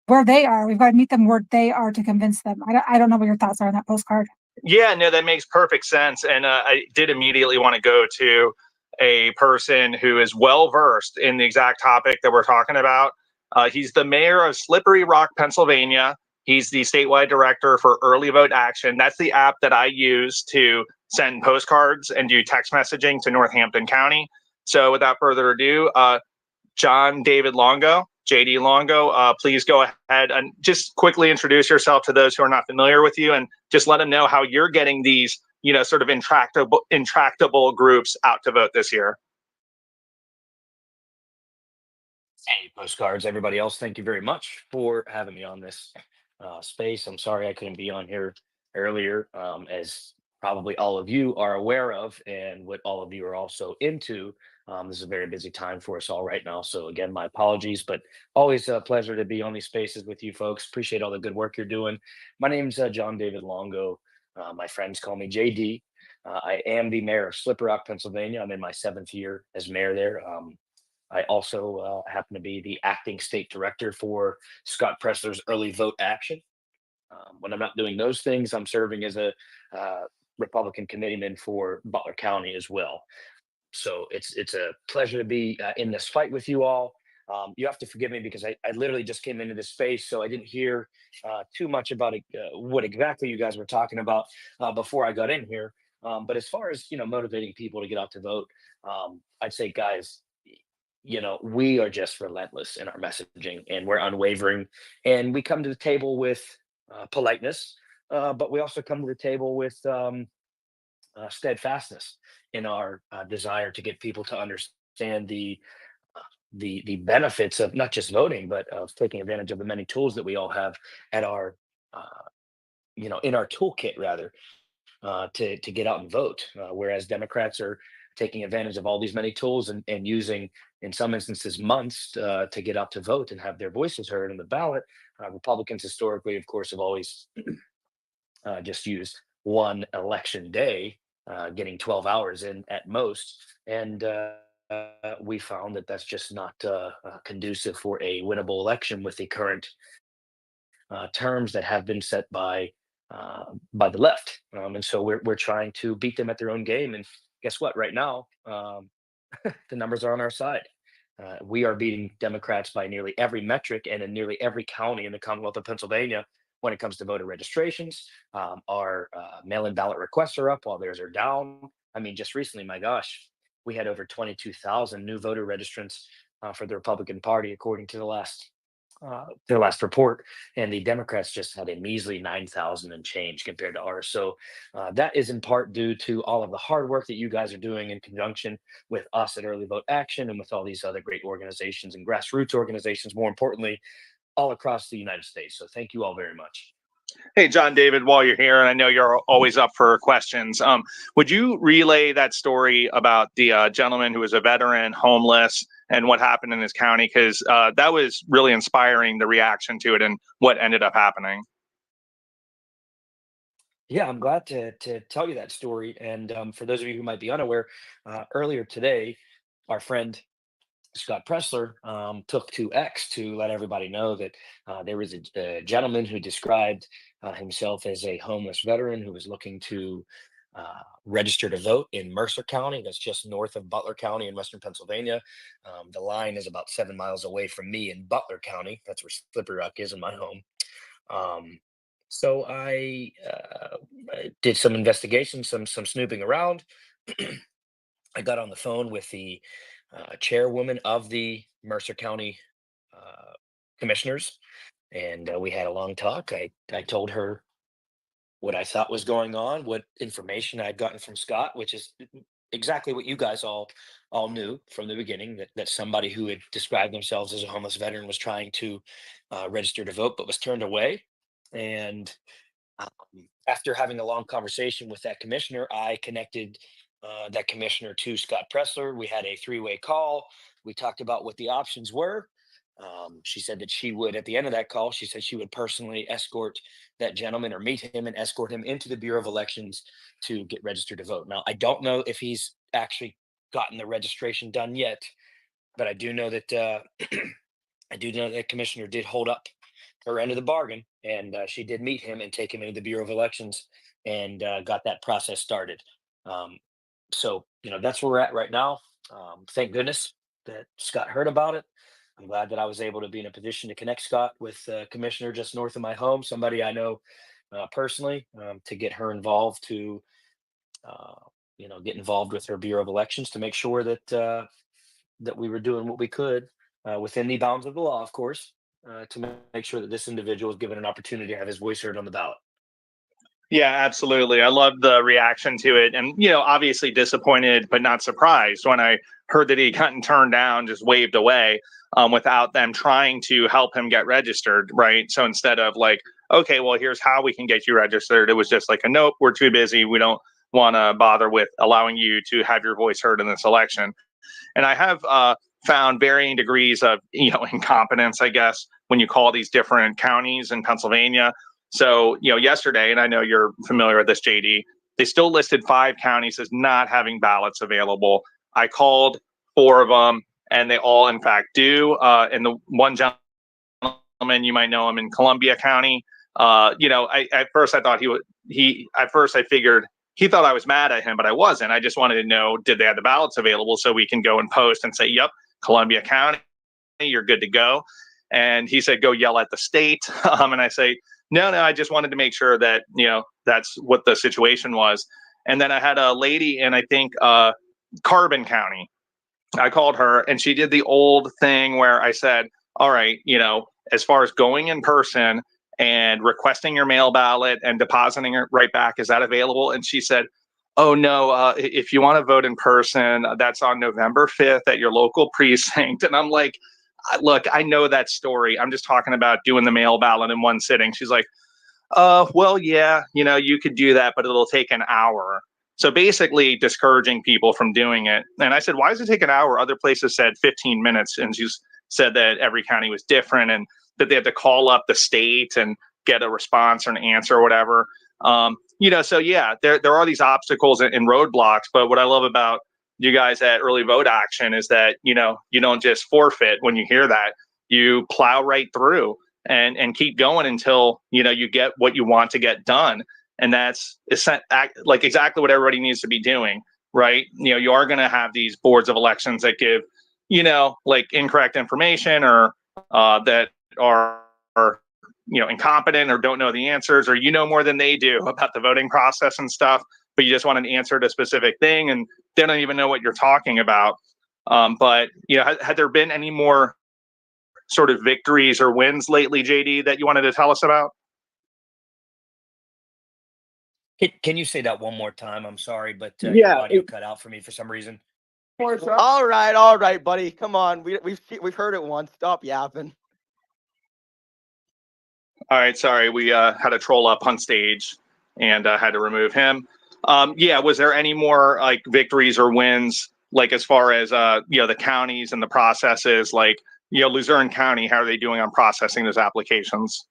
where they are. We've got to meet them where they are to convince them. I don't know what your thoughts are on that postcard.
Yeah, no, that makes perfect sense. And I did immediately want to go to a person who is well versed in the exact topic that we're talking about. He's the mayor of Slippery Rock, Pennsylvania. He's the statewide director for Early Vote Action. That's the app that I use to send postcards and do text messaging to Northampton County. So without further ado, John David Longo, JD Longo, please go ahead and just quickly introduce yourself to those who are not familiar with you, and just let them know how you're getting these, sort of intractable groups out to vote this year.
Hey, postcards, everybody else, thank you very much for having me on this space. I'm sorry I couldn't be on here earlier, as probably all of you are aware of, and what all of you are also into. This is a very busy time for us all right now. So, again, my apologies, but always a pleasure to be on these spaces with you folks. Appreciate all the good work you're doing. My name's John David Longo. My friends call me JD. I am the mayor of Slippery Rock, Pennsylvania. I'm in my 7th year as mayor there. I also happen to be the acting state director for Scott Pressler's Early Vote Action. When I'm not doing those things, I'm serving as a Republican committeeman for Butler County as well. So it's a pleasure to be in this fight with you all. You have to forgive me because I literally just came into this space, so I didn't hear too much about what exactly you guys were talking about before I got in here. But as far as motivating people to get out to vote, I'd say, guys, we are just relentless in our messaging, and we're unwavering, and we come to the table with politeness, but we also come to the table with steadfastness in our desire to get people to understand the benefits of not just voting, but of taking advantage of the many tools that we all have at our uh, in our toolkit, rather, to get out and vote. Whereas Democrats are taking advantage of all these many tools and using, in some instances, months to get out to vote and have their voices heard on the ballot. Republicans historically, of course, have always just used one election day, getting 12 hours in at most. And we found that that's just not conducive for a winnable election with the current terms that have been set by the left. And so we're trying to beat them at their own game. And guess what? Right now, the numbers are on our side. We are beating Democrats by nearly every metric and in nearly every county in the Commonwealth of Pennsylvania when it comes to voter registrations. Our mail-in ballot requests are up while theirs are down. I mean, just recently, my gosh, we had over 22,000 new voter registrants for the Republican Party, according to the last report, and the Democrats just had a measly 9,000 and change compared to ours. So that is in part due to all of the hard work that you guys are doing in conjunction with us at Early Vote Action and with all these other great organizations and grassroots organizations, more importantly, all across the United States. So thank you all very much.
Hey, John David, while you're here, and I know you're always up for questions, would you relay that story about the gentleman who was a veteran, homeless, and what happened in his county? Because that was really inspiring, the reaction to it and what ended up happening.
Yeah, I'm glad to tell you that story. And for those of you who might be unaware, earlier today, our friend Scott Pressler took to X to let everybody know that there was a gentleman who described himself as a homeless veteran who was looking to register to vote in Mercer County. That's just north of Butler County in Western Pennsylvania. The line is about 7 miles away from me in Butler County. That's where Slippery Rock is in my home. So I did some investigation, some snooping around. I got on the phone with the chairwoman of the Mercer County uh, commissioners, and we had a long talk. I told her what I thought was going on, what information I had gotten from Scott, which is exactly what you guys all knew from the beginning, that somebody who had described themselves as a homeless veteran was trying to register to vote but was turned away. And after having a long conversation with that commissioner, I connected that commissioner to Scott Pressler. We had a three-way call. We talked about what the options were. She said that she would, at the end of that call, she said she would personally escort that gentleman or meet him and escort him into the Bureau of Elections to get registered to vote. Now, I don't know if he's actually gotten the registration done yet, but I do know that I do know that commissioner did hold up her end of the bargain, and she did meet him and take him into the Bureau of Elections and got that process started. Um, so that's where we're at right now. Thank goodness that Scott heard about it. I'm glad that I was able to be in a position to connect Scott with commissioner just north of my home, somebody I know personally, to get her involved to uh, get involved with her Bureau of Elections to make sure that that we were doing what we could within the bounds of the law, of course, to make sure that this individual is given an opportunity to have his voice heard on the ballot.
Yeah, absolutely. I love the reaction to it. And, obviously disappointed, but not surprised when I heard that he gotten turned down, just waved away without them trying to help him get registered. Right. So instead of like, okay, well, here's how we can get you registered, it was just like a nope, we're too busy. We don't want to bother with allowing you to have your voice heard in this election. And I have found varying degrees of, incompetence, I guess, when you call these different counties in Pennsylvania. So, yesterday, and I know you're familiar with this, JD, they still listed 5 counties as not having ballots available. I called 4 of them, and they all, in fact, do. And the one gentleman, you might know him in Columbia County. At first I thought I figured he thought I was mad at him, but I wasn't. I just wanted to know, did they have the ballots available so we can go and post and say, yep, Columbia County, you're good to go. And he said, go yell at the state. And I say, no, I just wanted to make sure that, that's what the situation was. And then I had a lady in, I think, Carbon County. I called her and she did the old thing where I said, all right, as far as going in person and requesting your mail ballot and depositing it right back, is that available? And she said, oh, no, if you want to vote in person, that's on November 5th at your local precinct. And I'm like, look, I know that story. I'm just talking about doing the mail ballot in one sitting. She's like, well, yeah, you could do that, but it'll take an hour. So basically discouraging people from doing it. And I said, why does it take an hour? Other places said 15 minutes. And she's said that every county was different and that they had to call up the state and get a response or an answer or whatever. So yeah, there are these obstacles and roadblocks. But what I love about you guys at Early Vote Action is that, you don't just forfeit when you hear that. You plow right through and keep going until, you get what you want to get done. And that's like exactly what everybody needs to be doing, right? You are going to have these boards of elections that give, like incorrect information or that are incompetent or don't know the answers, or more than they do about the voting process and stuff, but you just want an answer to a specific thing and they don't even know what you're talking about. But had there been any more sort of victories or wins lately, JD, that you wanted to tell us about?
Can you say that one more time? I'm sorry, but your
Yeah.
audio cut out for me for some reason.
All right, buddy. Come on. We've heard it once. Stop yapping.
All right, sorry, we had a troll up on stage and had to remove him. Was there any more like victories or wins, like as far as the counties and the processes, like Luzerne County, how are they doing on processing those applications?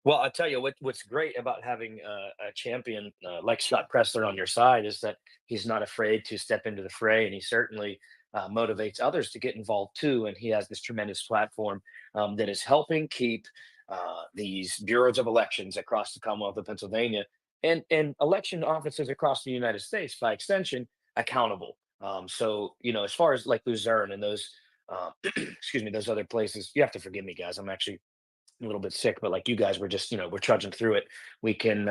Well, I'll tell you what's great about having a champion like Scott Pressler on your side is that he's not afraid to step into the fray, and he certainly motivates others to get involved too. And he has this tremendous platform that is helping keep these bureaus of elections across the Commonwealth of Pennsylvania and election offices across the United States, by extension, accountable. So, as far as like Luzerne and those, excuse me, those other places, you have to forgive me, guys. I'm actually a little bit sick, but like you guys, we're just, we're trudging through it. We can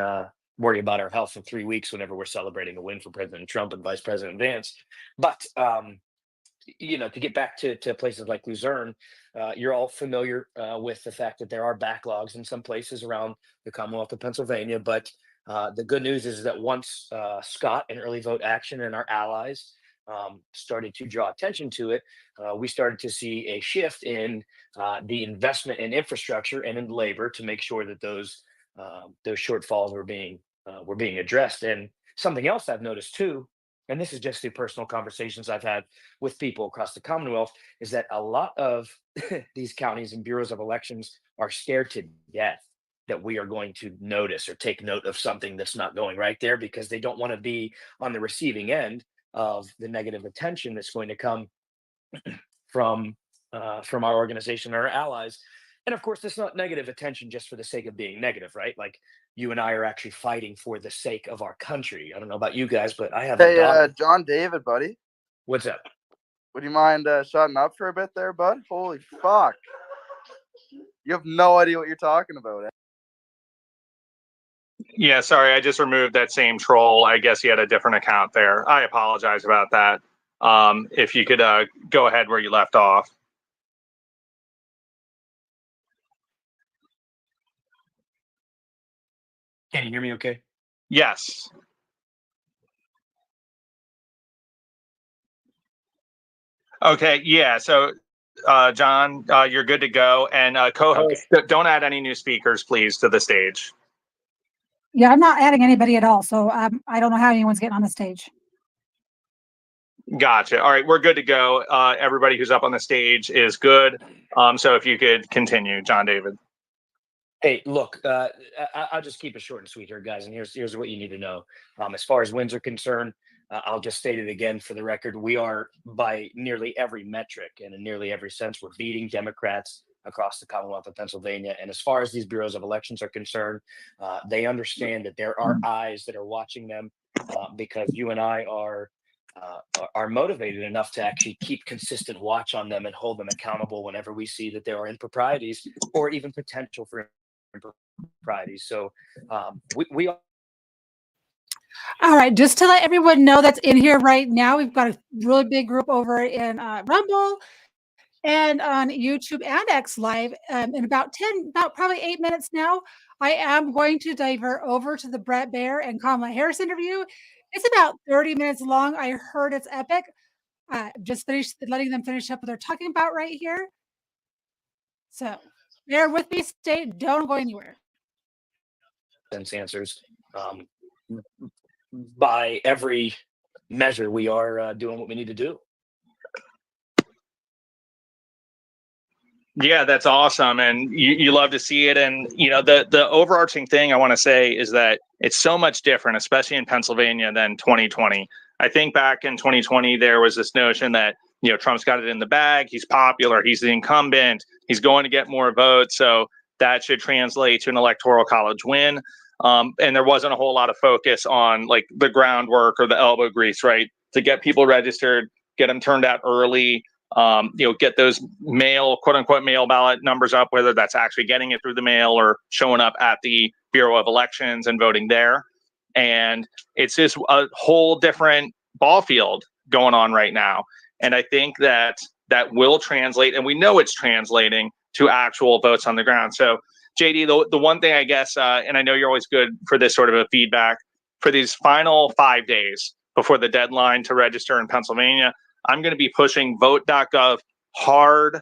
worry about our health in 3 weeks whenever we're celebrating a win for President Trump and Vice President Vance. But to get back to places like Luzerne, you're all familiar with the fact that there are backlogs in some places around the Commonwealth of Pennsylvania. But the good news is that once Scott and Early Vote Action and our allies started to draw attention to it, we started to see a shift in the investment in infrastructure and in labor to make sure that those shortfalls were being addressed. And Something else I've noticed too, and this is just through personal conversations I've had with people across the Commonwealth, is that a lot of these counties and bureaus of elections are scared to death that we are going to notice or take note of something that's not going right there, because they don't want to be on the receiving end of the negative attention that's going to come from from our organization or our allies. And of course, it's not negative attention just for the sake of being negative, right? Like, you and I are actually fighting for the sake of our country. I don't know about you guys, but I have a
Hey,
daughter.
John David, buddy.
What's up?
Would you mind shutting up for a bit there, bud? Holy fuck. You have no idea what you're talking about. Eh?
Yeah, sorry, I just removed that same troll. I guess he had a different account there. I apologize about that. If you could go ahead where you left off.
Can you hear me okay?
Yes. Okay, yeah. So, John, you're good to go. And co-host, don't add any new speakers, please, to the stage.
Yeah, I'm not adding anybody at all, so I don't know how anyone's getting on the stage.
Gotcha. All right, we're good to go. Everybody who's up on the stage is good. So if you could continue, John David.
Hey, look, I'll just keep it short and sweet here, guys. And here's what you need to know. As far as wins are concerned, I'll just state it again for the record. We are, by nearly every metric and in nearly every sense, we're beating Democrats across the Commonwealth of Pennsylvania. And as far as these bureaus of elections are concerned, they understand that there are eyes that are watching them, because you and I are motivated enough to actually keep consistent watch on them and hold them accountable whenever we see that there are improprieties or even potential for improprieties. So we are.
All right, just to let everyone know that's in here right now, we've got a really big group over in Rumble and on YouTube and X Live. In about probably 8 minutes now, I am going to divert over to the Brett Baer and Kamala Harris interview. It's about 30 minutes long. I heard it's epic. Just finished letting them finish up what they're talking about right here. So bear with me, don't go anywhere.
Answers. By every measure, we are doing what we need to do.
Yeah, that's awesome. And you love to see it. And, the overarching thing I want to say is that it's so much different, especially in Pennsylvania, than 2020. I think back in 2020, there was this notion that, Trump's got it in the bag. He's popular. He's the incumbent. He's going to get more votes. So that should translate to an electoral college win. And there wasn't a whole lot of focus on like the groundwork or the elbow grease, right? To get people registered, get them turned out early, get those quote unquote mail ballot numbers up, whether that's actually getting it through the mail or showing up at the Bureau of Elections and voting there. And it's just a whole different ball field going on right now. And I think that will translate, and we know it's translating to actual votes on the ground. So JD, the one thing I guess, and I know you're always good for this sort of a feedback, for these final 5 days before the deadline to register in Pennsylvania, I'm going to be pushing vote.gov hard.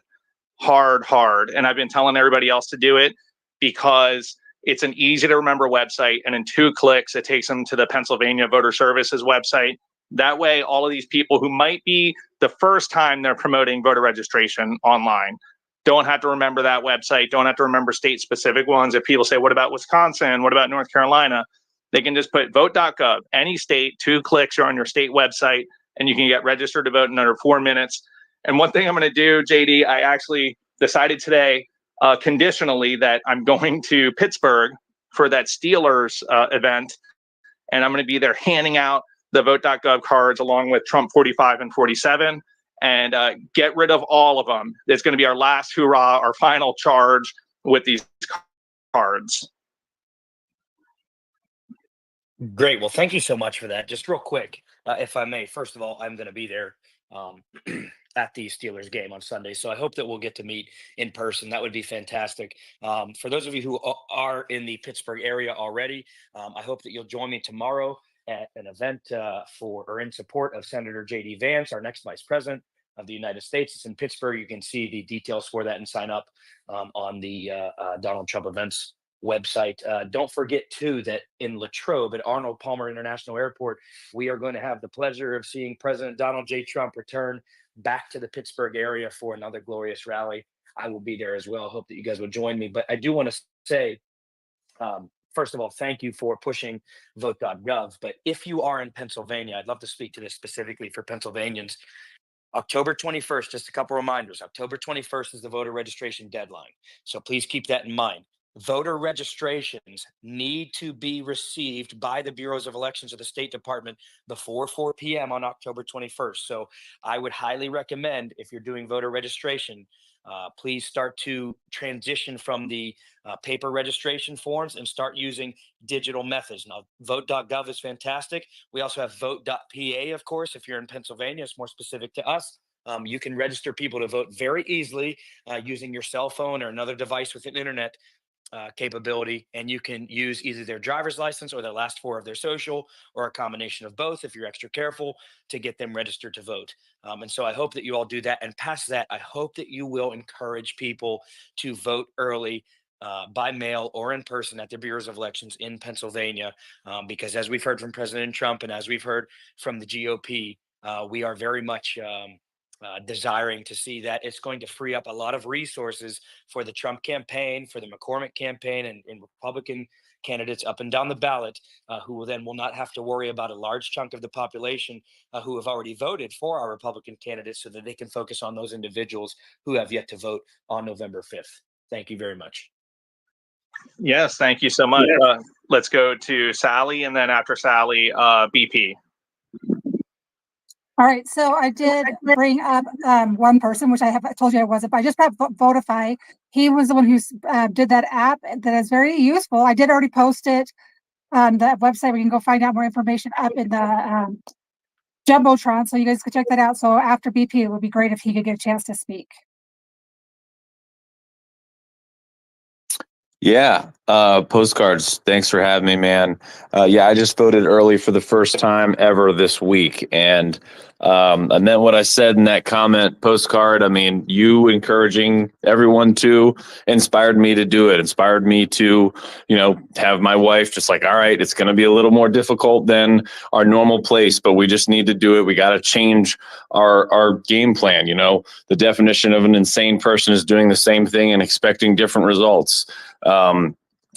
And I've been telling everybody else to do it because it's an easy to remember website. And in 2 clicks, it takes them to the Pennsylvania Voter Services website. That way, all of these people who might be the first time they're promoting voter registration online don't have to remember that website, don't have to remember state specific ones. If people say, what about Wisconsin? What about North Carolina? They can just put vote.gov, any state, 2 clicks, you're on your state website, and you can get registered to vote in under 4 minutes. And one thing I'm going to do, JD, I actually decided today, conditionally, that I'm going to Pittsburgh for that Steelers event. And I'm going to be there handing out the vote.gov cards along with Trump 45 and 47 and get rid of all of them. It's going to be our last hurrah, our final charge with these cards.
Great. Well, thank you so much for that. Just real quick, if I may, first of all, I'm going to be there at the Steelers game on Sunday. So I hope that we'll get to meet in person. That would be fantastic. For those of you who are in the Pittsburgh area already, I hope that you'll join me tomorrow at an event in support of Senator J.D. Vance, our next vice president of the United States. It's in Pittsburgh. You can see the details for that and sign up on the Donald Trump events website. Don't forget too that in Latrobe at Arnold Palmer International Airport, we are going to have the pleasure of seeing President Donald J. Trump return back to the Pittsburgh area for another glorious rally. I will be there as well. Hope that you guys will join me. But I do want to say, first of all, thank you for pushing vote.gov. But if you are in Pennsylvania, I'd love to speak to this specifically for Pennsylvanians. October 21st, just a couple reminders. October 21st is the voter registration deadline. So please keep that in mind. Voter registrations need to be received by the bureaus of elections of the State Department before 4 p.m. on October 21st. So I would highly recommend, if you're doing voter registration, please start to transition from the paper registration forms and start using digital methods. Now, vote.gov is fantastic. We also have vote.pa, of course. If you're in Pennsylvania, it's more specific to us. You can register people to vote very easily using your cell phone or another device with an internet capability, and you can use either their driver's license or their last four of their social, or a combination of both if you're extra careful, to get them registered to vote. And so I hope that you all do that. And past that, I hope that you will encourage people to vote early by mail or in person at the bureaus of elections in Pennsylvania, because as we've heard from President Trump and as we've heard from the GOP, we are very much desiring to see that. It's going to free up a lot of resources for the Trump campaign, for the McCormick campaign, and Republican candidates up and down the ballot, who will not have to worry about a large chunk of the population who have already voted for our Republican candidates, so that they can focus on those individuals who have yet to vote on November 5th. Thank you very much.
Yes, thank you so much. Let's go to Sally, and then after Sally, BP.
All right, so I did bring up one person, which I told you I wasn't, but I just brought Votify. He was the one who did that app that is very useful. I did already post it on the website. We can go find out more information up in the Jumbotron, so you guys could check that out. So after BP, it would be great if he could get a chance to speak.
Yeah, Postcards, thanks for having me, man. Yeah, I just voted early for the first time ever this week, and I meant what I said in that comment. Postcard, I mean, you encouraging everyone to inspired me to do it, inspired me to, have my wife just like, all right, it's going to be a little more difficult than our normal place, but we just need to do it. We got to change our game plan. The definition of an insane person is doing the same thing and expecting different results.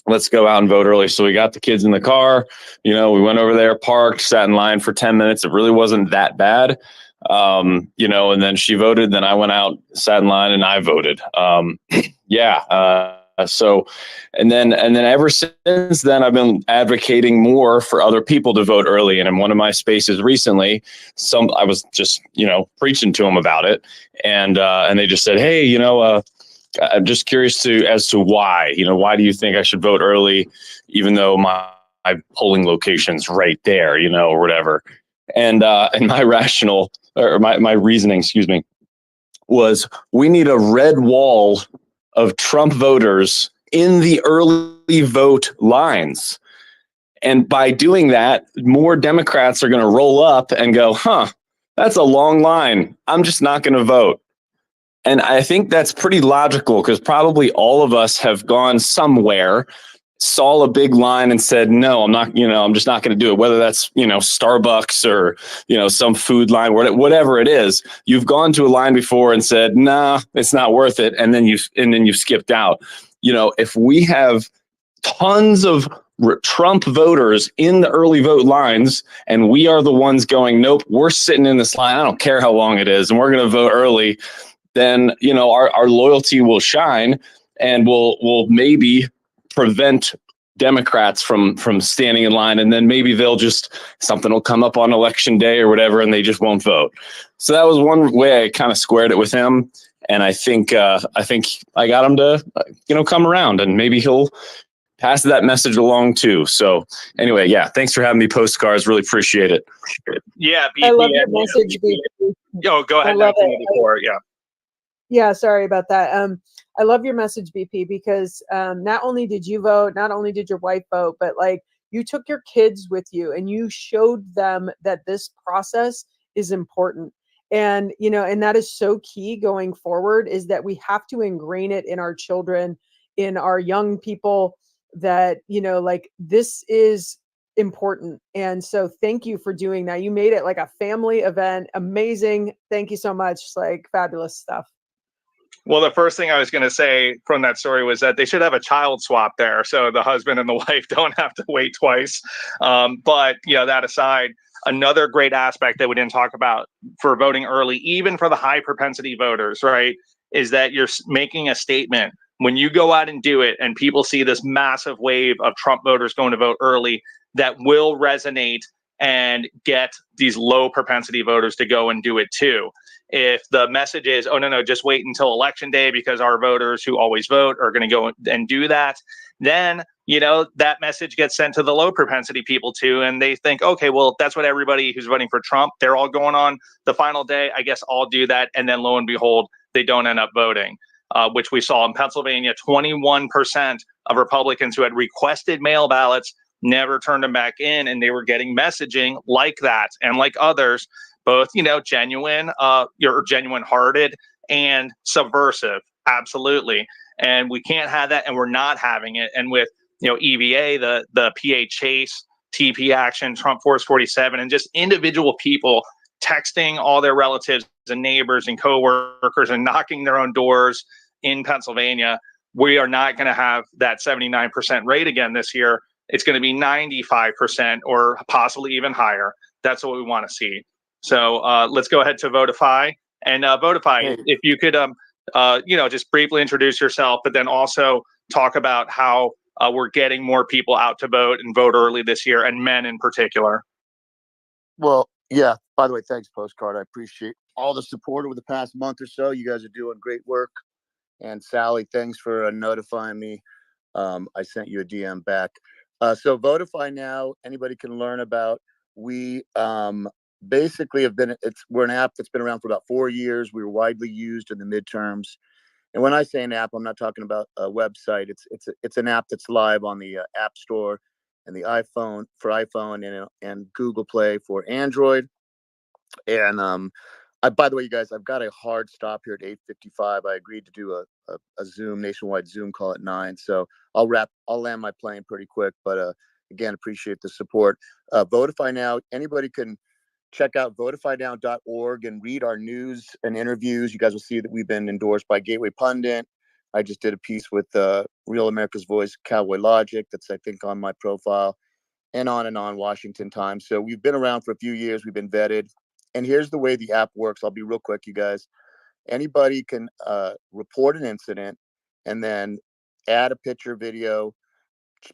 Let's go out and vote early. So we got the kids in the car, we went over there, parked, sat in line for 10 minutes. It really wasn't that bad. And then she voted, then I went out, sat in line, and I voted. So, and then ever since then, I've been advocating more for other people to vote early. And in one of my spaces recently, I was just, preaching to them about it. And they just said, hey, I'm just curious as to why, why do you think I should vote early, even though my polling location's right there, or whatever. And my rationale, or my reasoning, was we need a red wall of Trump voters in the early vote lines. And by doing that, more Democrats are going to roll up and go, that's a long line. I'm just not going to vote. And I think that's pretty logical, because probably all of us have gone somewhere, saw a big line and said, no, I'm not, I'm just not going to do it. Whether that's, Starbucks or, some food line, whatever it is, you've gone to a line before and said, nah, it's not worth it. And then you've skipped out. If we have tons of Trump voters in the early vote lines, and we are the ones going, nope, we're sitting in this line, I don't care how long it is, and we're going to vote early, then, our loyalty will shine, and will maybe prevent Democrats from standing in line. And then maybe something will come up on election day or whatever, and they just won't vote. So that was one way I kind of squared it with him. And I think I got him to, come around, and maybe he'll pass that message along too. So anyway, yeah, thanks for having me, Postcards. Really appreciate it.
Yeah.
I love your message, BP.
Go ahead.
I love it.
Yeah.
Yeah, sorry about that. I love your message, BP, because not only did you vote, not only did your wife vote, but like you took your kids with you and you showed them that this process is important. And, and that is so key going forward, is that we have to ingrain it in our children, in our young people, that, like, this is important. And so thank you for doing that. You made it like a family event. Amazing. Thank you so much. Like, fabulous stuff.
Well, the first thing I was going to say from that story was that they should have a child swap there, so the husband and the wife don't have to wait twice. But that aside, another great aspect that we didn't talk about for voting early, even for the high propensity voters, right, is that you're making a statement when you go out and do it, and people see this massive wave of Trump voters going to vote early, that will resonate and get these low propensity voters to go and do it too. If the message is, oh, no, just wait until election day because our voters who always vote are going to go and do that, then, that message gets sent to the low propensity people too. And they think, okay, well, that's what everybody who's voting for Trump, they're all going on the final day. I guess I'll do that. And then lo and behold, they don't end up voting, which we saw in Pennsylvania. 21% of Republicans who had requested mail ballots never turned them back in. And they were getting messaging like that and like others, both, genuine, you're genuine hearted and subversive. Absolutely. And we can't have that. And we're not having it. And with, EVA, the PA Chase, TP Action, Trump Force 47, and just individual people texting all their relatives and neighbors and coworkers and knocking their own doors in Pennsylvania, we are not going to have that 79% rate again this year. It's going to be 95% or possibly even higher. That's what we want to see. So let's go ahead to Votify. And Votify, if you could, just briefly introduce yourself, but then also talk about how we're getting more people out to vote and vote early this year, and men in particular.
Well, yeah. By the way, thanks, Postcard. I appreciate all the support over the past month or so. You guys are doing great work. And Sally, thanks for notifying me. I sent you a DM back. So Votify now, anybody can learn about. We basically we're an app that's been around for about 4 years. We were widely used in the midterms. And when I say an app, I'm not talking about a website. It's an app that's live on the App Store and the iPhone for iPhone and Google Play for Android. And by the way, you guys, I've got a hard stop here at 8:55. I agreed to do a Zoom, nationwide Zoom call at 9. So I'll land my plane pretty quick. But again, appreciate the support. Votify Now, anybody can check out votifynow.org and read our news and interviews. You guys will see that we've been endorsed by Gateway Pundit. I just did a piece with Real America's Voice, Cowboy Logic. That's, I think, on my profile, and on Washington Times. So we've been around for a few years. We've been vetted. And here's the way the app works. I'll be real quick, you guys. Anybody can report an incident and then add a picture, video,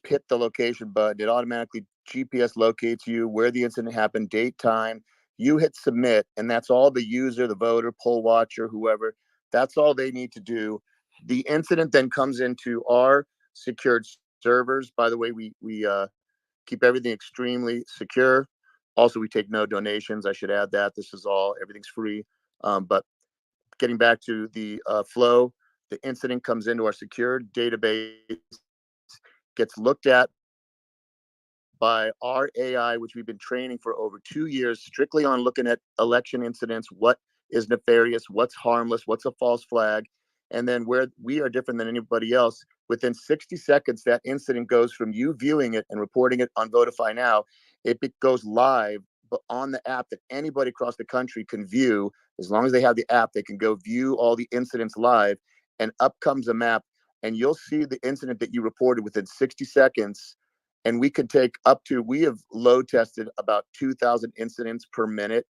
hit the location button. It automatically GPS locates you, where the incident happened, date, time. You hit submit, and that's all the user, the voter, poll watcher, whoever. That's all they need to do. The incident then comes into our secured servers. By the way, we keep everything extremely secure. Also, we take no donations. I should add that. Everything's free. But getting back to the flow, the incident comes into our secured database, gets looked at by our AI, which we've been training for over 2 years, strictly on looking at election incidents, what is nefarious, what's harmless, what's a false flag. And then where we are different than anybody else, within 60 seconds, that incident goes from you viewing it and reporting it on Votify Now. It goes live but on the app that anybody across the country can view. As long as they have the app, they can go view all the incidents live, and up comes a map, and you'll see the incident that you reported within 60 seconds. And we have load tested about 2,000 incidents per minute.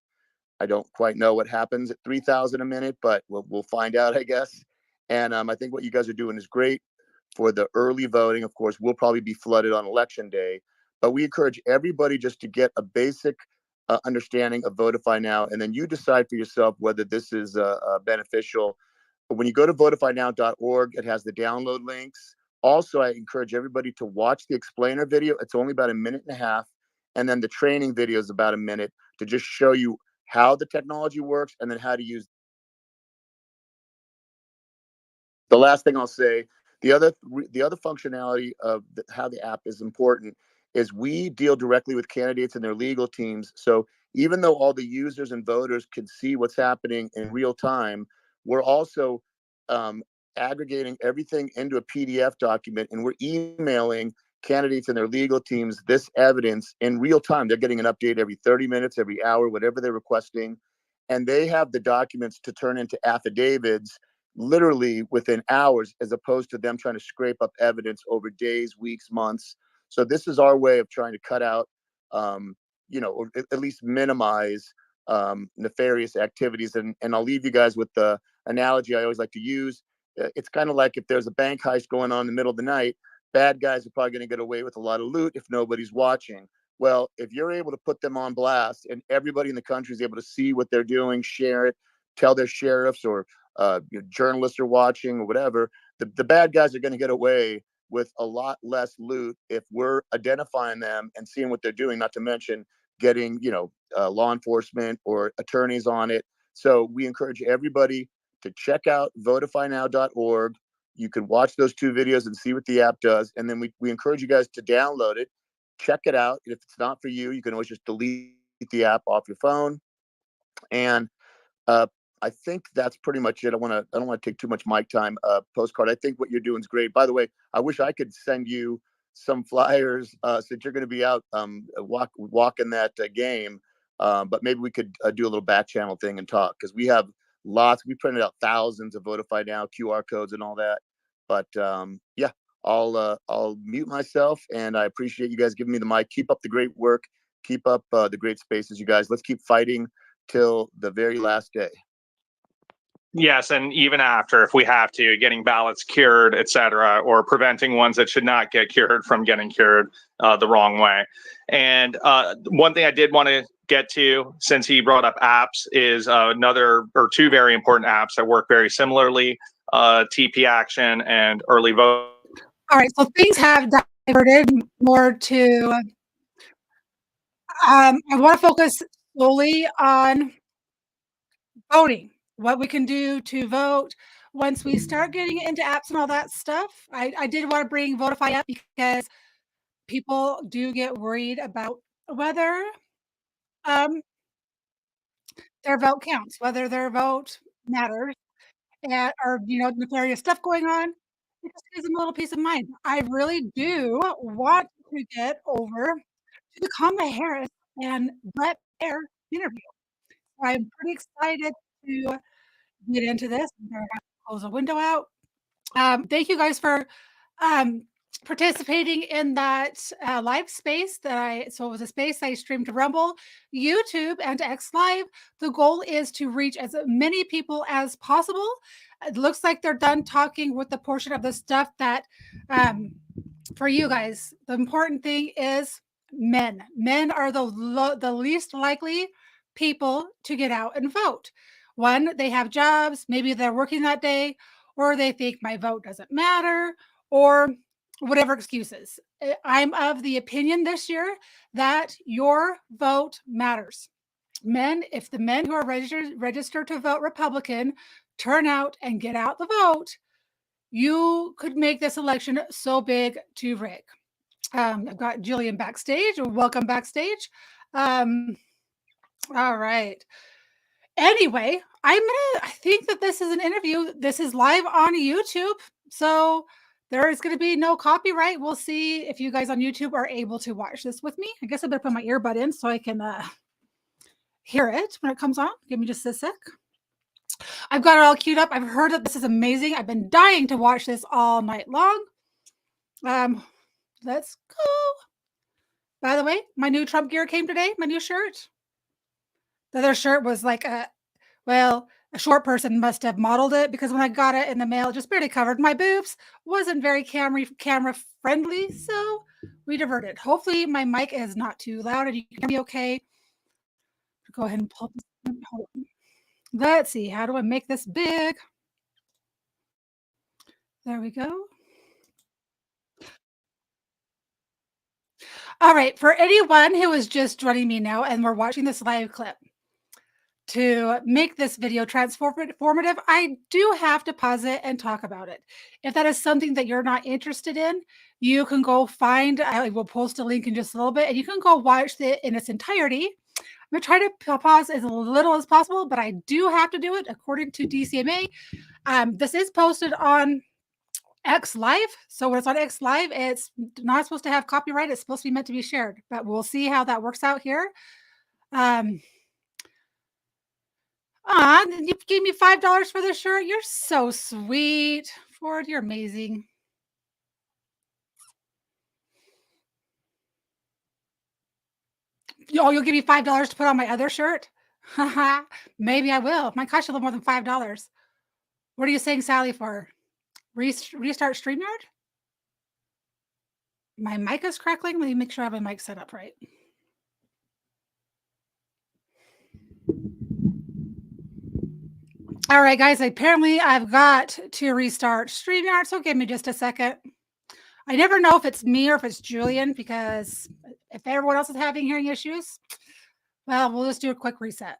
I don't quite know what happens at 3,000 a minute, but we'll find out, I guess. And I think what you guys are doing is great for the early voting. Of course, we'll probably be flooded on election day, but we encourage everybody just to get a basic understanding of Votify Now, and then you decide for yourself whether this is beneficial. But when you go to votifynow.org, it has the download links. Also, I encourage everybody to watch the explainer video. It's only about 1.5 minutes. And then the training video is about 1 minute to just show you how the technology works and then how to use. The last thing I'll say, the other functionality of how the app is important is we deal directly with candidates and their legal teams. So even though all the users and voters can see what's happening in real time, we're also aggregating everything into a PDF document, and we're emailing candidates and their legal teams this evidence in real time. They're getting an update every 30 minutes, every hour, whatever they're requesting. And they have the documents to turn into affidavits literally within hours, as opposed to them trying to scrape up evidence over days, weeks, months. So this is our way of trying to cut out, or at least minimize nefarious activities. And I'll leave you guys with the analogy I always like to use. It's kind of like if there's a bank heist going on in the middle of the night, bad guys are probably going to get away with a lot of loot if nobody's watching. Well, if you're able to put them on blast and everybody in the country is able to see what they're doing, share it, tell their sheriffs or journalists are watching or whatever, the bad guys are going to get away with a lot less loot if we're identifying them and seeing what they're doing, not to mention getting, law enforcement or attorneys on it. So we encourage everybody to check out votifynow.org. You can watch those 2 videos and see what the app does. And then we encourage you guys to download it, check it out. If it's not for you, you can always just delete the app off your phone. And I think that's pretty much it. I don't want to take too much mic time. Postcard, I think what you're doing is great. By the way, I wish I could send you some flyers since you're going to be out walking that game. But maybe we could do a little back channel thing and talk, because we have lots. We printed out thousands of Votify Now QR codes and all that. But yeah, I'll mute myself, and I appreciate you guys giving me the mic. Keep up the great work. Keep up the great spaces, you guys. Let's keep fighting till the very last day.
Yes, and even after, if we have to, getting ballots cured, et cetera, or preventing ones that should not get cured from getting cured the wrong way. And one thing I did want to get to, since he brought up apps, is another or 2 very important apps that work very similarly, TP Action and Early Vote.
All right, so things have diverted more to, I want to focus solely on voting, what we can do to vote. Once we start getting into apps and all that stuff, I did want to bring Votify up because people do get worried about whether their vote counts, whether their vote matters, or nefarious stuff going on. It just gives them a little peace of mind. I really do want to get over to the Kamala Harris and Brett Baer interview. I'm pretty excited to get into this. I'm gonna have to close a window out. Thank you guys for participating in that live space so it was a space I streamed to Rumble, YouTube, and to X Live. The goal is to reach as many people as possible. It looks like they're done talking with the portion of the stuff that for you guys, the important thing is men. Men are the least likely people to get out and vote. One, they have jobs, maybe they're working that day, or they think my vote doesn't matter, or whatever excuses. I'm of the opinion this year that your vote matters. Men, if the men who are registered to vote Republican turn out and get out the vote, you could make this election so big to rig. I've got Jillian backstage. Welcome backstage. All right. Anyway, I think that this is an interview. This is live on YouTube. So there is going to be no copyright. We'll see if you guys on YouTube are able to watch this with me. I guess I better put my earbud in so I can hear it when it comes on. Give me just a sec. I've got it all queued up. I've heard that this is amazing. I've been dying to watch this all night long. Let's go. By the way, my new Trump gear came today, my new shirt. The other shirt was like a short person must have modeled it, because when I got it in the mail, it just barely covered my boobs. Wasn't very camera friendly, so we diverted. Hopefully my mic is not too loud and you can hear me okay. Go ahead and pull this. Let's see, how do I make this big? There we go. All right, for anyone who is just joining me now and we're watching this live clip, to make this video transformative, I do have to pause it and talk about it. If that is something that you're not interested in, you can go find, I will post a link in just a little bit, and you can go watch it in its entirety. going to try to pause as little as possible, but I do have to do it according to DCMA. This is posted on X Live. So when it's on X Live, it's not supposed to have copyright. It's supposed to be meant to be shared, but we'll see how that works out here. You gave me $5 for the shirt. You're so sweet. Ford, you're amazing. Oh, you'll give me $5 to put on my other shirt? Maybe I will. It might cost you a little more than $5. What are you saying, Sally, for? Restart StreamYard? My mic is crackling. Let me make sure I have my mic set up right. All right, guys, apparently I've got to restart StreamYard, so give me just a second. I never know if it's me or if it's Julian, because if everyone else is having hearing issues, well, we'll just do a quick reset.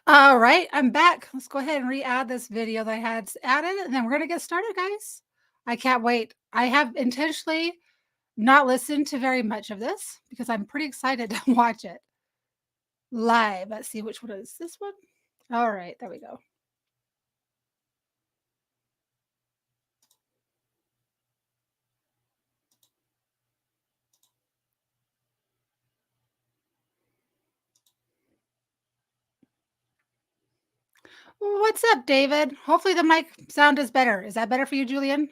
All right, I'm back. Let's go ahead and re-add this video that I had added, and then we're going to get started, guys. I can't wait. I have intentionally not listened to very much of this because I'm pretty excited to watch it live. Let's see which one is this one. All right, there we go. What's up, David? Hopefully the mic sound is better. Is that better for you, Julian?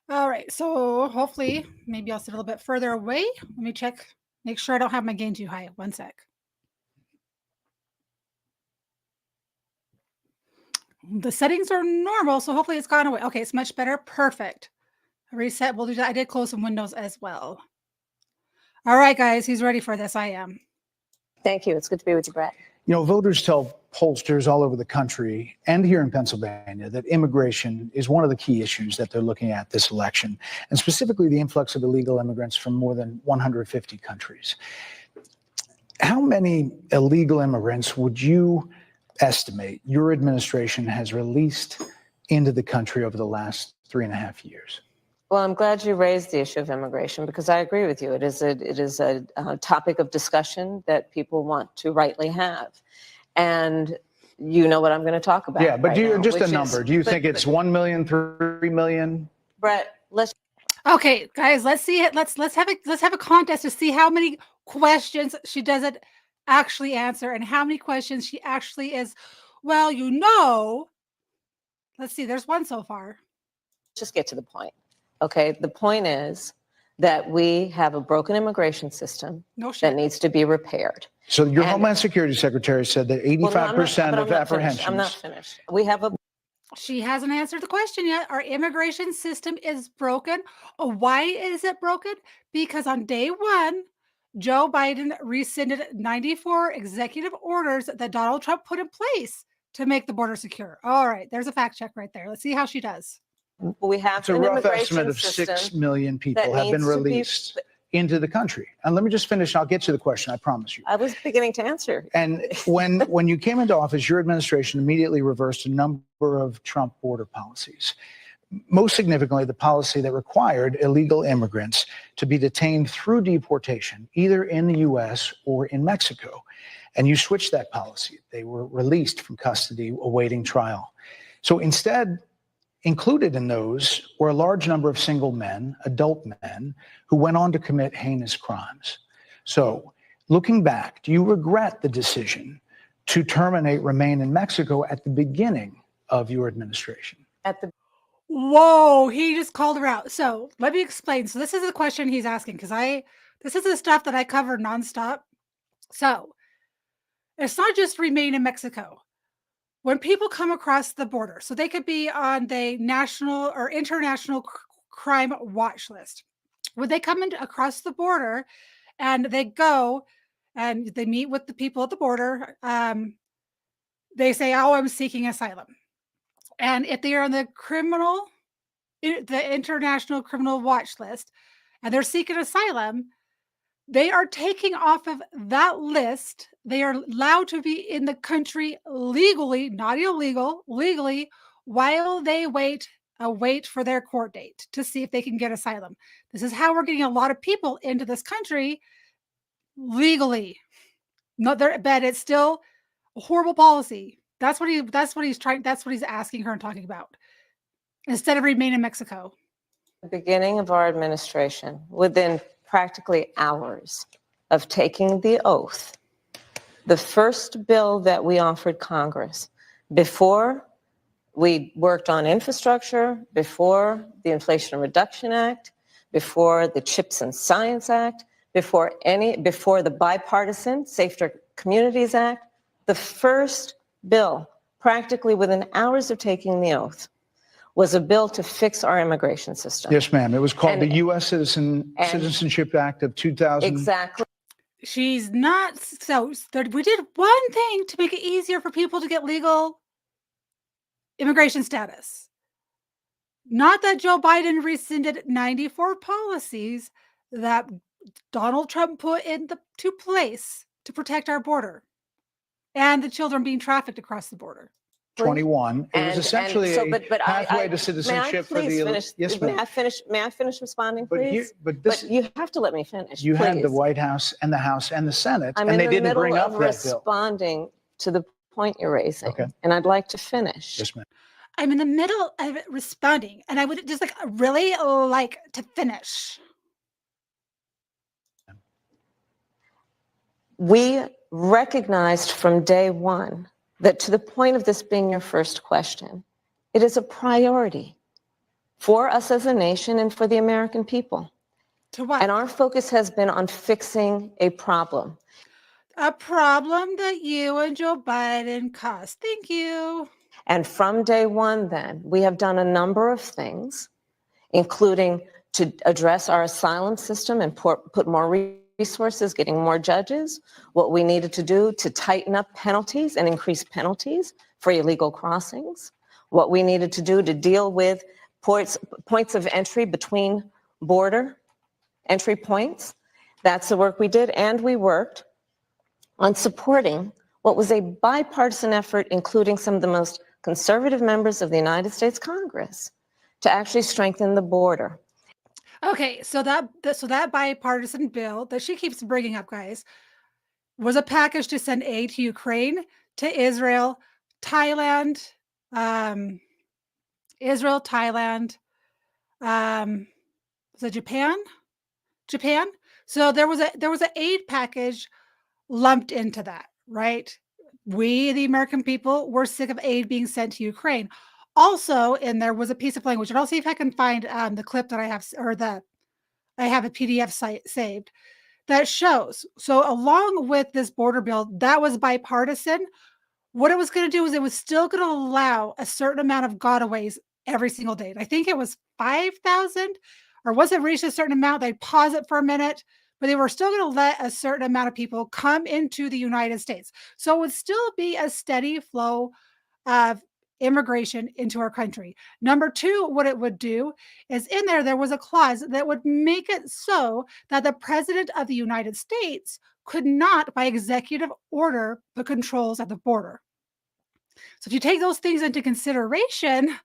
All right, so hopefully, maybe I'll sit a little bit further away. Let me check, make sure I don't have my gain too high. One sec. The settings are normal, so hopefully it's gone away. Okay, it's much better. Perfect. Reset, we'll do that. I did close some windows as well. All right, guys, who's ready for this? I am.
Thank you. It's good to be with you, Brett.
You know, voters tell pollsters all over the country and here in Pennsylvania that immigration is one of the key issues that they're looking at this election, and specifically the influx of illegal immigrants from more than 150 countries. How many illegal immigrants would you estimate your administration has released into the country over the last 3.5 years?
Well, I'm glad you raised the issue of immigration because I agree with you. It is a topic of discussion that people want to rightly have. And you know what I'm going to talk about.
Yeah, but
right
do you
now,
just a
which
number?
is-
Do you
but-
think it's 1 million, 3 million?
Brett, let's
Okay, guys, let's see it. Let's have a contest to see how many questions she doesn't actually answer and how many questions she actually is. Well, you know. Let's see. There's one so far.
just get to the point. Okay, the point is that we have a broken immigration system
No shit.
that needs to be repaired.
So your
And-
Homeland Security Secretary said that 85% of apprehensions.
I'm not finished. We have a
She hasn't answered the question yet. Our immigration system is broken. Why is it broken? Because on day one, Joe Biden rescinded 94 executive orders that Donald Trump put in place to make the border secure. All right, there's a fact check right there. Let's see how she does.
we have
It's a
an
rough
immigration
estimate of
system
6 million people
that
have been
needs to be-
released into the country. And let me just finish. I'll get to the question. I promise you.
I was beginning to answer.
And when you came into office, your administration immediately reversed a number of Trump border policies. Most significantly, the policy that required illegal immigrants to be detained through deportation, either in the U.S. or in Mexico. And you switched that policy. They were released from custody awaiting trial. So instead, included in those were a large number of single men, adult men, who went on to commit heinous crimes. So, looking back, do you regret the decision to terminate Remain in Mexico at the beginning of your administration?
At the
Whoa, he just called her out. So let me explain. So this is the question he's asking because this is the stuff that I cover nonstop. So it's not just Remain in Mexico. When people come across the border, so they could be on the national or international crime watch list. When they come across the border and they go and they meet with the people at the border, they say, "Oh, I'm seeking asylum." And if they are on the criminal the International Criminal Watch List and they're seeking asylum, they are taking off of that list. They are allowed to be in the country legally, not illegal, legally, while they wait for their court date to see if they can get asylum. This is how we're getting a lot of people into this country legally. Not there, but it's still a horrible policy. That's what he's asking her and talking about. Instead of remain in Mexico.
The beginning of our administration, within practically hours of taking the oath, the first bill that we offered Congress, before we worked on infrastructure, before the Inflation Reduction Act, before the Chips and Science Act, before the bipartisan Safer Communities Act, the first bill, practically within hours of taking the oath, was a bill to fix our immigration system.
Yes, ma'am. It was called the U.S. Citizenship Act of 2000.
Exactly.
She's not. So we did one thing to make it easier for people to get legal immigration status. Not that Joe Biden rescinded 94 policies that Donald Trump put into place to protect our border and the children being trafficked across the border.
21. It was essentially a pathway to citizenship for the.
Finish,
yes, ma'am.
May I finish responding, please?
But
you have to let me finish.
You had the
please.
White House and the House and the Senate,
I'm
and they
in the
didn't bring
middle
up
of
that bill.
responding to the point you're raising,
Okay.
and I'd like to finish.
Yes, ma'am.
I'm in the middle of responding, and I would just really like to finish.
We recognized from day one that, to the point of this being your first question, it is a priority for us as a nation and for the American people.
To what?
And our focus has been on fixing a problem.
A problem that you and Joe Biden caused. Thank you.
And from day one, then, we have done a number of things, including to address our asylum system and put more resources, getting more judges, what we needed to do to tighten up penalties and increase penalties for illegal crossings, what we needed to do to deal with points of entry between border entry points. That's the work we did, and we worked on supporting what was a bipartisan effort, including some of the most conservative members of the United States Congress, to actually strengthen the border.
Okay, so that bipartisan bill that she keeps bringing up, guys, was a package to send aid to Ukraine, to Israel, Thailand, was it Japan? Japan. So there was an aid package lumped into that, right? We, the American people, were sick of aid being sent to Ukraine. Also, and there was a piece of language, and I'll see if I can find the clip that I have, I have a PDF site saved that shows. So along with this border bill, that was bipartisan. What it was going to do is it was still going to allow a certain amount of gotaways every single day. I think it was 5,000, or was it reached a certain amount? They'd pause it for a minute, but they were still going to let a certain amount of people come into the United States. So it would still be a steady flow of immigration into our country. Number two, what it would do is there was a clause that would make it so that the president of the United States could not, by executive order, put controls at the border. So if you take those things into consideration,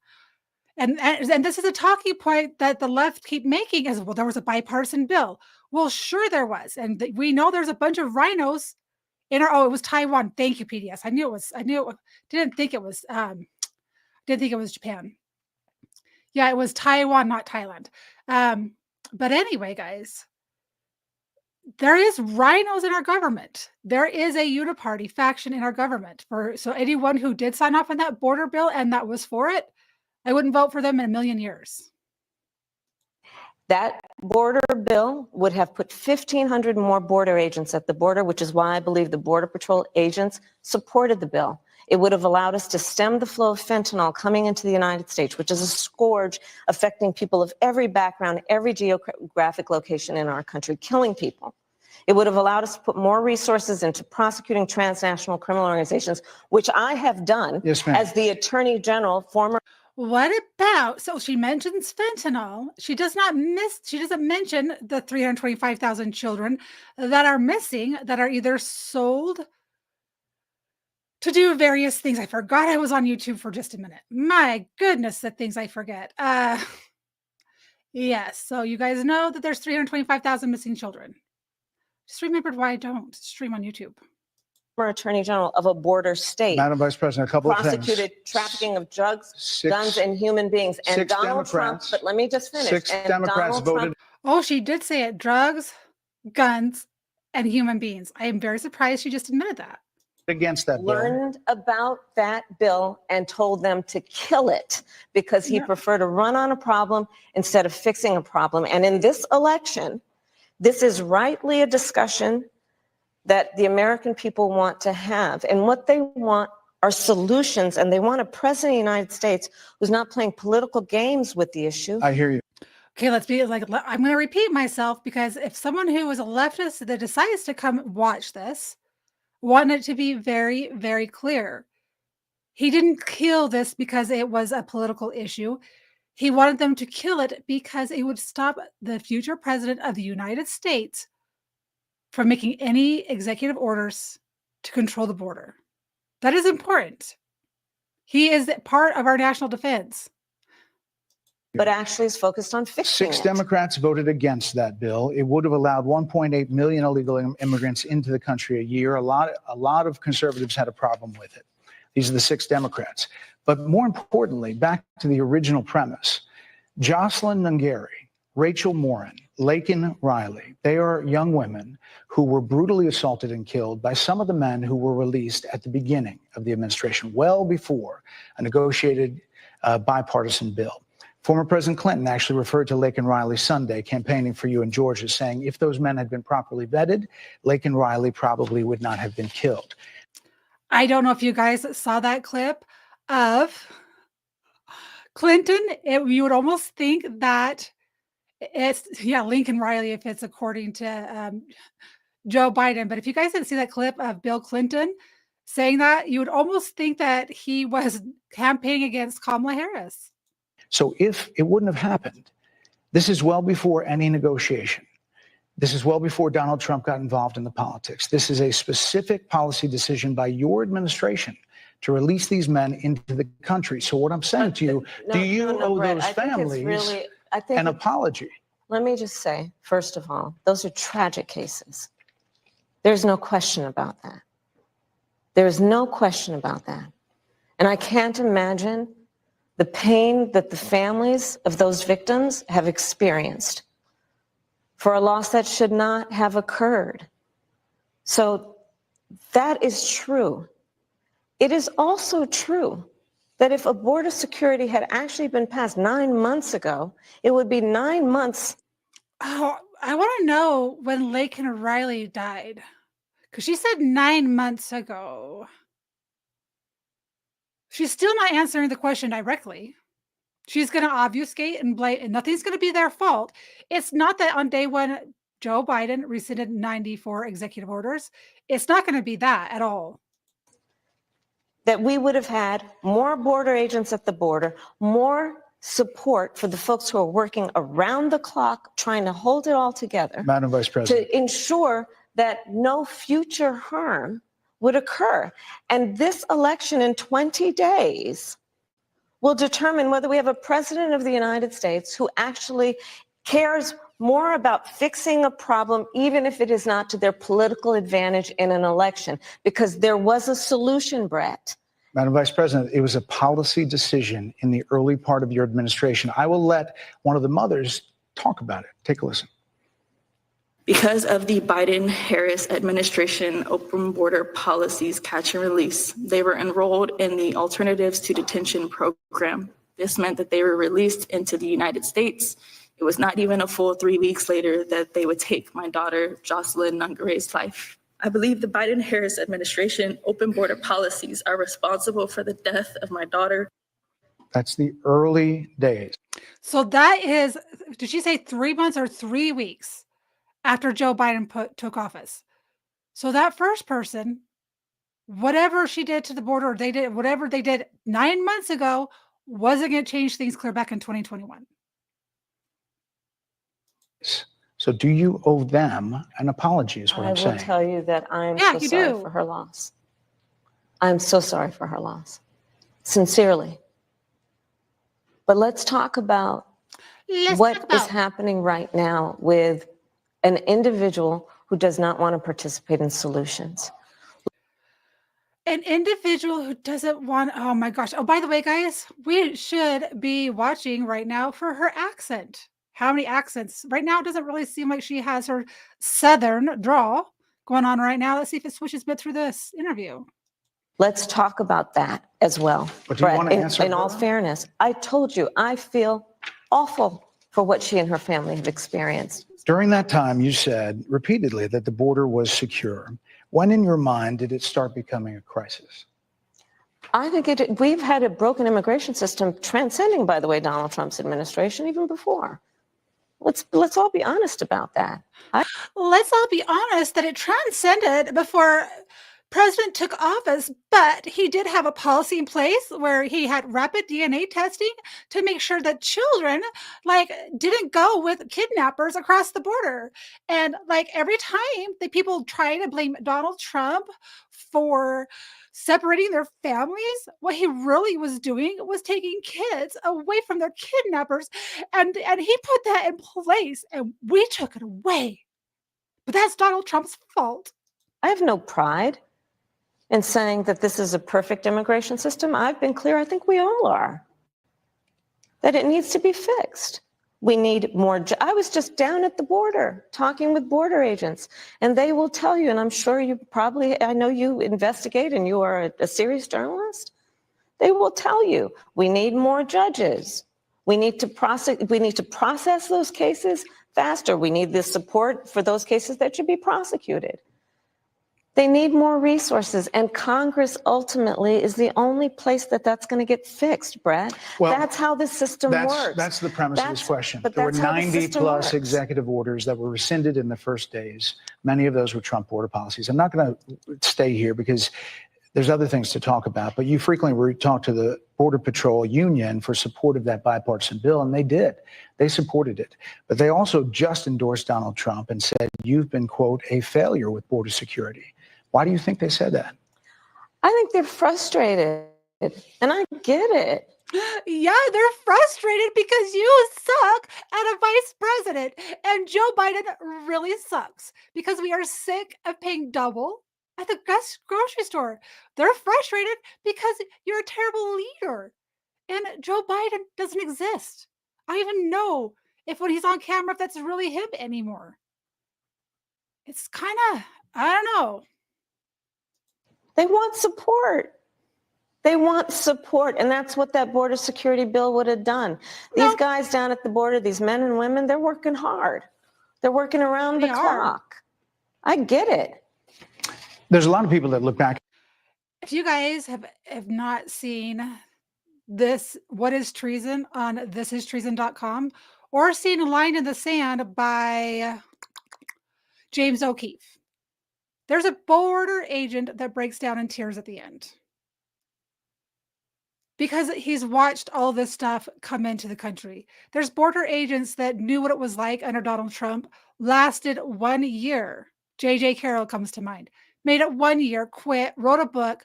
and this is a talking point that the left keep making, is, well, there was a bipartisan bill. Well, sure there was. And we know there's a bunch of rhinos in our, it was Taiwan. Thank you, PDS. Didn't think it was Japan. Yeah, it was Taiwan, not Thailand. But anyway, guys, there is rhinos in our government. There is a uniparty faction in our government. So anyone who did sign off on that border bill and that was for it, I wouldn't vote for them in a million years.
That border bill would have put 1,500 more border agents at the border, which is why I believe the Border Patrol agents supported the bill. It would have allowed us to stem the flow of fentanyl coming into the United States, which is a scourge affecting people of every background, every geographic location in our country, killing people. It would have allowed us to put more resources into prosecuting transnational criminal organizations, which I have done as the Attorney General, former.
What about, so she mentions fentanyl. She doesn't mention the 325,000 children that are missing, that are either sold to do various things. I forgot I was on YouTube for just a minute. My goodness, the things I forget. Yes, so you guys know that there's 325,000 missing children. Just remembered why I don't stream on YouTube.
Former Attorney General of a border state
Madam Vice President, a couple of things.
prosecuted trafficking of drugs, guns, and human beings. And
six
Donald Trump,
Democrats-
but let me just finish.
Six
And
Democrats
Donald
voted.
Trump
Oh, she did say it. Drugs, guns, and human beings. I am very surprised she just admitted that.
Against that bill.
learned about that bill and told them to kill it because he preferred to run on a problem instead of fixing a problem. And in this election, this is rightly a discussion that the American people want to have. And what they want are solutions, and they want a president of the United States who's not playing political games with the issue.
I hear you.
Okay, let's be like, I'm going to repeat myself, because if someone who is a leftist that decides to come watch this, want it to be very, very clear. He didn't kill this because it was a political issue. He wanted them to kill it because it would stop the future president of the United States from making any executive orders to control the border. That is important. He is part of our national defense.
But actually is focused on fixing
Six
it.
Democrats voted against that bill. It would have allowed 1.8 million illegal immigrants into the country a year. A lot of conservatives had a problem with it. These are the six Democrats. But more importantly, back to the original premise, Jocelyn Nungari, Rachel Morin, Laken Riley, they are young women who were brutally assaulted and killed by some of the men who were released at the beginning of the administration, well before a negotiated bipartisan bill. Former President Clinton actually referred to Laken Riley Sunday campaigning for you in Georgia, saying if those men had been properly vetted, Laken Riley probably would not have been killed.
I don't know if you guys saw that clip of Clinton. You would almost think that it's, Lincoln Riley, if it's according to Joe Biden. But if you guys didn't see that clip of Bill Clinton saying that, you would almost think that he was campaigning against Kamala Harris.
So if it wouldn't have happened, this is well before any negotiation. This is well before Donald Trump got involved in the politics. This is a specific policy decision by your administration to release these men into the country. So what I'm saying to you, do you owe
Brett,
those
I think it's
families
really, I think
an apology?
Let me just say, first of all, those are tragic cases. There's no question about that. There's no question about that. And I can't imagine the pain that the families of those victims have experienced for a loss that should not have occurred. So that is true. It is also true that if a border security had actually been passed 9 months ago, it would be 9 months.
Oh, I want to know when Laken Riley died, because she said 9 months ago. She's still not answering the question directly. She's going to obfuscate and blame, and nothing's going to be their fault. It's not that on day one, Joe Biden rescinded 94 executive orders. It's not going to be that at all.
That we would have had more border agents at the border, more support for the folks who are working around the clock, trying to hold it all together.
Madam Vice President.
To ensure that no future harm would occur. And this election in 20 days will determine whether we have a president of the United States who actually cares more about fixing a problem, even if it is not to their political advantage in an election, because there was a solution, Brett.
Madam Vice President, it was a policy decision in the early part of your administration. I will let one of the mothers talk about it. Take a listen.
Because of the Biden-Harris administration open border policies catch and release, they were enrolled in the Alternatives to Detention program. This meant that they were released into the United States. It was not even a full 3 weeks later that they would take my daughter, Jocelyn Nungari's life. I believe the Biden-Harris administration open border policies are responsible for the death of my daughter.
That's the early days.
So that is, did she say 3 months or 3 weeks after Joe Biden took office? So that first person, whatever she did to the border, they did whatever they did 9 months ago, wasn't going to change things clear back in 2021.
So do you owe them an apology is what
I
I'm
will
saying.
tell you that I'm
Yeah,
so
you
sorry
do.
for her loss. I'm so sorry for her loss. Sincerely. But let's talk about what is happening right now with an individual who does not want to participate in solutions.
An individual who doesn't want, oh my gosh. Oh, by the way, guys, we should be watching right now for her accent. How many accents? Right now, it doesn't really seem like she has her Southern drawl going on right now. Let's see if it switches a bit through this interview.
Let's talk about that as well.
But do you want to answer
in all
her?
fairness, I told you, I feel awful for what she and her family have experienced.
During that time, you said repeatedly that the border was secure. When in your mind did it start becoming a crisis?
I think we've had a broken immigration system transcending, by the way, Donald Trump's administration even before. Let's all be honest about that.
Let's all be honest that it transcended before President took office, but he did have a policy in place where he had rapid DNA testing to make sure that children didn't go with kidnappers across the border. And every time that people try to blame Donald Trump for separating their families, what he really was doing was taking kids away from their kidnappers, and he put that in place and we took it away. But that's Donald Trump's fault.
I have no pride in saying that this is a perfect immigration system. I've been clear, I think we all are, that it needs to be fixed. We need more. I was just down at the border talking with border agents, and they will tell you, and I'm sure you probably, I know you investigate and you are a serious journalist. They will tell you, we need more judges. We need to process those cases faster. We need the support for those cases that should be prosecuted. They need more resources, and Congress ultimately is the only place that's going to get fixed, Brett.
Well,
that's how this system works.
That's the premise of this question.
But
There were
that's how the
90
system
plus
works.
executive orders that were rescinded in the first days. Many of those were Trump border policies. I'm not going to stay here because there's other things to talk about, but you frequently talk to the Border Patrol Union for support of that bipartisan bill, and they did. They supported it. But they also just endorsed Donald Trump and said, you've been, quote, a failure with border security. Why do you think they said that?
I think they're frustrated, and I get it.
Yeah, they're frustrated because you suck at a vice president, and Joe Biden really sucks because we are sick of paying double at the grocery store. They're frustrated because you're a terrible leader, and Joe Biden doesn't exist. I don't even know if when he's on camera, if that's really him anymore. It's kind of, I don't know.
They want support. They want support, and that's what that border security bill would have done. These guys down at the border, these men and women, they're working hard. They're working around the clock. I get it.
There's a lot of people that look back.
If you guys have not seen this, What is Treason on thisistreason.com, or seen A Line in the Sand by James O'Keefe, there's a border agent that breaks down in tears at the end because he's watched all this stuff come into the country. There's border agents that knew what it was like under Donald Trump, lasted 1 year. J.J. Carroll comes to mind. Made it 1 year, quit, wrote a book,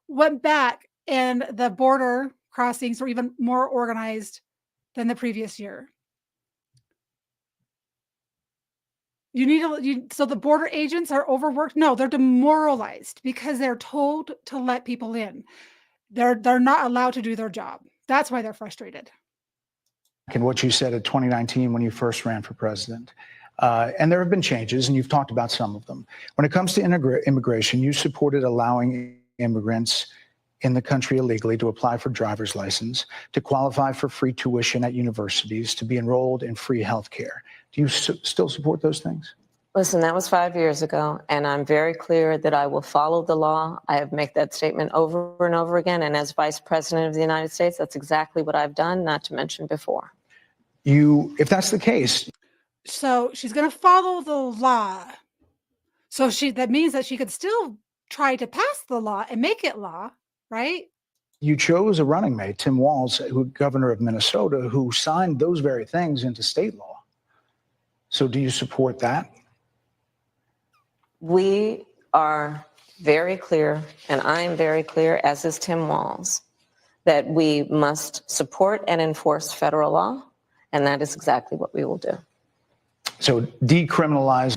went back, and the border crossings were even more organized than the previous year. So the border agents are overworked? No, they're demoralized because they're told to let people in. They're not allowed to do their job. That's why they're frustrated.
And what you said in 2019 when you first ran for president. And there have been changes, and you've talked about some of them. When it comes to immigration, you supported allowing immigrants in the country illegally to apply for driver's license, to qualify for free tuition at universities, to be enrolled in free health care. Do you still support those things?
Listen, that was 5 years ago, and I'm very clear that I will follow the law. I have made that statement over and over again, and as Vice President of the United States, that's exactly what I've done, not to mention before.
If that's the case.
So she's going to follow the law. So that means that she could still try to pass the law and make it law, right?
you chose a running mate, Tim Walz, who governor of Minnesota, who signed those very things into state law. So do you support that?
We are very clear, and I am very clear, as is Tim Walz, that we must support and enforce federal law, and that is exactly what we will do.
So decriminalize.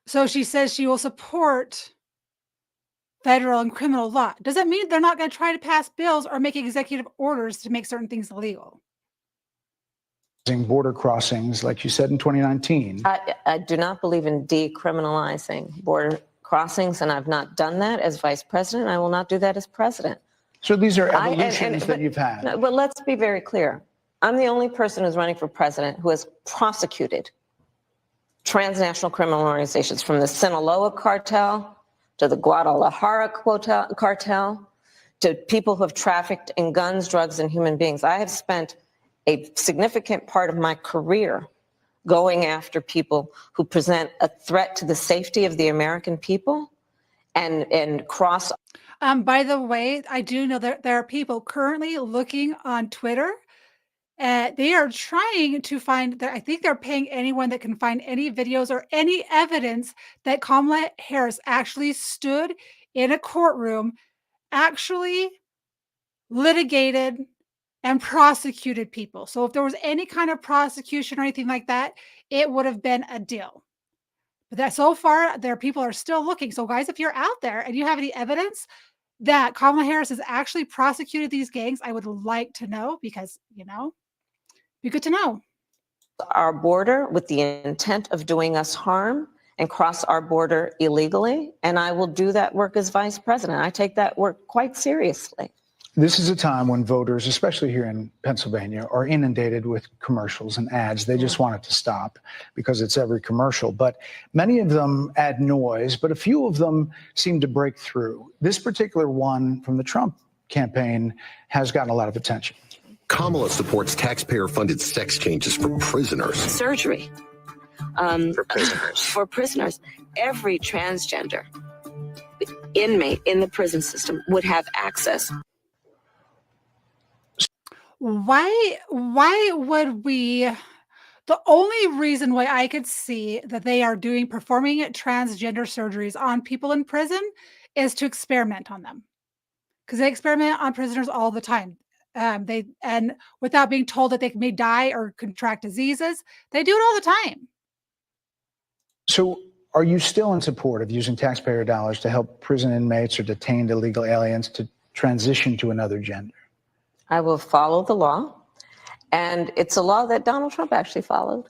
So she says she will support federal and criminal law. Does that mean they're not going to try to pass bills or make executive orders to make certain things illegal?
Border crossings, like you said in 2019.
I do not believe in decriminalizing border crossings, and I've not done that as vice president. I will not do that as president.
So these are evolutions that you've had.
But let's be very clear. I'm the only person who's running for president who has prosecuted transnational criminal organizations, from the Sinaloa cartel to the Guadalajara cartel to people who have trafficked in guns, drugs, and human beings. I have spent a significant part of my career going after people who present a threat to the safety of the American people and cross.
By the way, I do know that there are people currently looking on Twitter. They are trying to find, I think they're paying anyone that can find any videos or any evidence that Kamala Harris actually stood in a courtroom, actually litigated and prosecuted people. So if there was any kind of prosecution or anything like that, it would have been a deal. But that so far, people are still looking. So guys, if you're out there and you have any evidence that Kamala Harris has actually prosecuted these gangs, I would like to know, because, you know, be good to know.
Our border with the intent of doing us harm and cross our border illegally. And I will do that work as vice president. I take that work quite seriously.
This is a time when voters, especially here in Pennsylvania, are inundated with commercials and ads. They just want it to stop because it's every commercial. But many of them add noise, but a few of them seem to break through. This particular one from the Trump campaign has gotten a lot of attention.
Kamala supports taxpayer-funded sex changes for prisoners.
Surgery for prisoners. Every transgender inmate in the prison system would have access.
Why would we? The only reason why I could see that they are performing transgender surgeries on people in prison is to experiment on them, because they experiment on prisoners all the time. And without being told that they may die or contract diseases, they do it all the time.
So are you still in support of using taxpayer dollars to help prison inmates or detained illegal aliens to transition to another gender?
I will follow the law, and it's a law that Donald Trump actually followed.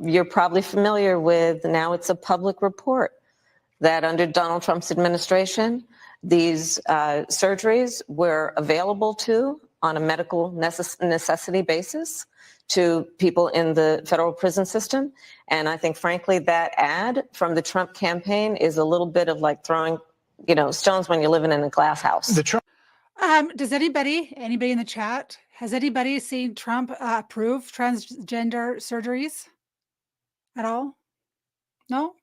You're probably familiar with, now it's a public report, that under Donald Trump's administration, these surgeries were available on a medical necessity basis to people in the federal prison system. And I think, frankly, that ad from the Trump campaign is a little bit of like throwing, stones when you're living in a glass house.
Does anybody in the chat, has anybody seen Trump approve transgender surgeries at all? No?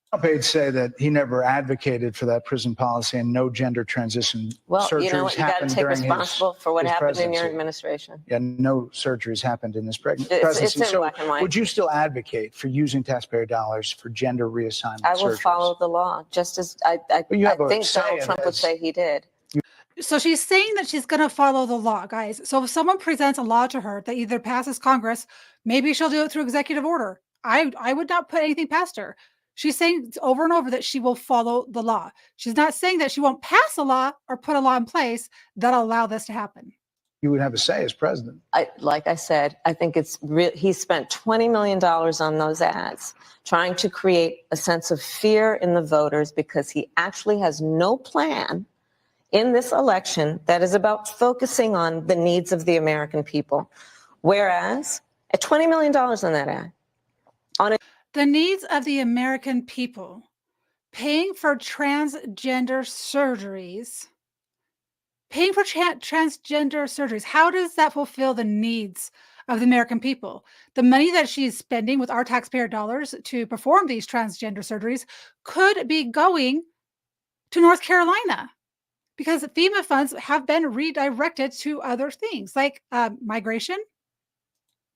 Trump aides say that he never advocated for that prison policy, and no gender transition surgeries
you know what? You got to take responsible for what happened in your administration.
Yeah, no surgeries happened in this presidency.
It's in black and white.
Would you still advocate for using taxpayer dollars for gender reassignment
I will
surgeries?
follow the law, just as I think Donald Trump would say he did.
So she's saying that she's going to follow the law, guys. So if someone presents a law to her that either passes Congress, maybe she'll do it through executive order. I would not put anything past her. She's saying over and over that she will follow the law. She's not saying that she won't pass a law or put a law in place that'll allow this to happen.
You would have a say as president.
Like I said, I think it's he spent $20 million on those ads, trying to create a sense of fear in the voters, because he actually has no plan in this election that is about focusing on the needs of the American people. Whereas at $20 million on that ad,
the needs of the American people, paying for transgender surgeries, how does that fulfill the needs of the American people? The money that she's spending with our taxpayer dollars to perform these transgender surgeries could be going to North Carolina. because FEMA funds have been redirected to other things like migration.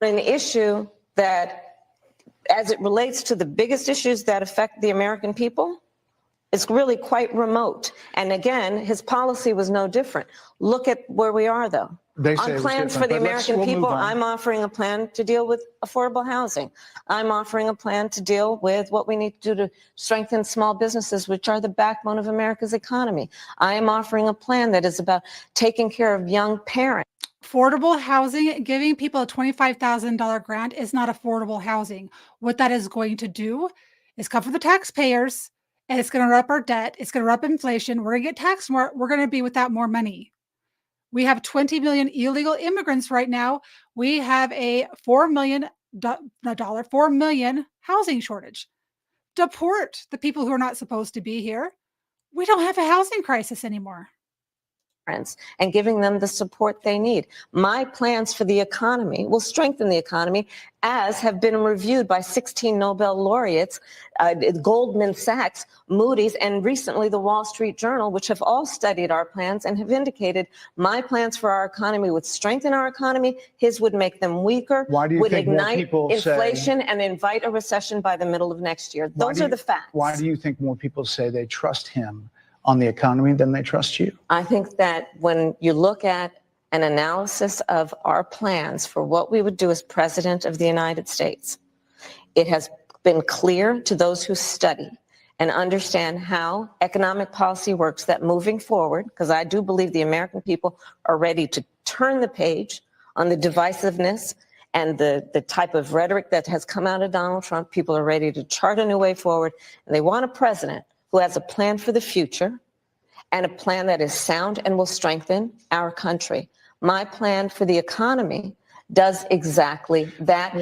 An issue that, as it relates to the biggest issues that affect the American people, it's really quite remote. And again, his policy was no different. Look at where we are, though.
They say it
On
was
plans for
different,
the
but
American
we'll move
people,
on.
I'm offering a plan to deal with affordable housing. I'm offering a plan to deal with what we need to do to strengthen small businesses, which are the backbone of America's economy. I am offering a plan that is about taking care of young parents.
Affordable housing, giving people a $25,000 grant is not affordable housing. What that is going to do is cover the taxpayers, and it's going to up our debt. It's going to up inflation. We're going to get taxed more. We're going to be without more money. We have 20 million illegal immigrants right now. We have a $4 million housing shortage. Deport the people who are not supposed to be here. We don't have a housing crisis anymore.
And giving them the support they need. My plans for the economy will strengthen the economy, as have been reviewed by 16 Nobel laureates, Goldman Sachs, Moody's, and recently the Wall Street Journal, which have all studied our plans and have indicated my plans for our economy would strengthen our economy, his would make them weaker,
Why do you
would
think more
ignite
people
inflation and invite a recession by the middle of next year. Those are the facts.
Why do you think more people say they trust him on the economy than they trust you?
I think that when you look at an analysis of our plans for what we would do as president of the United States, it has been clear to those who study and understand how economic policy works that moving forward, because I do believe the American people are ready to turn the page on the divisiveness and the type of rhetoric that has come out of Donald Trump. People are ready to chart a new way forward, and they want a president who has a plan for the future and a plan that is sound and will strengthen our country. My plan for the economy does exactly that.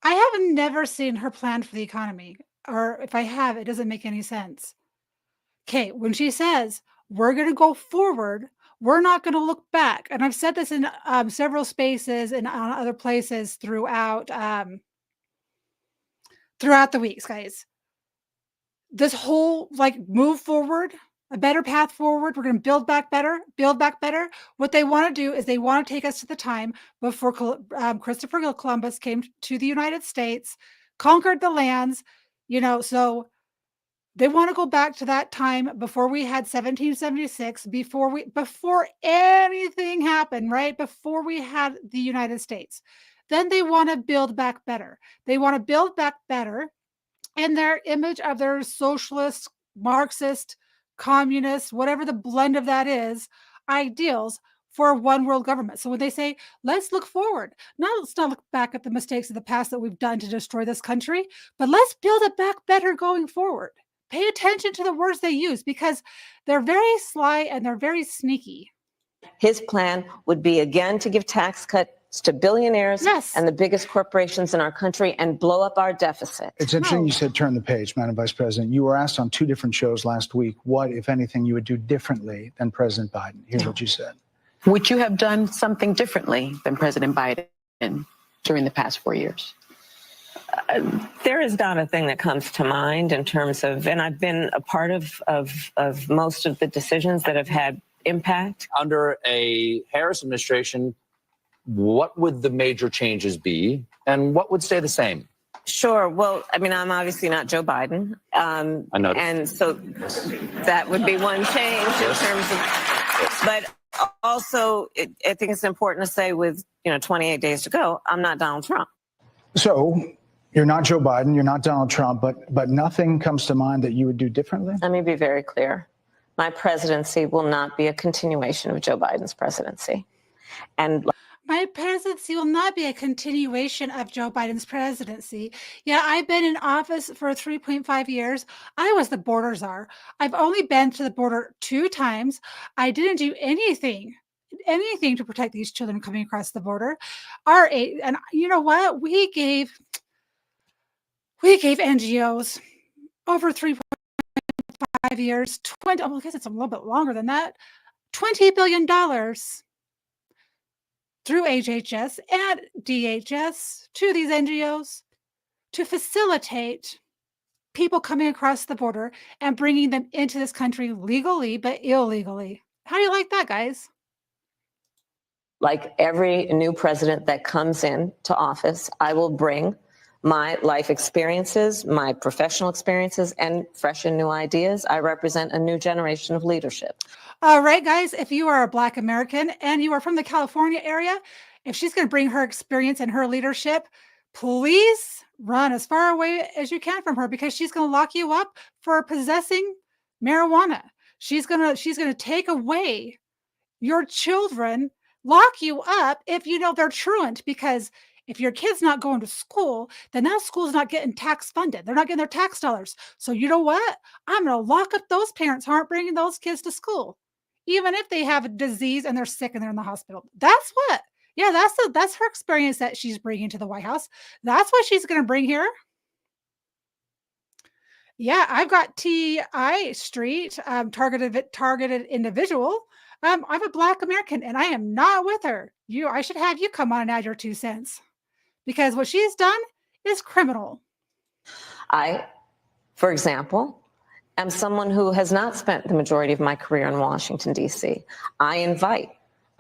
I have never seen her plan for the economy, or if I have, it doesn't make any sense. Okay, when she says we're going to go forward, we're not going to look back. And I've said this in several spaces and on other places throughout the weeks, guys. This whole move forward, a better path forward. We're going to build back better, build back better. What they want to do is they want to take us to the time before Christopher Columbus came to the United States, conquered the lands, so they want to go back to that time before we had 1776, before anything happened, right? Before we had the United States. Then they want to build back better. They want to build back better in their image of their socialist, Marxist, communist, whatever the blend of that is, ideals for a one world government. So when they say, let's look forward, let's not look back at the mistakes of the past that we've done to destroy this country, but let's build it back better going forward. Pay attention to the words they use because they're very sly and they're very sneaky.
His plan would be, again, to give tax cuts to billionaires and the biggest corporations in our country and blow up our deficit.
It's interesting you said turn the page, Madam Vice President. You were asked on 2 different shows last week what, if anything, you would do differently than President Biden. Here's what you said.
Would you have done something differently than President Biden during the past 4 years?
There is not a thing that comes to mind in terms of, and I've been a part of most of the decisions that have had impact.
Under a Harris administration, what would the major changes be and what would stay the same?
Sure. Well, I mean, I'm obviously not Joe Biden.
I know.
And so that would be one change in terms of, but also I think it's important to say with, 28 days to go, I'm not Donald Trump.
So you're not Joe Biden, you're not Donald Trump, but nothing comes to mind that you would do differently?
Let me be very clear. My presidency will not be a continuation of Joe Biden's presidency. And
my presidency will not be a continuation of Joe Biden's presidency. Yeah, I've been in office for 3.5 years. I was the border czar. I've only been to the border 2 times. I didn't do anything to protect these children coming across the border. And you know what? We gave NGOs over 3.5 years, I guess it's a little bit longer than that, $20 billion through HHS and DHS to these NGOs to facilitate people coming across the border and bringing them into this country legally but illegally.
How do you like that, guys?
Like every new president that comes in to office, I will bring my life experiences, my professional experiences, and fresh and new ideas. I represent a new generation of leadership.
All right, guys, if you are a Black American and you are from the California area, if she's going to bring her experience and her leadership, please run as far away as you can from her, because she's going to lock you up for possessing marijuana. She's going to take away your children, lock you up if you know they're truant, because if your kid's not going to school, then that school's not getting tax funded. They're not getting their tax dollars. So you know what? I'm going to lock up those parents who aren't bringing those kids to school, even if they have a disease and they're sick and they're in the hospital. That's what. Yeah, that's her experience that she's bringing to the White House. That's what she's going to bring here. Yeah, I've got T.I. Street, targeted individual. I'm a Black American and I am not with her. I should have you come on and add your 2 cents, because what she's done is criminal.
I, for example, am someone who has not spent the majority of my career in Washington, D.C. I invite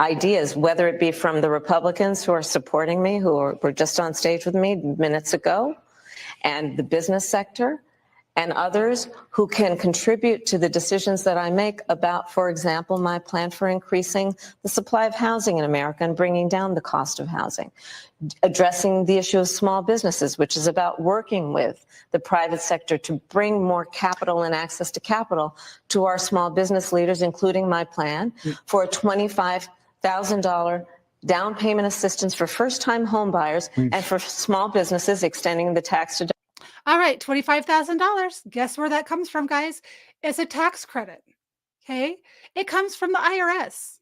ideas, whether it be from the Republicans who are supporting me, who were just on stage with me minutes ago, and the business sector, and others who can contribute to the decisions that I make about, for example, my plan for increasing the supply of housing in America and bringing down the cost of housing, addressing the issue of small businesses, which is about working with the private sector to bring more capital and access to capital to our small business leaders, including my plan for a $25,000 down payment assistance for first-time home buyers and for small businesses, extending the tax deduction.
All right, $25,000. Guess where that comes from, guys? It's a tax credit. Okay. It comes from the IRS.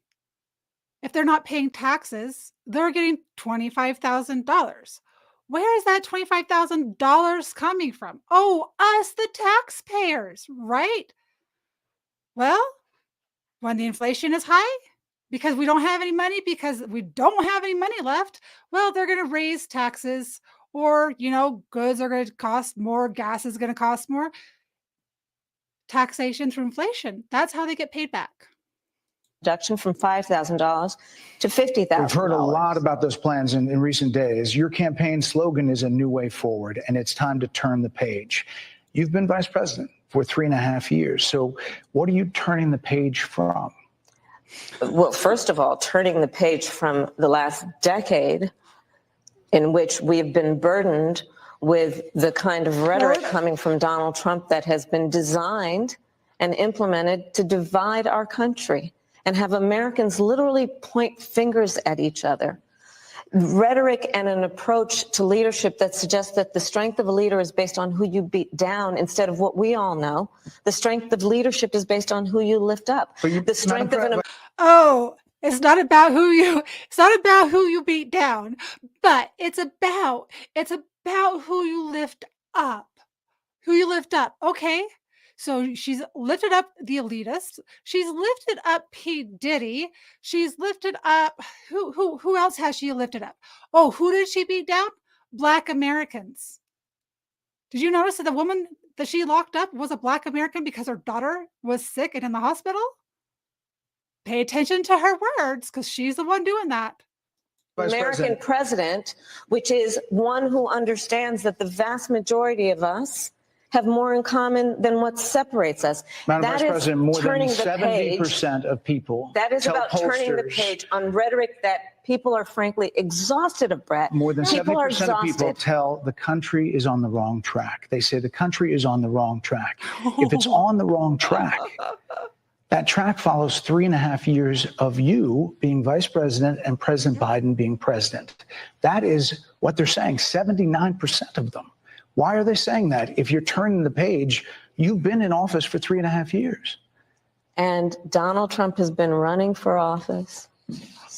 If they're not paying taxes, they're getting $25,000. Where is that $25,000 coming from? Oh, us, the taxpayers, right? Well, when the inflation is high, because we don't have any money, because we don't have any money left, well, they're going to raise taxes, or, goods are going to cost more, gas is going to cost more. Taxation through inflation. That's how they get paid back.
Reduction from $5,000 to $50,000.
We've heard a lot about those plans in recent days. Your campaign slogan is a new way forward, and it's time to turn the page. You've been vice president for 3.5 years. So what are you turning the page from?
Well, first of all, turning the page from the last decade in which we've been burdened with the kind of rhetoric coming from Donald Trump that has been designed and implemented to divide our country and have Americans literally point fingers at each other. Rhetoric and an approach to leadership that suggests that the strength of a leader is based on who you beat down instead of what we all know. The strength of leadership is based on who you lift up. The strength of an
It's not about who you beat down, but it's about who you lift up. Who you lift up. Okay. So she's lifted up the elitists. She's lifted up P. Diddy. She's lifted up who else has she lifted up? Oh, who did she beat down? Black Americans. Did you notice that the woman that she locked up was a Black American because her daughter was sick and in the hospital? Pay attention to her words, because she's the one doing that.
American president, which is one who understands that the vast majority of us have more in common than what separates us.
Madam
That
Vice
is
President, more than
turning the
70%
page.
of people
That is
tell
about turning the
pollsters-
page on rhetoric that people are frankly exhausted of, Brett.
More than
People are
70% of people
exhausted.
tell the country is on the wrong track. They say the country is on the wrong track. If it's on the wrong track, that track follows 3.5 years of you being vice president and President Biden being president. That is what they're saying, 79% of them. Why are they saying that? If you're turning the page, you've been in office for 3.5 years.
And Donald Trump has been running for office.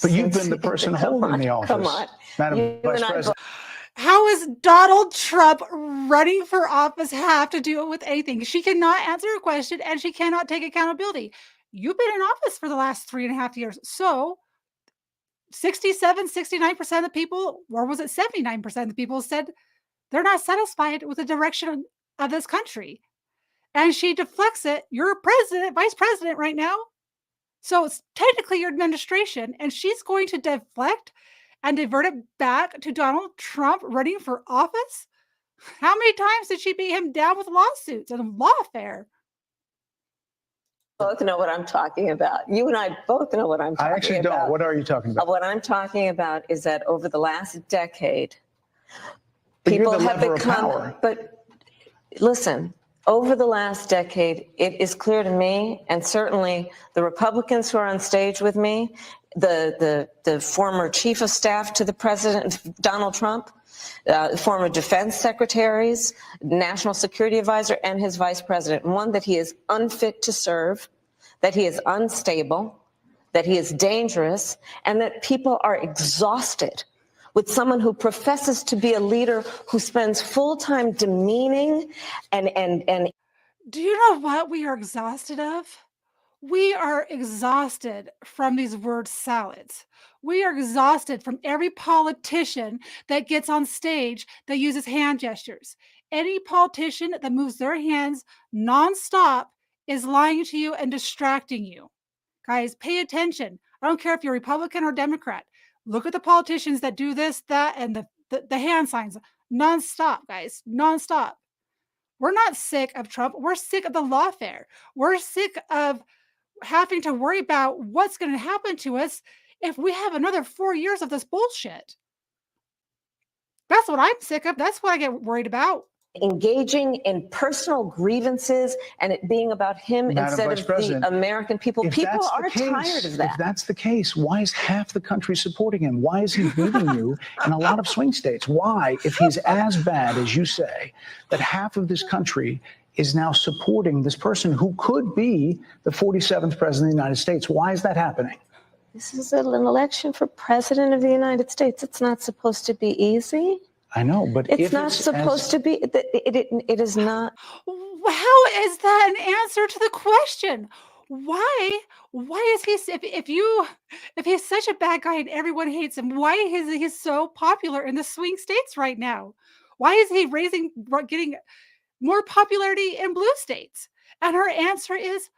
But you've been the person holding the office.
Come on.
Madam
You
Vice
and I
President.
How is Donald Trump running for office have to do with anything? She cannot answer a question and she cannot take accountability. You've been in office for the last 3.5 years. So 69% of the people, or was it 79% of the people, said they're not satisfied with the direction of this country. And she deflects it. You're president, vice president right now. So it's technically your administration, and she's going to deflect and divert it back to Donald Trump running for office? How many times did she beat him down with lawsuits and lawfare?
Both know what I'm talking about. You and I both know what I'm talking about.
I actually don't. What are you talking about?
What I'm talking about is that over the last decade,
But you're
people
the
have
lever of
become,
power.
but listen, over the last decade, it is clear to me, and certainly the Republicans who are on stage with me, the former chief of staff to the president, Donald Trump, former defense secretaries, national security advisor, and his vice president. One, that he is unfit to serve, that he is unstable, that he is dangerous, and that people are exhausted with someone who professes to be a leader who spends full time demeaning and.
Do you know what we are exhausted of? We are exhausted from these word salads. We are exhausted from every politician that gets on stage that uses hand gestures. Any politician that moves their hands nonstop is lying to you and distracting you. Guys, pay attention. I don't care if you're Republican or Democrat. Look at the politicians that do this, that, and the hand signs nonstop, guys, nonstop. We're not sick of Trump. We're sick of the lawfare. We're sick of having to worry about what's going to happen to us if we have another 4 years of this bullshit. That's what I'm sick of. That's what I get worried about.
Engaging in personal grievances and it being about him
Madam
instead
Vice
of
President,
the American people.
if
People
that's the
are tired of that.
If that's the case, why is half the country supporting him? Why is he beating you in a lot of swing states? Why, if he's as bad as you say, that half of this country is now supporting this person who could be the 47th president of the United States? Why is that happening?
This is an election for president of the United States. It's not supposed to be easy.
I know, but
It's not supposed to be. It is not.
How is that an answer to the question? Why is he, if he's such a bad guy and everyone hates him, why is he so popular in the swing states right now? Why is he getting more popularity in blue states? And her answer is,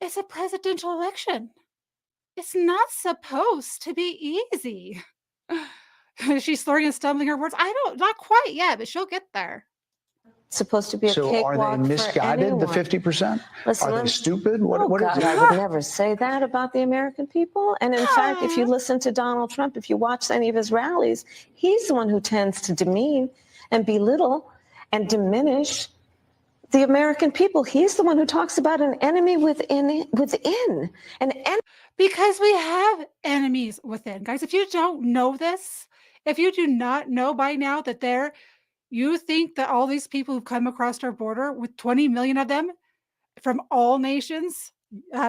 it's a presidential election. It's not supposed to be easy. She's slurring and stumbling her words. Not quite yet, but she'll get there.
Supposed to be a
So
cakewalk
are they misguided, the
for
50%?
Listen,
Are they stupid? What is
God,
it?
I would never say that about the American people. And in fact, if you listen to Donald Trump, if you watch any of his rallies, he's the one who tends to demean and belittle and diminish the American people. He's the one who talks about an enemy within.
Because we have enemies within. Guys, if you don't know this, if you do not know by now that you think that all these people who've come across our border, with 20 million of them from all nations,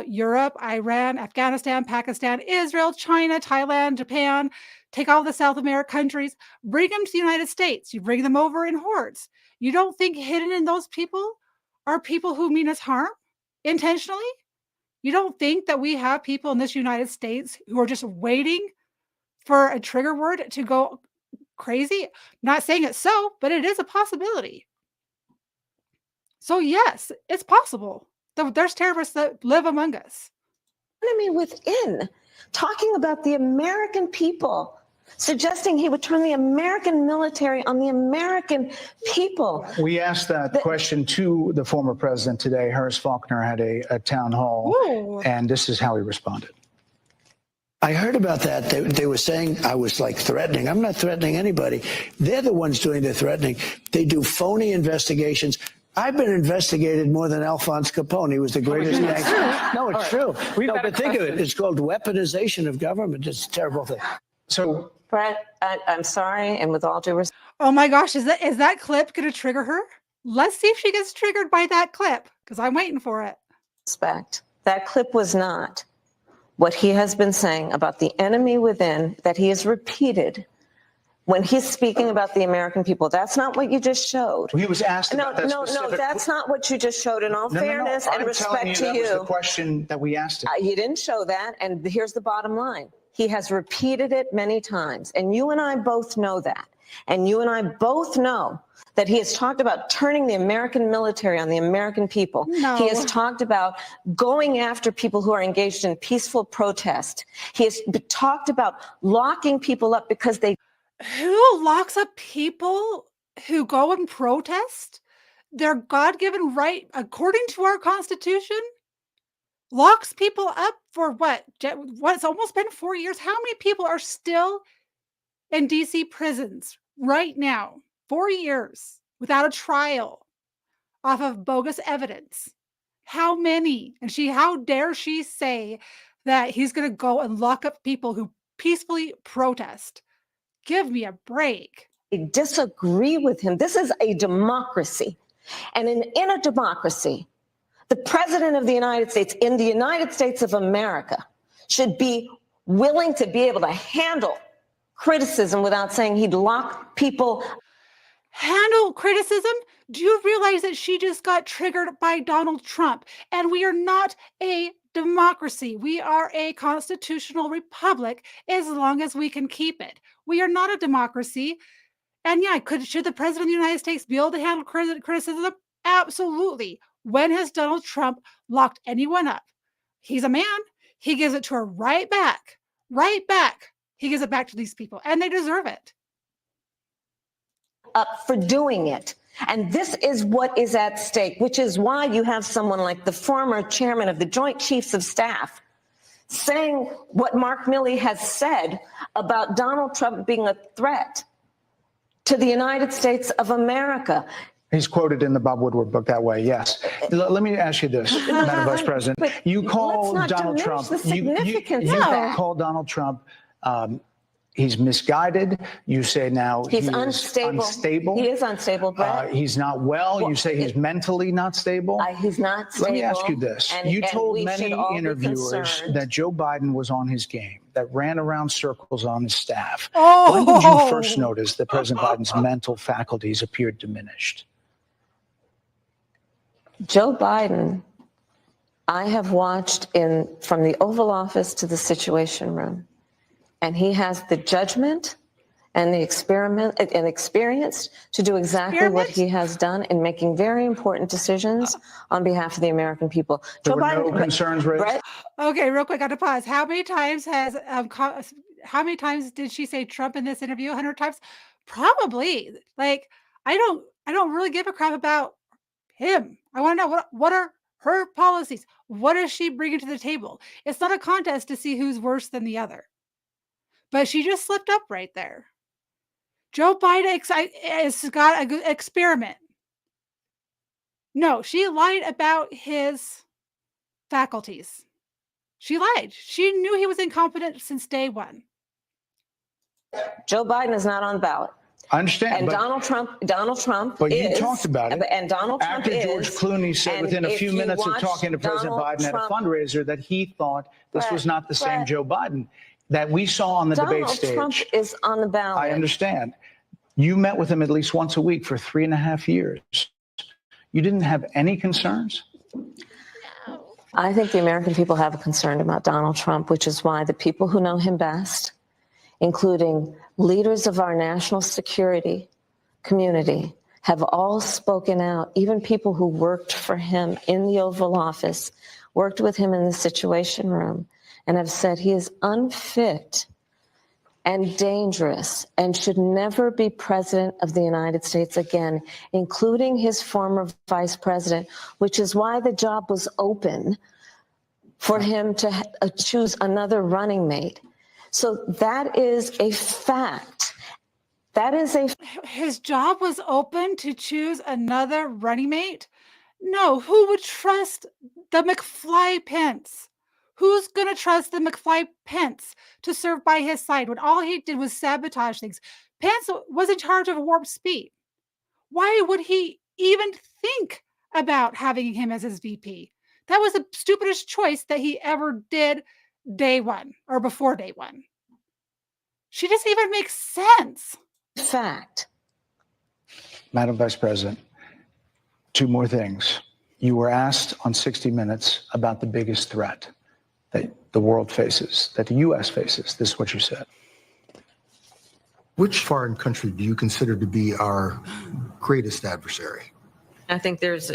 Europe, Iran, Afghanistan, Pakistan, Israel, China, Thailand, Japan, take all the South American countries, bring them to the United States. You bring them over in hordes. You don't think hidden in those people are people who mean us harm intentionally? You don't think that we have people in this United States who are just waiting for a trigger word to go crazy? I'm not saying it's so, but it is a possibility. So yes, it's possible. There's terrorists that live among us.
Enemy within, talking about the American people, suggesting he would turn the American military on the American people.
We asked that question to the former president today. Harris Faulkner had a town hall, and this is how he responded.
I heard about that. They were saying I was like threatening. I'm not threatening anybody. They're the ones doing the threatening. They do phony investigations. I've been investigated more than Alphonse Capone. He was the greatest gangster. No, it's true. No, but think of it. It's called weaponization of government. It's a terrible thing.
So,
Brett, I'm sorry, and with all due respect.
Oh my gosh, is that clip going to trigger her? Let's see if she gets triggered by that clip, because I'm waiting for it.
That clip was not what he has been saying about the enemy within that he has repeated when he's speaking about the American people. That's not what you just showed.
He was asked about that
No,
specific...
that's not what you just showed. In all fairness and respect to
that was the question that we asked him.
You didn't show that, and here's the bottom line. He has repeated it many times, and you and I both know that. And you and I both know that he has talked about turning the American military on the American people.
No.
He has talked about going after people who are engaged in peaceful protest. He has talked about locking people up because they...
Who locks up people who go and protest? Their God-given right, according to our Constitution, locks people up for what? It's almost been 4 years. How many people are still in DC prisons right now? 4 years without a trial off of bogus evidence. How many? And how dare she say that he's going to go and lock up people who peacefully protest? Give me a break.
I disagree with him. This is a democracy. And in a democracy, the president of the United States, in the United States of America, should be willing to be able to handle criticism without saying he'd lock people.
Handle criticism? Do you realize that she just got triggered by Donald Trump? And we are not a democracy. We are a constitutional republic as long as we can keep it. We are not a democracy. And yeah, should the president of the United States be able to handle criticism? Absolutely. When has Donald Trump locked anyone up? He's a man. He gives it to her right back. Right back. He gives it back to these people, and they deserve it.
Up for doing it. And this is what is at stake, which is why you have someone like the former chairman of the Joint Chiefs of Staff saying what Mark Milley has said about Donald Trump being a threat to the United States of America.
He's quoted in the Bob Woodward book that way, yes. Let me ask you this, Madam Vice President. You call Donald Trump, you call Donald Trump, he's misguided. You say now
he's unstable. He is unstable, Brett.
He's not well. You say he's mentally not stable.
He's not stable.
Let me ask you this. You told many interviewers that Joe Biden was on his game, that ran around circles on his staff. When did you first notice that President Biden's mental faculties appeared diminished?
Joe Biden, I have watched from the Oval Office to the Situation Room, and he has the judgment and the experience to do exactly what he has in making very important decisions on behalf of the American people.
There were no concerns raised?
Okay, real quick, I got to pause. How many times did she say Trump in this interview? 100 times? Probably. Like, I don't really give a crap about him. I want to know what are her policies? What is she bringing to the table? It's not a contest to see who's worse than the other. But she just slipped up right there. Joe Biden has got a good experiment. No, she lied about his faculties. She lied. She knew he was incompetent since day one.
Joe Biden is not on the ballot.
I understand.
And Donald Trump
But
is,
you talked about it.
And Donald Trump
After George Clooney said within a few minutes of talking to President Biden at a fundraiser that he thought this was not the same Joe Biden that we saw on the debate stage.
Donald Trump is on the ballot.
I understand. You met with him at least once a week for 3.5 years. You didn't have any concerns?
I think the American people have a concern about Donald Trump, which is why the people who know him best, including leaders of our national security community, have all spoken out. Even people who worked for him in the Oval Office, worked with him in the Situation Room, and have said he is unfit and dangerous and should never be president of the United States again, including his former vice president, which is why the job was open for him to choose another running mate. So that is a fact. That is
his job was open to choose another running mate? No, who would trust the McFly Pence? Who's going to trust the McFly Pence to serve by his side when all he did was sabotage things? Pence was in charge of warp speed. Why would he even think about having him as his VP? That was the stupidest choice that he ever did day one or before day one. She doesn't even make sense.
Fact.
Madam Vice President, two more things. You were asked on 60 Minutes about the biggest threat that the world faces, that the U.S. faces. This is what you said.
Which foreign country do you consider to be our greatest adversary?
I think there's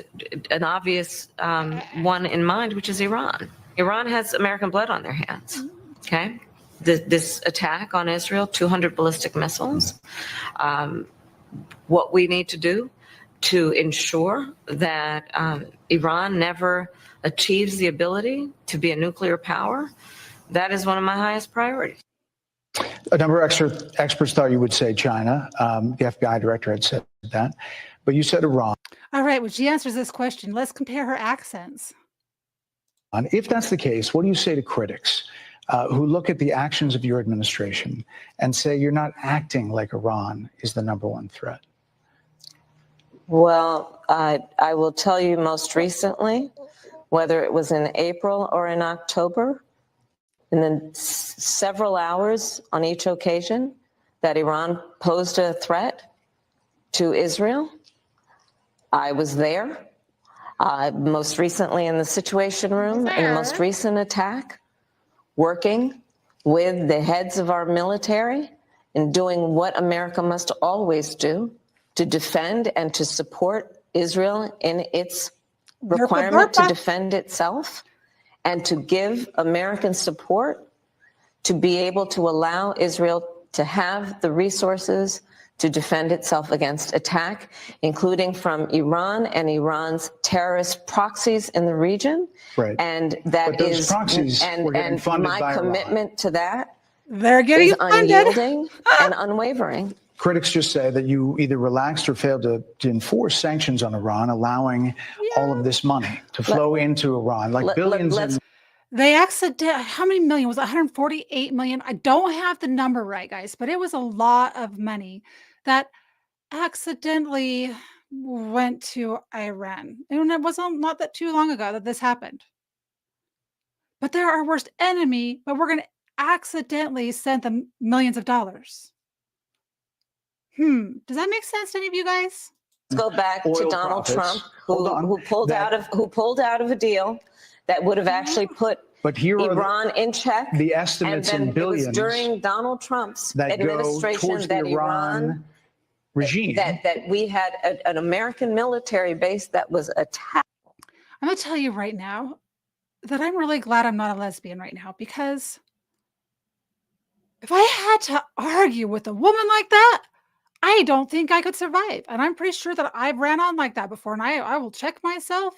an obvious one in mind, which is Iran. Iran has American blood on their hands. Okay, this attack on Israel, 200 ballistic missiles. What we need to do to ensure that Iran never achieves the ability to be a nuclear power, that is one of my highest priorities.
A number of experts thought you would say China. The FBI director had said that, but you said Iran.
All right, when she answers this question, let's compare her accents.
If that's the case, what do you say to critics who look at the actions of your administration and say you're not acting like Iran is the number one threat?
Well, I will tell you most recently, whether it was in April or in October, and then several hours on each occasion that Iran posed a threat to Israel, I was there. Most recently in the Situation Room, in the most recent attack, working with the heads of our military and doing what America must always do to defend and to support Israel in its requirement to defend itself, and to give American support to be able to allow Israel to have the resources to defend itself against attack, including from Iran and Iran's terrorist proxies in the region.
Right.
And that
But those
is,
proxies were getting funded by
my
Iran.
commitment to that
They're getting
is
funded.
unyielding and unwavering.
Critics just say that you either relaxed or failed to enforce sanctions on Iran, allowing all of this money to flow into Iran, like billions.
They accidentally, how many million? Was it 148 million? I don't have the number right, guys, but it was a lot of money that accidentally went to Iran. And it wasn't not that too long ago that this happened. But they're our worst enemy, but we're going to accidentally send them millions of dollars. Does that make sense to any of you guys?
Let's go back to
Oil
Donald
profits.
Trump, who pulled out of a deal that would have actually put
But here are
Iran in check.
the estimates
and then
in billions
it was during Donald Trump's
that go
administration
towards
that
the Iran regime.
that we had an American military base that was attacked.
I'm going to tell you right now that I'm really glad I'm not a lesbian right now, because if I had to argue with a woman like that, I don't think I could survive. And I'm pretty sure that I've ran on like that before. And I will check myself.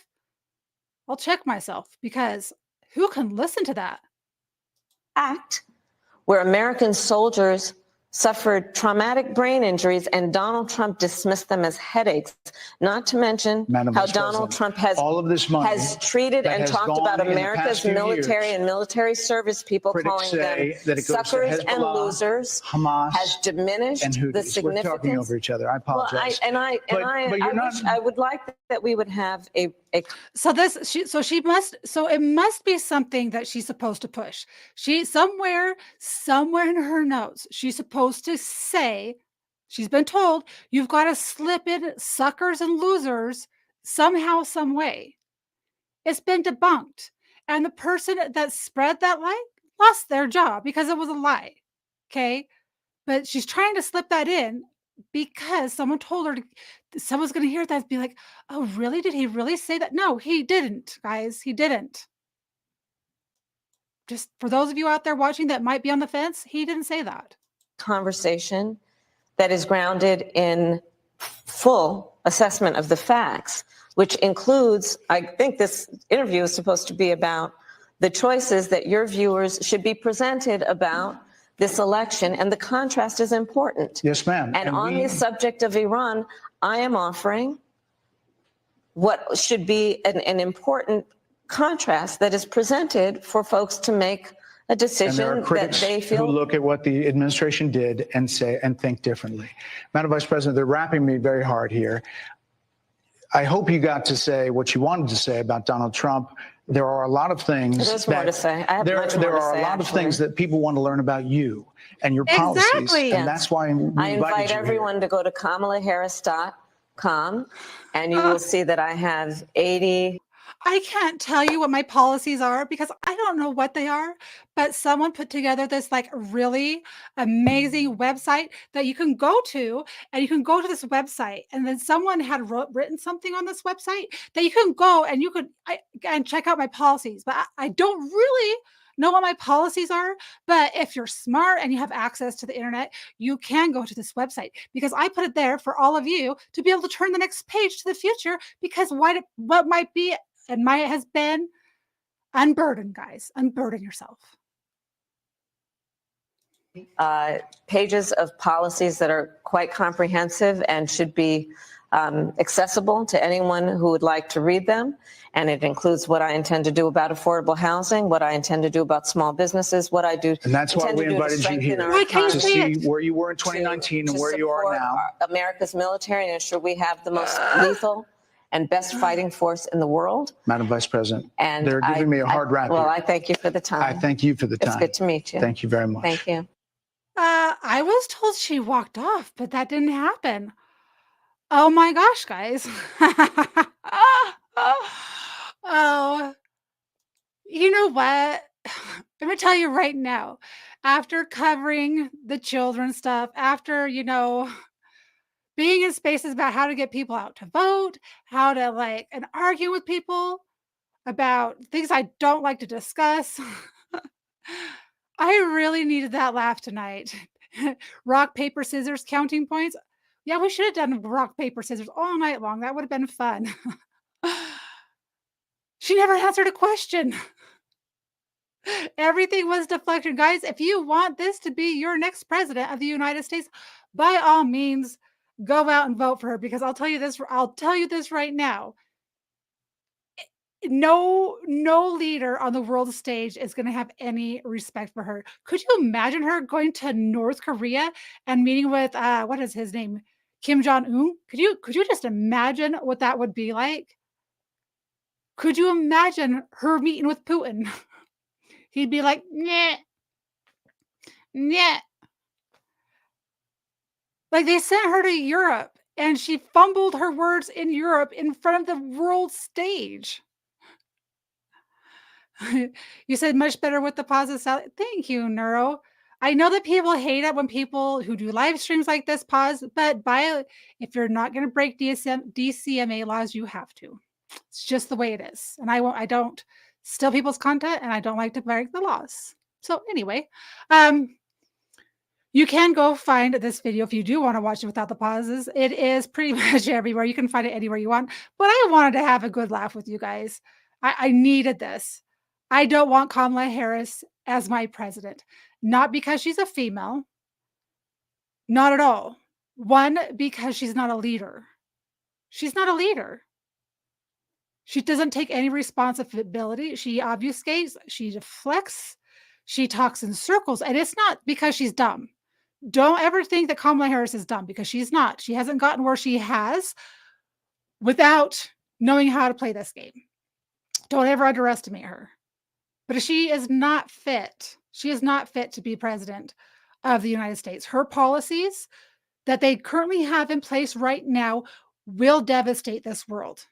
I'll check myself, because who can listen to that?
Act where American soldiers suffered traumatic brain injuries and Donald Trump dismissed them as headaches, not to mention
Madam
how
Vice
Donald
President,
Trump has
all of this money
has treated
that
and
has
talked
gone
about
in the
America's
past few
military
years.
and military service people,
Critics
calling
say
them
that it goes to
suckers and
Hezbollah,
losers,
Hamas,
has diminished
and
the
Houthis. We're
significance.
talking over each other. I apologize. But you're not.
I would like that we would have a
So it must be something that she's supposed to push. She somewhere in her notes, she's supposed to say, she's been told, you've got to slip in suckers and losers somehow, some way. It's been debunked. And the person that spread that lie lost their job because it was a lie. Okay. But she's trying to slip that in because someone told her someone's going to hear that and be like, oh, really? Did he really say that? No, he didn't, guys. He didn't. Just for those of you out there watching that might be on the fence, he didn't say that.
conversation that is grounded in full assessment of the facts, which includes, I think this interview is supposed to be about the choices that your viewers should be presented about this election, and the contrast is important.
Yes, ma'am.
And on the subject of Iran, I am offering what should be an important contrast that is presented for folks to make a
And there
decision
are
that
critics
they
who
feel.
look at what the administration did and say and think differently. Madam Vice President, they're wrapping me very hard here. I hope you got to say what you wanted to say about Donald Trump. There are a lot of things
There's more to say. I have
there,
much more
there
to
are
say,
a lot of
actually.
things that people want to learn about you and your policies.
Exactly.
And that's why we
I
invited
invite
you
everyone to go to KamalaHarris.com, and you will see that I have 80
I can't tell you what my policies are because I don't know what they are, but someone put together this like really amazing website that you can go to, and you can go to this website, and then someone had written something on this website that you can go and you could and check out my policies. But I don't really know what my policies are, but if you're smart and you have access to the internet, you can go to this website because I put it there for all of you to be able to turn the next page to the future, because what might be and might has been unburdened, guys. Unburden yourself.
Pages of policies that are quite comprehensive and should be accessible to anyone who would like to read them. And it includes what I intend to do about affordable housing, what I intend to do about small businesses, what I do.
And that's why we invited you here to see where you were in 2019 and where you are now.
America's military and ensure we have the most lethal and best fighting force in the world.
Madam Vice President,
And
they're giving me a hard rap
Well,
here.
I thank you for the time.
I thank you for the time.
It's good to meet you.
Thank you very much.
Thank you.
I was told she walked off, but that didn't happen. Oh my gosh, guys. Oh, you know what? I'm going to tell you right now, after covering the children stuff, after, being in spaces about how to get people out to vote, how to and argue with people about things I don't like to discuss. I really needed that laugh tonight. Rock, paper, scissors, counting points. Yeah, we should have done rock, paper, scissors all night long. That would have been fun. She never answered a question. Everything was deflection. Guys, if you want this to be your next president of the United States, by all means, go out and vote for her, because I'll tell you this right now. No leader on the world stage is going to have any respect for her. Could you imagine her going to North Korea and meeting with what is his name? Kim Jong-un? Could you just imagine what that would be like? Could you imagine her meeting with Putin? He'd be like, "Nyeh. Nyeh." Like, they sent her to Europe and she fumbled her words in Europe in front of the world stage. You said much better with the positive side. Thank you, Neuro. I know that people hate it when people who do live streams like this pause, but if you're not going to break DCMA laws, you have to. It's just the way it is. And I don't steal people's content, and I don't like to break the laws. So anyway, you can go find this video if you do want to watch it without the pauses. It is pretty much everywhere. You can find it anywhere you want. But I wanted to have a good laugh with you guys. I needed this. I don't want Kamala Harris as my president. Not because she's a female. Not at all. One, because she's not a leader. She's not a leader. She doesn't take any responsibility. She obfuscates. She deflects. She talks in circles. And it's not because she's dumb. Don't ever think that Kamala Harris is dumb, because she's not. She hasn't gotten where she has without knowing how to play this game. Don't ever underestimate her. But she is not fit. She is not fit to be president of the United States. Her policies that they currently have in place right now will devastate this world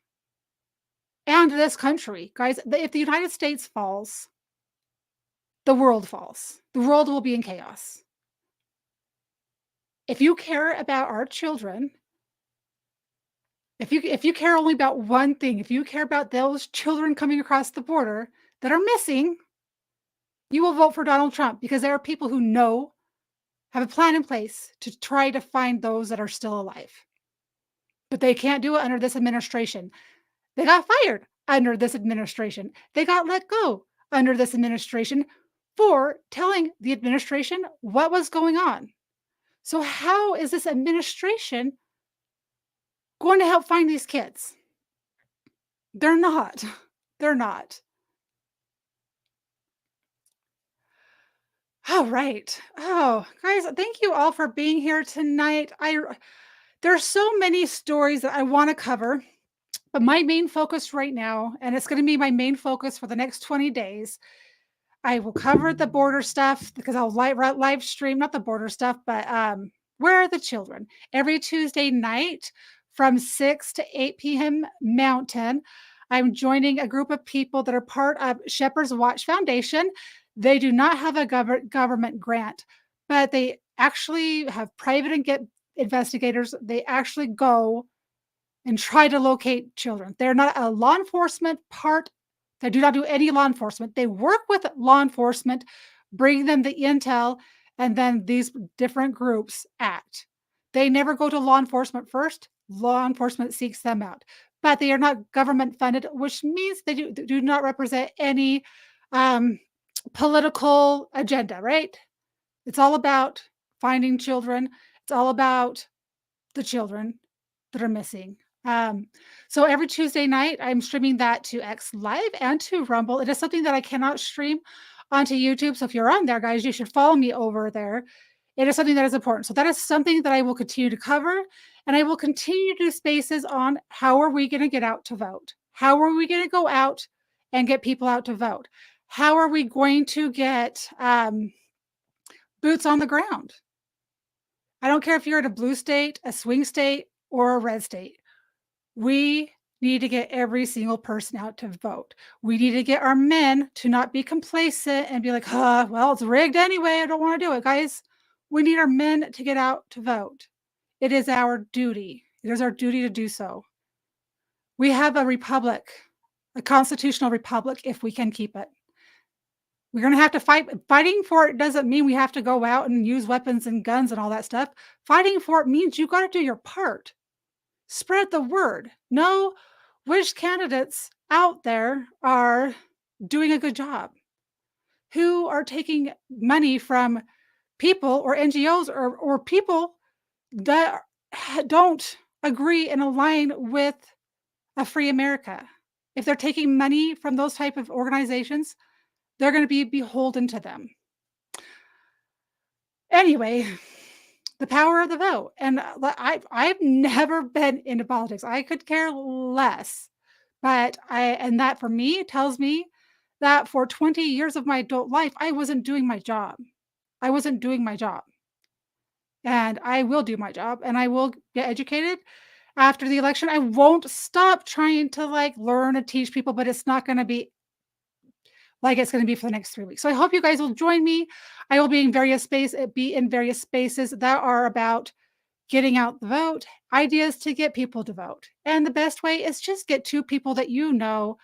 and this country. Guys, if the United States falls, the world falls. The world will be in chaos. If you care about our children, if you care only about one thing, if you care about those children coming across the border that are missing, you will vote for Donald Trump, because there are people who have a plan in place to try to find those that are still alive. But they can't do it under this administration. They got fired under this administration. They got let go under this administration for telling the administration what was going on. So how is this administration going to help find these kids? They're not. They're not. All right. Oh, guys, thank you all for being here tonight. There's so many stories that I want to cover, but my main focus right now, and it's going to be my main focus for the next 20 days, I will cover the border stuff, because I'll live stream, not the border stuff, but where are the children? Every Tuesday night from 6 to 8 p.m. Mountain. I'm joining a group of people that are part of Shepherd's Watch Foundation. They do not have a government grant, but they actually have private and get investigators. They actually go and try to locate children. They're not a law enforcement part. They do not do any law enforcement. They work with law enforcement, bring them the intel, and then these different groups act. They never go to law enforcement first. Law enforcement seeks them out. But they are not government funded, which means they do not represent any political agenda, right? It's all about finding children. It's all about the children that are missing. So every Tuesday night, I'm streaming that to X Live and to Rumble. It is something that I cannot stream onto YouTube. So if you're on there, guys, you should follow me over there. It is something that is important. So that is something that I will continue to cover. And I will continue to do spaces on how are we going to get out to vote? How are we going to go out and get people out to vote? How are we going to get boots on the ground? I don't care if you're in a blue state, a swing state, or a red state. We need to get every single person out to vote. We need to get our men to not be complacent and be like, well, it's rigged anyway. I don't want to do it, guys. We need our men to get out to vote. It is our duty. It is our duty to do so. We have a republic, a constitutional republic, if we can keep it. We're going to have to fight. Fighting for it doesn't mean we have to go out and use weapons and guns and all that stuff. Fighting for it means you got to do your part. Spread the word. Know which candidates out there are doing a good job, who are taking money from people or NGOs or people that don't agree and align with a free America. If they're taking money from those type of organizations, they're going to be beholden to them. Anyway, the power of the vote. And I've never been into politics. I could care less. But that for me tells me that for 20 years of my adult life, I wasn't doing my job. I wasn't doing my job. And I will do my job and I will get educated after the election. I won't stop trying to learn and teach people, but it's not going to be like it's going to be for the next 3 weeks. So I hope you guys will join me. I will be in various spaces that are about getting out the vote, ideas to get people to vote. And the best way is just get 2 people that you know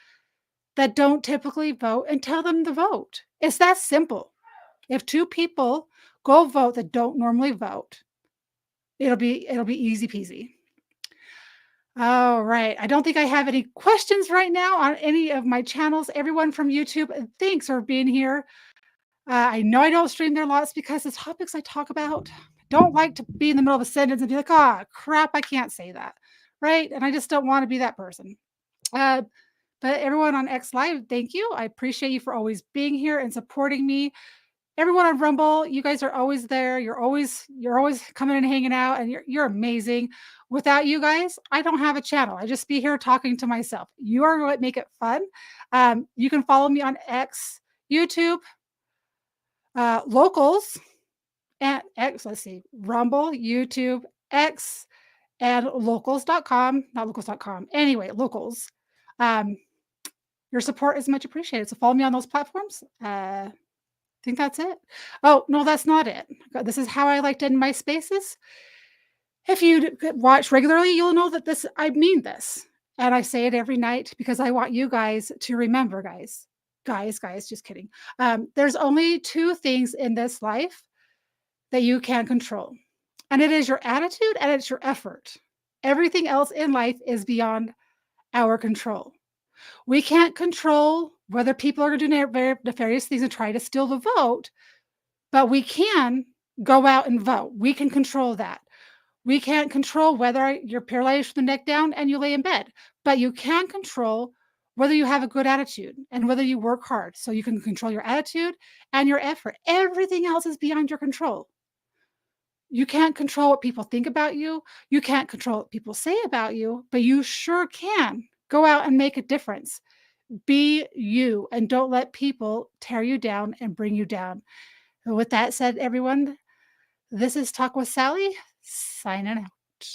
that don't typically vote and tell them to vote. It's that simple. If 2 people go vote that don't normally vote, it'll be easy peasy. All right. I don't think I have any questions right now on any of my channels. Everyone from YouTube, thanks for being here. I know I don't stream there lots because the topics I talk about, I don't like to be in the middle of a sentence and be like, crap, I can't say that. Right. And I just don't want to be that person. But everyone on X Live, thank you. I appreciate you for always being here and supporting me. Everyone on Rumble, you guys are always there. You're always coming and hanging out, and you're amazing. Without you guys, I don't have a channel. I just be here talking to myself. You are what make it fun. You can follow me on X, YouTube, Locals, and X. Let's see, Rumble, YouTube, X, and locals.com. Not locals.com. Anyway, Locals. Your support is much appreciated. So follow me on those platforms. I think that's it. Oh, no, that's not it. This is how I like to end my spaces. If you watch regularly, you'll know that I mean this. And I say it every night because I want you guys to remember, guys, just kidding. There's only 2 things in this life that you can control. And it is your attitude and it's your effort. Everything else in life is beyond our control. We can't control whether people are going to do nefarious things and try to steal the vote, but we can go out and vote. We can control that. We can't control whether you're paralyzed from the neck down and you lay in bed, but you can control whether you have a good attitude and whether you work hard. So you can control your attitude and your effort. Everything else is beyond your control. You can't control what people think about you. You can't control what people say about you, but you sure can go out and make a difference. Be you and don't let people tear you down and bring you down. And with that said, everyone, this is Talk with Sally, signing out.